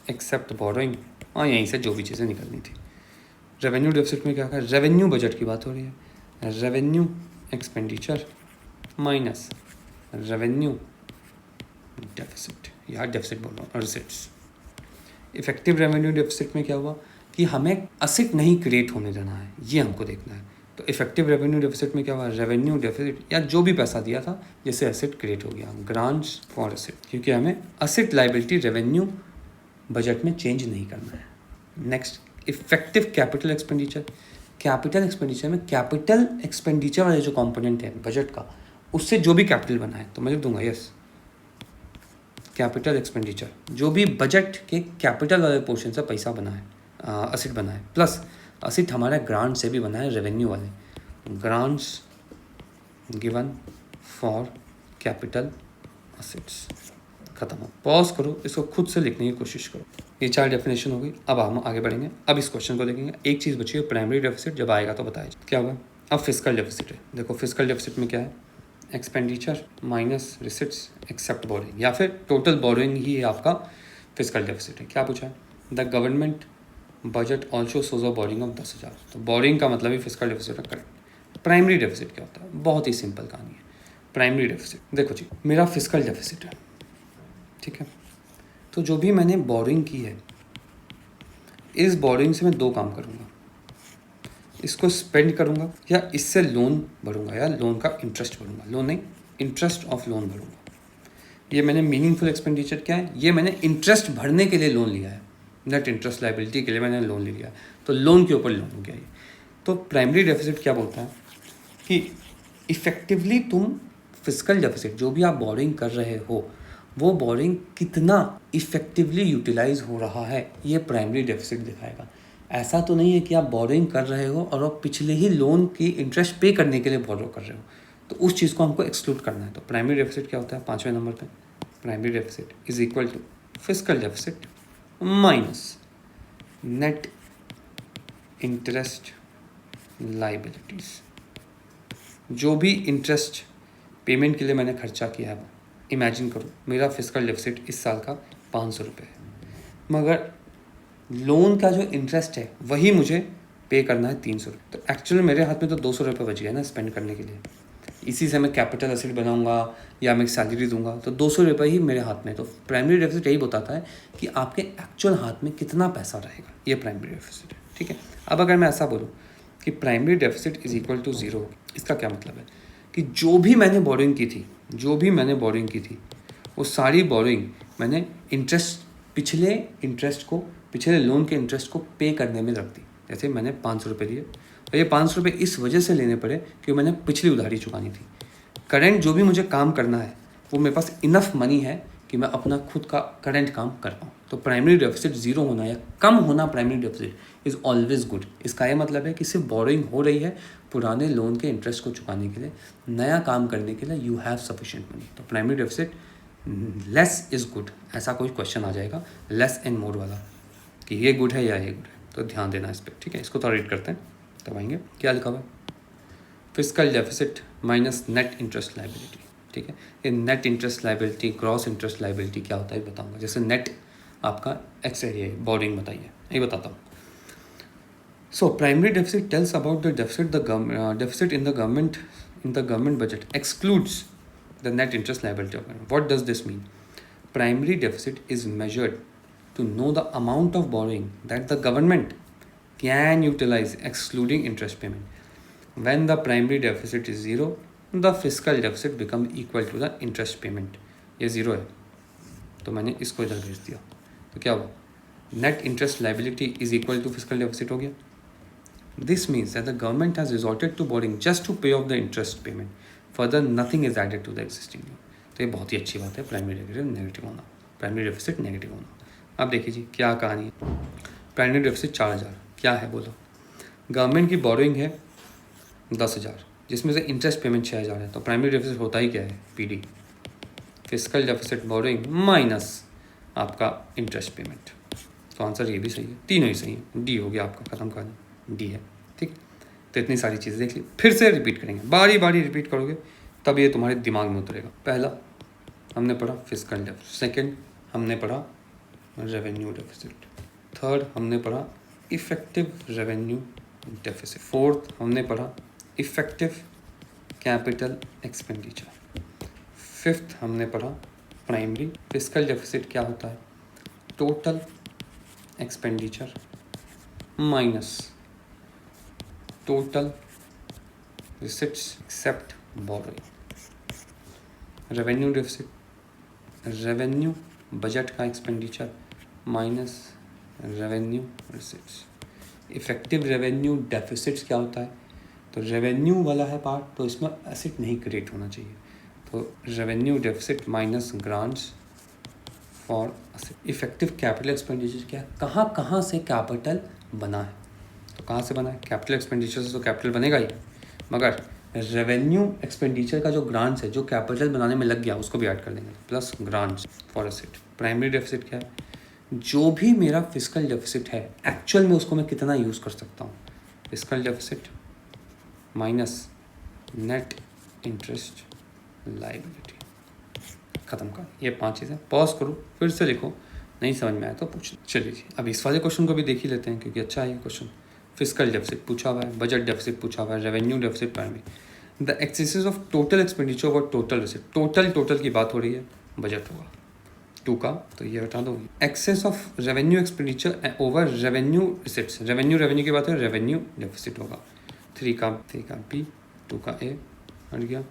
except borrowing, हाँ यहीं से जो भी चीज़ें निकलनी थी। रेवेन्यू डेफिसिट में क्या है, रेवेन्यू बजट की बात हो रही है, revenue expenditure minus revenue deficit, या डेफिसिट बोल रहा हूँ, रिसिट्स। इफेक्टिव रेवेन्यू डेफिसिट में क्या हुआ कि हमें असेट नहीं क्रिएट होने देना है, ये हमको देखना है। तो इफेक्टिव रेवेन्यू डेफिसिट में क्या हुआ, रेवेन्यू डेफिसिट या जो भी पैसा दिया था जैसे एसेट क्रिएट हो गया, ग्रांट्स फॉर एसेट, क्योंकि हमें असेट लाइबिलिटी रेवेन्यू बजट में चेंज नहीं करना है। Next, effective capital expenditure, capital expenditure में कैपिटल एक्सपेंडिचर वाले जो कंपोनेंट है बजट का, उससे जो भी कैपिटल बना है तो मैं लिख दूंगा यस, कैपिटल एक्सपेंडिचर जो भी बजट के कैपिटल वाले पोर्शन से पैसा बना है, असेट बना है, प्लस असेट हमारा ग्रांट से भी बना है, रेवेन्यू वाले grants given for capital assets. खत्म हो, पॉज करो, इसको खुद से लिखने की कोशिश करो। ये 4 डेफिनेशन हो गई। अब हम आगे बढ़ेंगे, अब इस क्वेश्चन को देखेंगे। एक चीज़ बची है, प्राइमरी डेफिसिट, जब आएगा तो बताया क्या होगा। अब फिजिकल डेफिसिट है, देखो फिजिकल डेफिसिट में क्या है, expenditure minus receipts except borrowing, या फिर टोटल बोरिंग ही आपका फिजिकल डेफिसिट है। क्या पूछा है, the government budget also shows a borrowing of 10,000, तो बोरिंग का मतलब ही फिजिकल डेफिसिट है, करेक्ट। प्राइमरी डेफिसिट क्या होता है, बहुत ही सिंपल कहानी है। प्राइमरी डेफिसिट देखो जी, मेरा फिजिकल डेफिसिट है, ठीक है, तो जो भी मैंने बोरिंग की है, इस बोरिंग से मैं दो काम करूँगा, इसको स्पेंड करूँगा या इससे लोन भरूँगा या लोन का इंटरेस्ट भरूँगा, लोन नहीं इंटरेस्ट ऑफ लोन भरूँगा। ये मैंने मीनिंगफुल एक्सपेंडिचर क्या है, ये मैंने इंटरेस्ट भरने के लिए लोन लिया है, नेट इंटरेस्ट लाइबिलिटी के लिए मैंने लोन ले लिया है, तो लोन के ऊपर लोन हो गया ये। तो प्राइमरी डेफिसिट क्या बोलता है कि इफेक्टिवली तुम फिजिकल डेफिसिट जो भी आप बोरिंग कर रहे हो, वो बोरिंग कितना इफेक्टिवली यूटिलाइज हो रहा है, ये प्राइमरी डेफिसिट दिखाएगा। ऐसा तो नहीं है कि आप बोरिंग कर रहे हो और आप पिछले ही लोन की इंटरेस्ट पे करने के लिए बोरो कर रहे हो, तो उस चीज़ को हमको एक्सक्लूड करना है। तो प्राइमरी डेफिसिट क्या होता है, 5वें नंबर पे, primary deficit is equal to physical deficit minus net interest liabilities. जो भी इंटरेस्ट पेमेंट के लिए मैंने खर्चा किया है, वो इमेजिन करो मेरा फिजिकल डेफिसिट इस साल का 500 रुपये है, मगर लोन का जो इंटरेस्ट है वही मुझे पे करना है 300 रुपये। तो एक्चुअली मेरे हाथ में तो 200 रुपये बच गया ना स्पेंड करने के लिए, इसी से मैं कैपिटल एसेट बनाऊंगा या मैं सैलरी दूंगा, तो 200 रुपये ही मेरे हाथ में। तो प्राइमरी डेफिसिट यही बताता है कि आपके एक्चुअल हाथ में कितना पैसा रहेगा, ये प्राइमरी डेफिसिट है, ठीक है। अब अगर मैं ऐसा बोलूँ कि primary deficit is equal to 0, इसका क्या मतलब है कि जो भी मैंने बोरिंग की थी, वो सारी बोरिंग मैंने पिछले लोन के इंटरेस्ट को पे करने में रख दी। जैसे मैंने 500 रुपये लिए, और ये 500 रुपये इस वजह से लेने पड़े कि मैंने पिछली उधारी चुकानी थी। करंट जो भी मुझे काम करना है, वो मेरे पास इनफ मनी है कि मैं अपना खुद का करंट काम कर पाऊँ। तो प्राइमरी डेफिसिट 0 होना या कम होना, primary deficit is always good. इसका ये मतलब है कि सिर्फ बोरिंग हो रही है पुराने लोन के इंटरेस्ट को चुकाने के लिए, नया काम करने के लिए यू हैव सफिशिएंट मनी। तो primary deficit less is good, ऐसा कोई क्वेश्चन आ जाएगा लेस एंड मोर वाला कि ये गुड है या ये गुड है, तो ध्यान देना इस पर, ठीक है। इसको थोड़ा रीड करते हैं, तब आएंगे। क्या लिखा हुआ है, fiscal deficit minus net interest liability, ठीक है। ये net interest liability, gross interest liability क्या होता है बताऊंगा। जैसे नेट आपका एक्स एरिया है, बोरिंग बताइए, ये बताता हूँ। So primary deficit tells about the deficit in the government budget excludes the net interest liability of government. What does this mean, primary deficit is measured to know the amount of borrowing that the government can utilize excluding interest payment. When the primary deficit is 0, the fiscal deficit becomes equal to the interest payment. ये 0 है, तो मैंने इसको इधर भेज दिया, तो क्या हुआ, net interest liability is equal to fiscal deficit हो गया. This means that the government has resorted to borrowing just to pay off the interest payment. Further, nothing is added to the existing loan. तो ये बहुत ही अच्छी बात है, primary deficit negative होना, primary deficit negative होना। अब देखिए जी क्या कहानी है, प्राइमरी डेफिसिट 4,000 क्या है बोलो, गवर्नमेंट की बोरोइंग है 10,000, जिसमें से इंटरेस्ट पेमेंट 6,000 है, तो प्राइमरी डेफिसिट होता ही क्या है, PD, physical deficit borrowing minus आपका इंटरेस्ट पेमेंट। तो आंसर ये भी सही है, तीनों ही सही है, डी हो गया आपका, खत्म कहानी, डी है, ठीक। तो इतनी सारी चीज़ें देख ली, फिर से रिपीट करेंगे, बारी बारी रिपीट करोगे तब ये तुम्हारे दिमाग में उतरेगा। पहला हमने पढ़ा फिजिकल डेफिसिट, सेकेंड हमने पढ़ा रेवेन्यू डेफिसिट, थर्ड हमने पढ़ा इफेक्टिव रेवेन्यू डेफिसिट, फोर्थ हमने पढ़ा इफेक्टिव कैपिटल एक्सपेंडिचर, फिफ्थ हमने पढ़ा प्राइमरी फिजिकल डेफिसिट क्या होता है, total expenditure minus total receipts except borrowing. Revenue deficit, revenue budget का expenditure minus revenue receipts. Effective revenue deficits क्या होता है, तो रेवेन्यू वाला है पार्ट, तो इसमें एसेट नहीं क्रिएट होना चाहिए, तो revenue deficit minus grants for asset. Effective capital expenditure क्या है, कहाँ कहाँ से कैपिटल बना है, तो कहाँ से बना है, कैपिटल एक्सपेंडिचर से तो कैपिटल बनेगा ही, मगर रेवेन्यू एक्सपेंडिचर का जो ग्रांट्स है, जो कैपिटल बनाने में लग गया, उसको भी ऐड कर देंगे, plus grants for asset. Primary deficit क्या है, जो भी मेरा फिजिकल डेफिसिट है एक्चुअल में उसको मैं कितना यूज़ कर सकता हूँ, physical deficit minus net interest liability, ख़त्म कर। ये 5 चीज़ें पॉज करो, फिर से लिखो, नहीं समझ में आया तो पूछना। चलिए जी, अब इस वाले क्वेश्चन को भी देख ही लेते हैं क्योंकि अच्छा है ये क्वेश्चन। फिजिकल डेफिसिट पूछा हुआ है, बजट डेफिसिट पूछा हुआ है, revenue deficit primary. The axes of total expenditure और टोटल रिसिट, टोटल की बात हो रही है, बजट होगा 2 का, तो ये हटा दो। Excess of revenue expenditure over revenue receipts, revenue की बात है, रेवेन्यू डेफिसिट होगा। 3 का बी, 2 का ए, हट गया,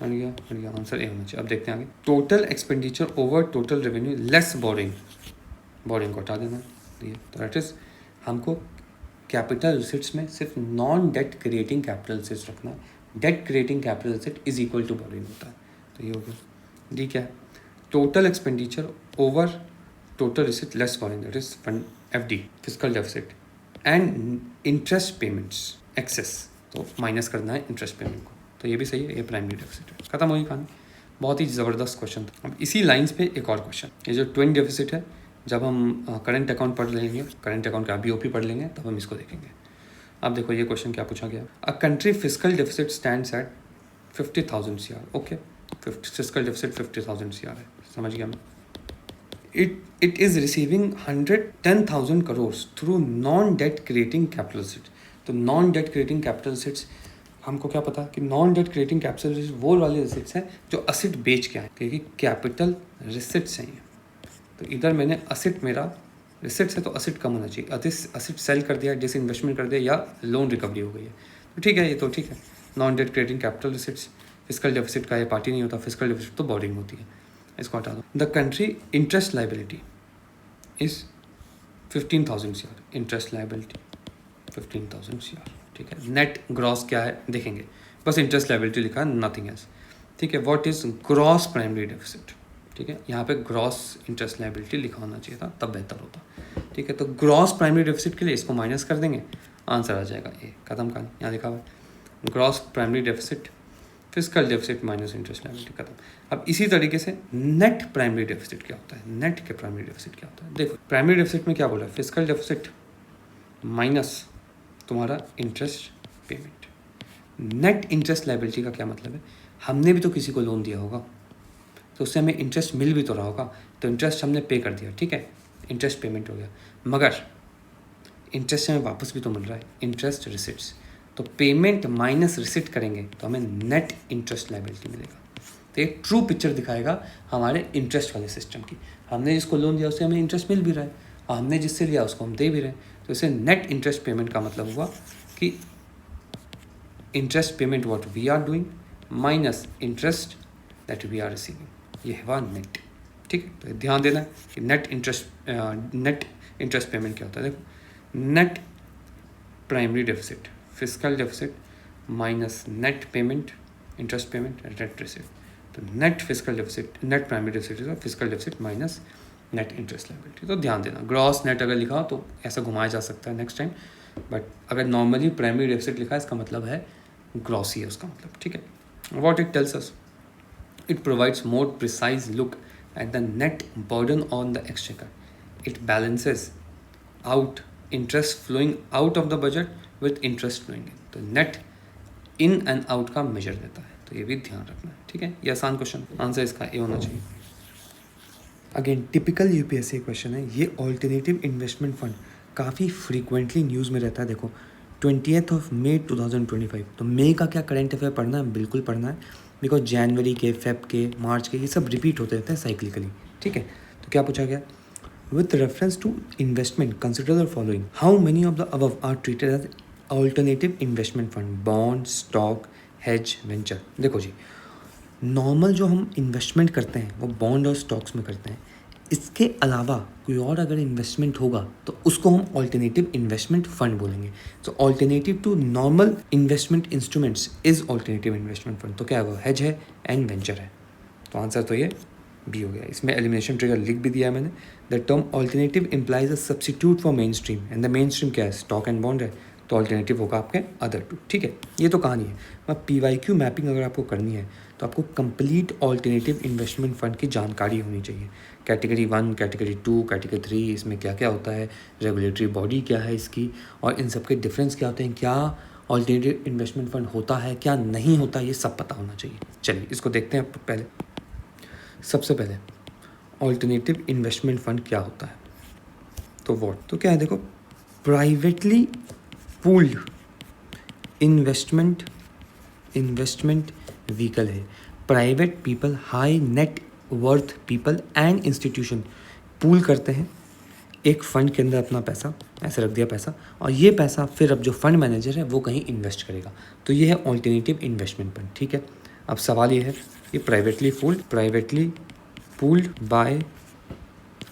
आंसर ए होना चाहिए। अब देखते हैं आगे, total expenditure over total revenue less borrowing को हटा देना है। तो दैट इज हमको कैपिटल रिसिट्स में सिर्फ non debt creating capital receipts रखना है। Debt creating capital receipt is equal to borrowing होता है, तो ये हो गया। डी क्या है, total expenditure over total receipt less borrowing, that is fund F D, physical deficit. And interest payments excess, तो माइनस करना है इंटरेस्ट पेमेंट को, तो ये भी सही है, ये प्राइमरी डेफिसिट है। खत्म होगी कहानी। बहुत ही ज़बरदस्त क्वेश्चन था। अब इसी लाइंस पे एक और क्वेश्चन, ये जो ट्विन डेफिसिट है, जब हम करंट अकाउंट पढ़ लेंगे, करंट अकाउंट का बीओपी पढ़ लेंगे, तब हम इसको देखेंगे। अब देखो ये क्वेश्चन क्या पूछा गया, a country fiscal deficit stands at 50,000 CR, okay, fiscal deficit 50,000 CR है, समझ गया मैं। It is receiving 110,000 crores through non debt creating capital receipt. तो non debt creating capital receipts, हमको क्या पता कि non debt creating capital receipts वो वाले रिसिट्स हैं जो असिट बेच के आए, क्योंकि कैपिटल रिसिट्स हैं ये। तो इधर मैंने असिट, मेरा रिसिट्स है तो असिट कम होना चाहिए, असिट सेल कर दिया, डिस इन्वेस्टमेंट कर दिया, या लोन रिकवरी हो गई है, तो ठीक है, ये तो ठीक है। Non debt creating capital receipts, physical deficit का ये पार्टी नहीं होता, फिजिकल डेफिसिट तो बोरिंग होती है, इसको हटा दो। The country interest liability is 15,000 CR, interest liability 15,000 CR, ठीक है। नेट ग्रॉस क्या है देखेंगे, बस इंटरेस्ट लाइबिलिटी लिखा है, नथिंग एल्स, ठीक है। What is gross primary deficit, ठीक है, यहाँ पे ग्रॉस इंटरेस्ट लाइबिलिटी लिखा होना चाहिए था, तब बेहतर होता, ठीक है। तो ग्रॉस प्राइमरी डेफिसिट के लिए इसको माइनस कर देंगे, आंसर आ जाएगा ए, खत्म कहानी। यहाँ लिखा हुआ है gross primary deficit, fiscal deficit minus interest liability, खत्म। अब इसी तरीके से नेट प्राइमरी डेफिसिट क्या होता है, नेट के प्राइमरी डेफिसिट क्या होता है, देखो प्राइमरी डेफिसिट में क्या बोला है, फिजिकल डेफिसिट माइनस तुम्हारा interest payment. Net interest liability का क्या मतलब है, हमने भी तो किसी को लोन दिया होगा, तो उससे हमें इंटरेस्ट मिल भी तो रहा होगा, तो इंटरेस्ट हमने पे कर दिया, ठीक है, इंटरेस्ट पेमेंट हो गया, मगर इंटरेस्ट हमें वापस भी तो मिल रहा है, इंटरेस्ट रिसिट्स, तो पेमेंट माइनस रिसिट करेंगे तो हमें नेट इंटरेस्ट लाइबिलिटी मिलेगा। तो एक ट्रू पिक्चर दिखाएगा हमारे इंटरेस्ट वाले सिस्टम की, हमने जिसको लोन दिया उससे हमें इंटरेस्ट मिल भी रहा है, और हमने जिससे लिया उसको हम दे भी रहे हैं, तो इसे नेट इंटरेस्ट पेमेंट का मतलब हुआ कि interest payment what we are doing minus interest that we are receiving, ये हुआ नेट, ठीक है। तो ध्यान देना कि नेट इंटरेस्ट पेमेंट क्या होता है, देखो net primary deficit, fiscal deficit minus net payment, interest payment, net receipt, तो net fiscal deficit, net primary deficit है fiscal deficit minus net interest liability. तो ध्यान देना, ग्रॉस नेट अगर लिखा हो तो ऐसा घुमाया जा सकता है नेक्स्ट टाइम, बट अगर नॉर्मली प्राइमरी डेफिसिट लिखा है इसका मतलब है ग्रॉस ही है उसका मतलब, ठीक है। What it tells us, it provides more precise look at the net burden on the exchequer. It balances out interest flowing out of the budget with interest flowing in. तो net in and out का measure देता है, तो ये भी ध्यान रखना है, ठीक है। ये आसान क्वेश्चन, आंसर इसका ए होना चाहिए। अगेन टिपिकल यूपीएससी क्वेश्चन है ये। ऑल्टरनेटिव इन्वेस्टमेंट फंड काफ़ी फ्रीक्वेंटली न्यूज़ में रहता है। देखो 20th May 2025, तो मई का क्या करंट अफेयर पढ़ना है, बिल्कुल पढ़ना है, बिकॉज जनवरी के, फेब के, मार्च के ये सब रिपीट होते रहते हैं साइक्लिकली, ठीक है। तो क्या पूछा गया, with reference to investment consider the following, how many of the above are treated as alternative investment fund, bond, stock, hedge, venture. देखो जी, नॉर्मल जो हम इन्वेस्टमेंट करते हैं वो बॉन्ड और स्टॉक्स में करते हैं, इसके अलावा कोई और अगर इन्वेस्टमेंट होगा तो उसको हम ऑल्टरनेटिव इन्वेस्टमेंट फंड बोलेंगे। तो alternative to normal investment instruments is alternative investment fund. तो क्या है वो, हेज है एंड वेंचर है, तो आंसर तो ये बी हो गया। इसमें एलिमिनेशन ट्रिगर लिख भी दिया है मैंने। The term alternative implies a substitute for main stream, and the main stream क्या है, स्टॉक एंड बॉन्ड है, तो ऑल्टरनेटिव होगा आपके अदर टू, ठीक है। ये तो कहानी है। अब PYQ मैपिंग अगर आपको करनी है तो आपको कंप्लीट ऑल्टरनेटिव इन्वेस्टमेंट फंड की जानकारी होनी चाहिए, कैटेगरी 1, कैटेगरी 2, कैटेगरी 3, इसमें क्या क्या होता है, रेगुलेटरी बॉडी क्या है इसकी, और इन सब के डिफरेंस क्या होते हैं, क्या ऑल्टरनेटिव इन्वेस्टमेंट फंड होता है क्या नहीं होता, ये सब पता होना चाहिए। चलिए इसको देखते हैं पहले। सबसे पहले ऑल्टरनेटिव इन्वेस्टमेंट फंड क्या होता है, तो वॉट, तो क्या है देखो, प्राइवेटली पूल्ड इन्वेस्टमेंट व्हीकल है। Private people, high net worth people and institution pool करते हैं एक फंड के अंदर अपना पैसा, ऐसे रख दिया पैसा, और ये पैसा फिर अब जो फंड मैनेजर है वो कहीं इन्वेस्ट करेगा, तो ये है ऑल्टरनेटिव इन्वेस्टमेंट फंड। ठीक है, अब सवाल ये है, ये privately pooled by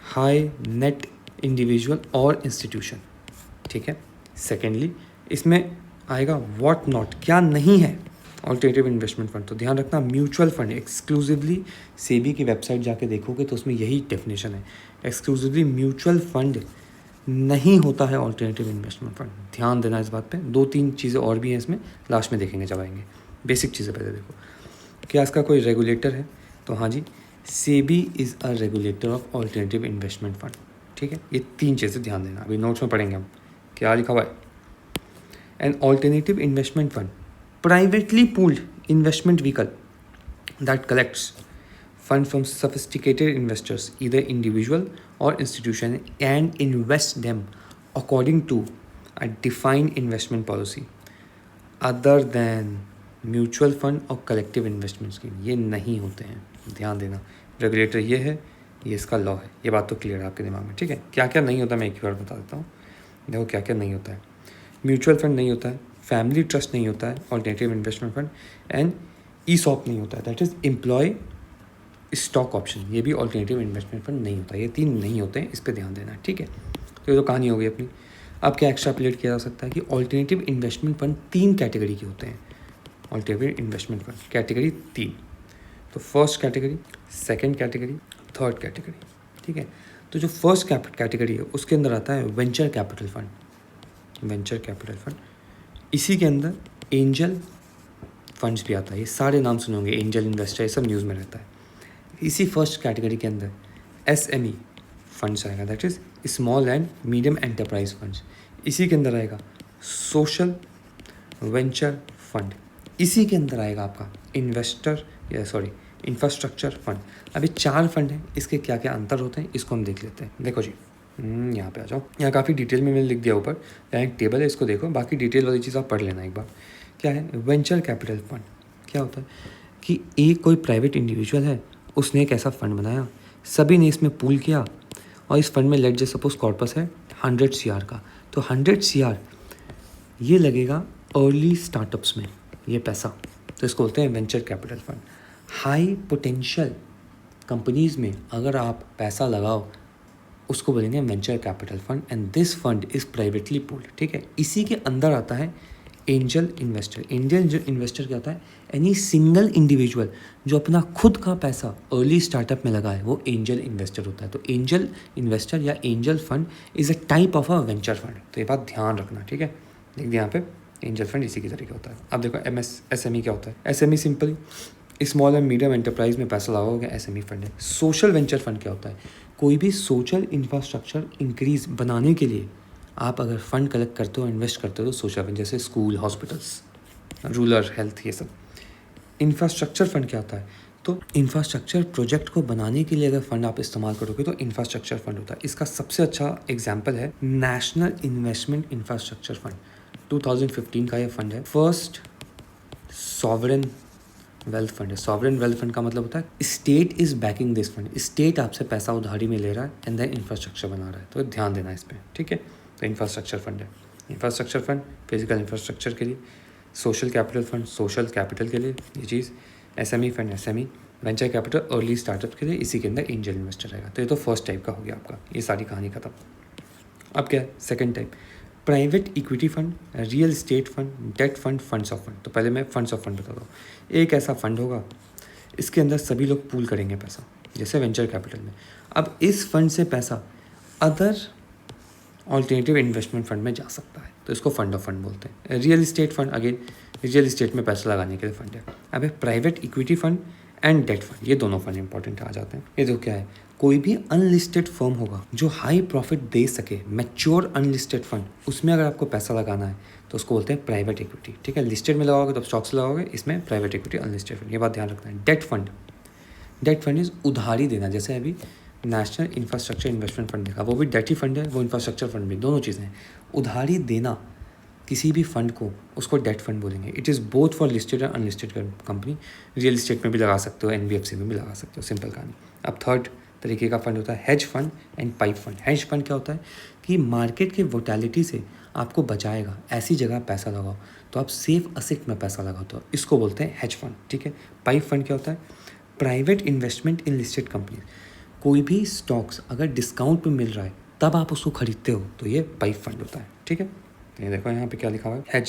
high net individual और इंस्टीट्यूशन। ठीक है, सेकेंडली इसमें आएगा व्हाट नॉट, क्या नहीं है ऑल्टरनेटिव इन्वेस्टमेंट फंड, तो ध्यान रखना म्यूचुअल फंड एक्सक्लूसिवली, सेबी की वेबसाइट जाके देखोगे तो उसमें यही डेफिनेशन है, एक्सक्लूसिवली म्यूचुअल फंड नहीं होता है ऑल्टरनेटिव इन्वेस्टमेंट फंड। ध्यान देना इस बात पे। 2-3 चीज़ें और भी हैं इसमें, लास्ट में देखेंगे जब आएंगे। बेसिक चीज़ें पहले देखो, क्या इसका कोई रेगुलेटर है, तो हाँ जी, SEBI is a regulator of alternative investment fund. ठीक है, ये 3 चीज़ें ध्यान देना, अभी नोट्स में पढ़ेंगे हम क्या लिखा हुआ है। An alternative investment fund privately pooled investment vehicle that collects funds from sophisticated investors, either individual or institution, and invests them according to a defined investment policy other than mutual fund और collective investment scheme. ये नहीं होते हैं, ध्यान देना। Regulator ये है, ये इसका लॉ है, ये बात तो क्लियर है आपके दिमाग में। ठीक है, क्या क्या नहीं होता मैं एक बार बता देता हूँ। देखो क्या क्या नहीं होता है, म्यूचुअल फंड नहीं होता है, फैमिली ट्रस्ट नहीं होता है alternative investment fund, and ESOP नहीं होता है, that is employ stock option, ये भी ऑल्टरनेटिव इन्वेस्टमेंट फंड नहीं होता। ये 3 नहीं होते हैं, इस पर ध्यान देना है। ठीक है, तो ये तो कहानी हो गई अपनी। अब क्या एक्स्ट्रापुलेट किया जा सकता है कि ऑल्टरनेटिव इन्वेस्टमेंट फंड 3 कैटेगरी के होते हैं। ऑल्टरनेटिव इन्वेस्टमेंट फंड कैटेगरी 3, तो first category, second category, third category. ठीक है, तो जो फर्स्ट कैटेगरी है उसके अंदर आता है वेंचर कैपिटल फंड। इसी के अंदर एंजल फंड्स भी आता है, ये सारे नाम सुने होंगे, एंजल इन्वेस्टर, ये सब न्यूज़ में रहता है। इसी फर्स्ट कैटेगरी के अंदर SME फंड्स आएगा, that is small and medium enterprise funds. इसी के अंदर आएगा सोशल वेंचर फंड। इसी के अंदर आएगा आपका इंफ्रास्ट्रक्चर फंड। अभी 4 फंड हैं, इसके क्या क्या अंतर होते हैं इसको हम देख लेते हैं। देखो जी, यहाँ पे आ जाओ, यहाँ काफ़ी डिटेल में मैंने लिख दिया ऊपर, यहाँ एक टेबल है, इसको देखो, बाकी डिटेल वाली चीज़ आप पढ़ लेना एक बार। क्या है वेंचर कैपिटल फंड, क्या होता है कि एक कोई प्राइवेट इंडिविजुअल है, उसने एक ऐसा फंड बनाया, सभी ने इसमें पूल किया, और इस फंड में लेट जस्ट सपोज कॉर्पस है 100 CR का, तो 100 CR ये लगेगा अर्ली स्टार्टअप्स में ये पैसा, तो इसको बोलते हैं venture capital fund. High potential companies में अगर आप पैसा लगाओ उसको बोलेंगे venture capital fund, and this fund is privately pooled. ठीक है, इसी के अंदर आता है एंजल इन्वेस्टर। एंजल इन्वेस्टर क्या होता है, एनी सिंगल इंडिविजुअल जो अपना खुद का पैसा अर्ली स्टार्टअप में लगाए वो एंजल इन्वेस्टर होता है। तो एंजल इन्वेस्टर या angel fund is a type of a venture fund, तो ये बात ध्यान रखना। ठीक है, देख दिया यहाँ पे एंजल फंड इसी के तरीके होता है। अब देखो SME क्या होता है, SME simple small and medium enterprise में पैसा लगाओगे, SME फंड है। सोशल वेंचर फंड क्या होता है, कोई भी सोशल इंफ्रास्ट्रक्चर इंक्रीज बनाने के लिए आप अगर फंड कलेक्ट करते हो, इन्वेस्ट करते हो, तो सोशल फंड, जैसे स्कूल, हॉस्पिटल्स, रूरल हेल्थ, ये सब। इंफ्रास्ट्रक्चर फंड क्या होता है, तो इंफ्रास्ट्रक्चर प्रोजेक्ट को बनाने के लिए अगर फंड आप इस्तेमाल करोगे तो इंफ्रास्ट्रक्चर फंड होता है। इसका सबसे अच्छा एग्जाम्पल है नेशनल इन्वेस्टमेंट इंफ्रास्ट्रक्चर फंड, 2015 का ये फंड है। फर्स्ट सॉवरेन वेल्थ फंड है। सॉवरेन वेल्थ फंड का मतलब होता है state is banking this fund, state आपसे पैसा उधारी में ले रहा है एंड देन इंफ्रास्ट्रक्चर बना रहा है, तो ध्यान देना इस पर। ठीक है, तो इंफ्रास्ट्रक्चर फंड है। इंफ्रास्ट्रक्चर फंड फिजिकल इंफ्रास्ट्रक्चर के लिए, social capital fund social capital के लिए ये चीज़, SME fund SME venture capital early startup के लिए, इसी के अंदर एंजल इन्वेस्टर रहेगा। तो ये तो फर्स्ट टाइप का हो गया आपका, ये सारी कहानी खत्म। अब क्या है second type, private equity fund, real estate fund, debt fund, funds of fund. तो पहले मैं फंड्स ऑफ फंड बताता हूँ। एक ऐसा फंड होगा, इसके अंदर सभी लोग पूल करेंगे पैसा, जैसे वेंचर कैपिटल में। अब इस फंड से पैसा अदर ऑल्टरनेटिव इन्वेस्टमेंट फंड में जा सकता है, तो इसको फंड ऑफ फंड बोलते हैं। Real estate fund again real estate में पैसा लगाने के लिए फंड है। अब private equity fund and debt fund, ये दोनों फंड इंपॉर्टेंट आ जाते हैं। ये तो क्या है, कोई भी अनलिस्टेड फर्म होगा जो हाई प्रॉफिट दे सके, मैच्योर अनलिस्टेड फंड, उसमें अगर आपको पैसा लगाना है तो उसको बोलते हैं प्राइवेट इक्विटी, ठीक है। लिस्टेड में लगाओगे तो स्टॉक्स लगाओगे, इसमें प्राइवेट इक्विटी, अनलिस्टेड फंड, ये बात ध्यान रखना है। Debt fund, debt fund is उधारी देना, जैसे अभी नेशनल इंफ्रास्ट्रक्चर इन्वेस्टमेंट फंड देखा, वो भी डेट ही फंड है, वो इंफ्रास्ट्रक्चर फंड भी, दोनों चीज़ें हैं। उधारी देना किसी भी फंड को, उसको डेट फंड बोलेंगे। It is both for listed और अनलिस्टेड कंपनी। रियल एस्टेट में भी लगा सकते हो, NBFC में भी लगा सकते हो, सिंपल कहानी। अब थर्ड तरीके का फंड होता है hedge fund and pipe fund. Hedge fund क्या होता है कि मार्केट के वोटेलिटी से आपको बचाएगा, ऐसी जगह पैसा लगाओ तो आप सेफ असेट में पैसा लगाते हो, इसको बोलते हैं हेज फंड, ठीक है। पाइप फंड क्या होता है, प्राइवेट इन्वेस्टमेंट इन लिस्टेड कंपनी। कोई भी स्टॉक्स अगर डिस्काउंट पे मिल रहा है तब आप उसको खरीदते हो, तो ये पाइप फंड होता है, ठीक है। ये देखो यहाँ पे क्या लिखा हुआ है,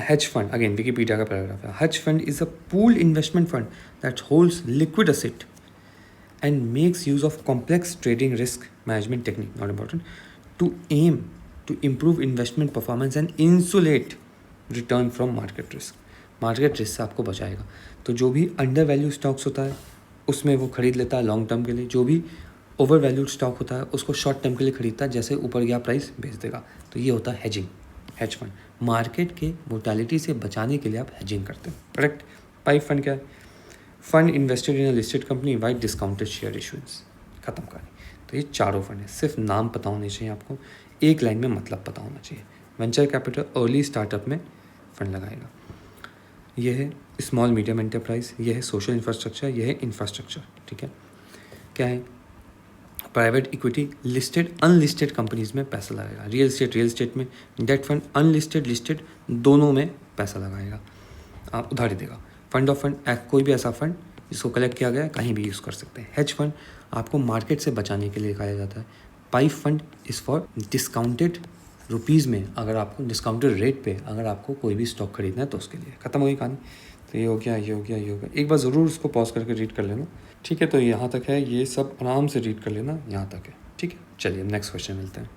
हेज फंड, अगेन विकिपीडिया का पैराग्राफ है। Hedge fund is a pooled investment fund that holds liquid asset and makes use of complex trading risk management technique, not important, to aim to improve investment performance and insulate return from market risk. Market risk से आपको बचाएगा। तो जो भी under value stocks होता है उसमें वो खरीद लेता है लॉन्ग टर्म के लिए, जो भी ओवर वैल्यूड स्टॉक होता है उसको शॉर्ट टर्म के लिए खरीदता है, जैसे ऊपर गया प्राइस बेच देगा। तो ये होता है हेजिंग, हेज फंड। मार्केट के मोर्टेलिटी से बचाने के लिए आप हेजिंग करते हैं, करेक्ट। पाइप फंड क्या है, fund invested in a listed company white discounted share issuance, खत्म कहानी। तो ये चारों फंड है, सिर्फ नाम पता होने चाहिए आपको, एक लाइन में मतलब पता होना चाहिए। वेंचर कैपिटल अर्ली स्टार्टअप में फंड लगाएगा। ये है स्मॉल मीडियम एंटरप्राइज, ये है सोशल इंफ्रास्ट्रक्चर, ये है इंफ्रास्ट्रक्चर, ठीक है। क्या है, private equity listed unlisted companies में पैसा लगाएगा। रियल एस्टेट में, डेट फंड अनलिस्टेड लिस्टेड दोनों में पैसा लगाएगा, आप उधारी देगा। फंड ऑफ फंड, कोई भी ऐसा फंड जिसको कलेक्ट किया गया है कहीं भी यूज़ कर सकते हैं। हेज फंड आपको मार्केट से बचाने के लिए लगाया जाता है। Pipe fund is for discounted rupees में, अगर आपको डिस्काउंटेड रेट पे अगर आपको कोई भी स्टॉक खरीदना है तो उसके लिए। खत्म हो गई कहानी। तो ये हो गया, ये हो गया, ये हो गया। एक बार ज़रूर उसको पॉज करके रीड कर लेना, ठीक है। तो यहाँ तक है, ये सब आराम से रीड कर लेना, यहाँ तक है, ठीक है। चलिए नेक्स्ट क्वेश्चन मिलते हैं।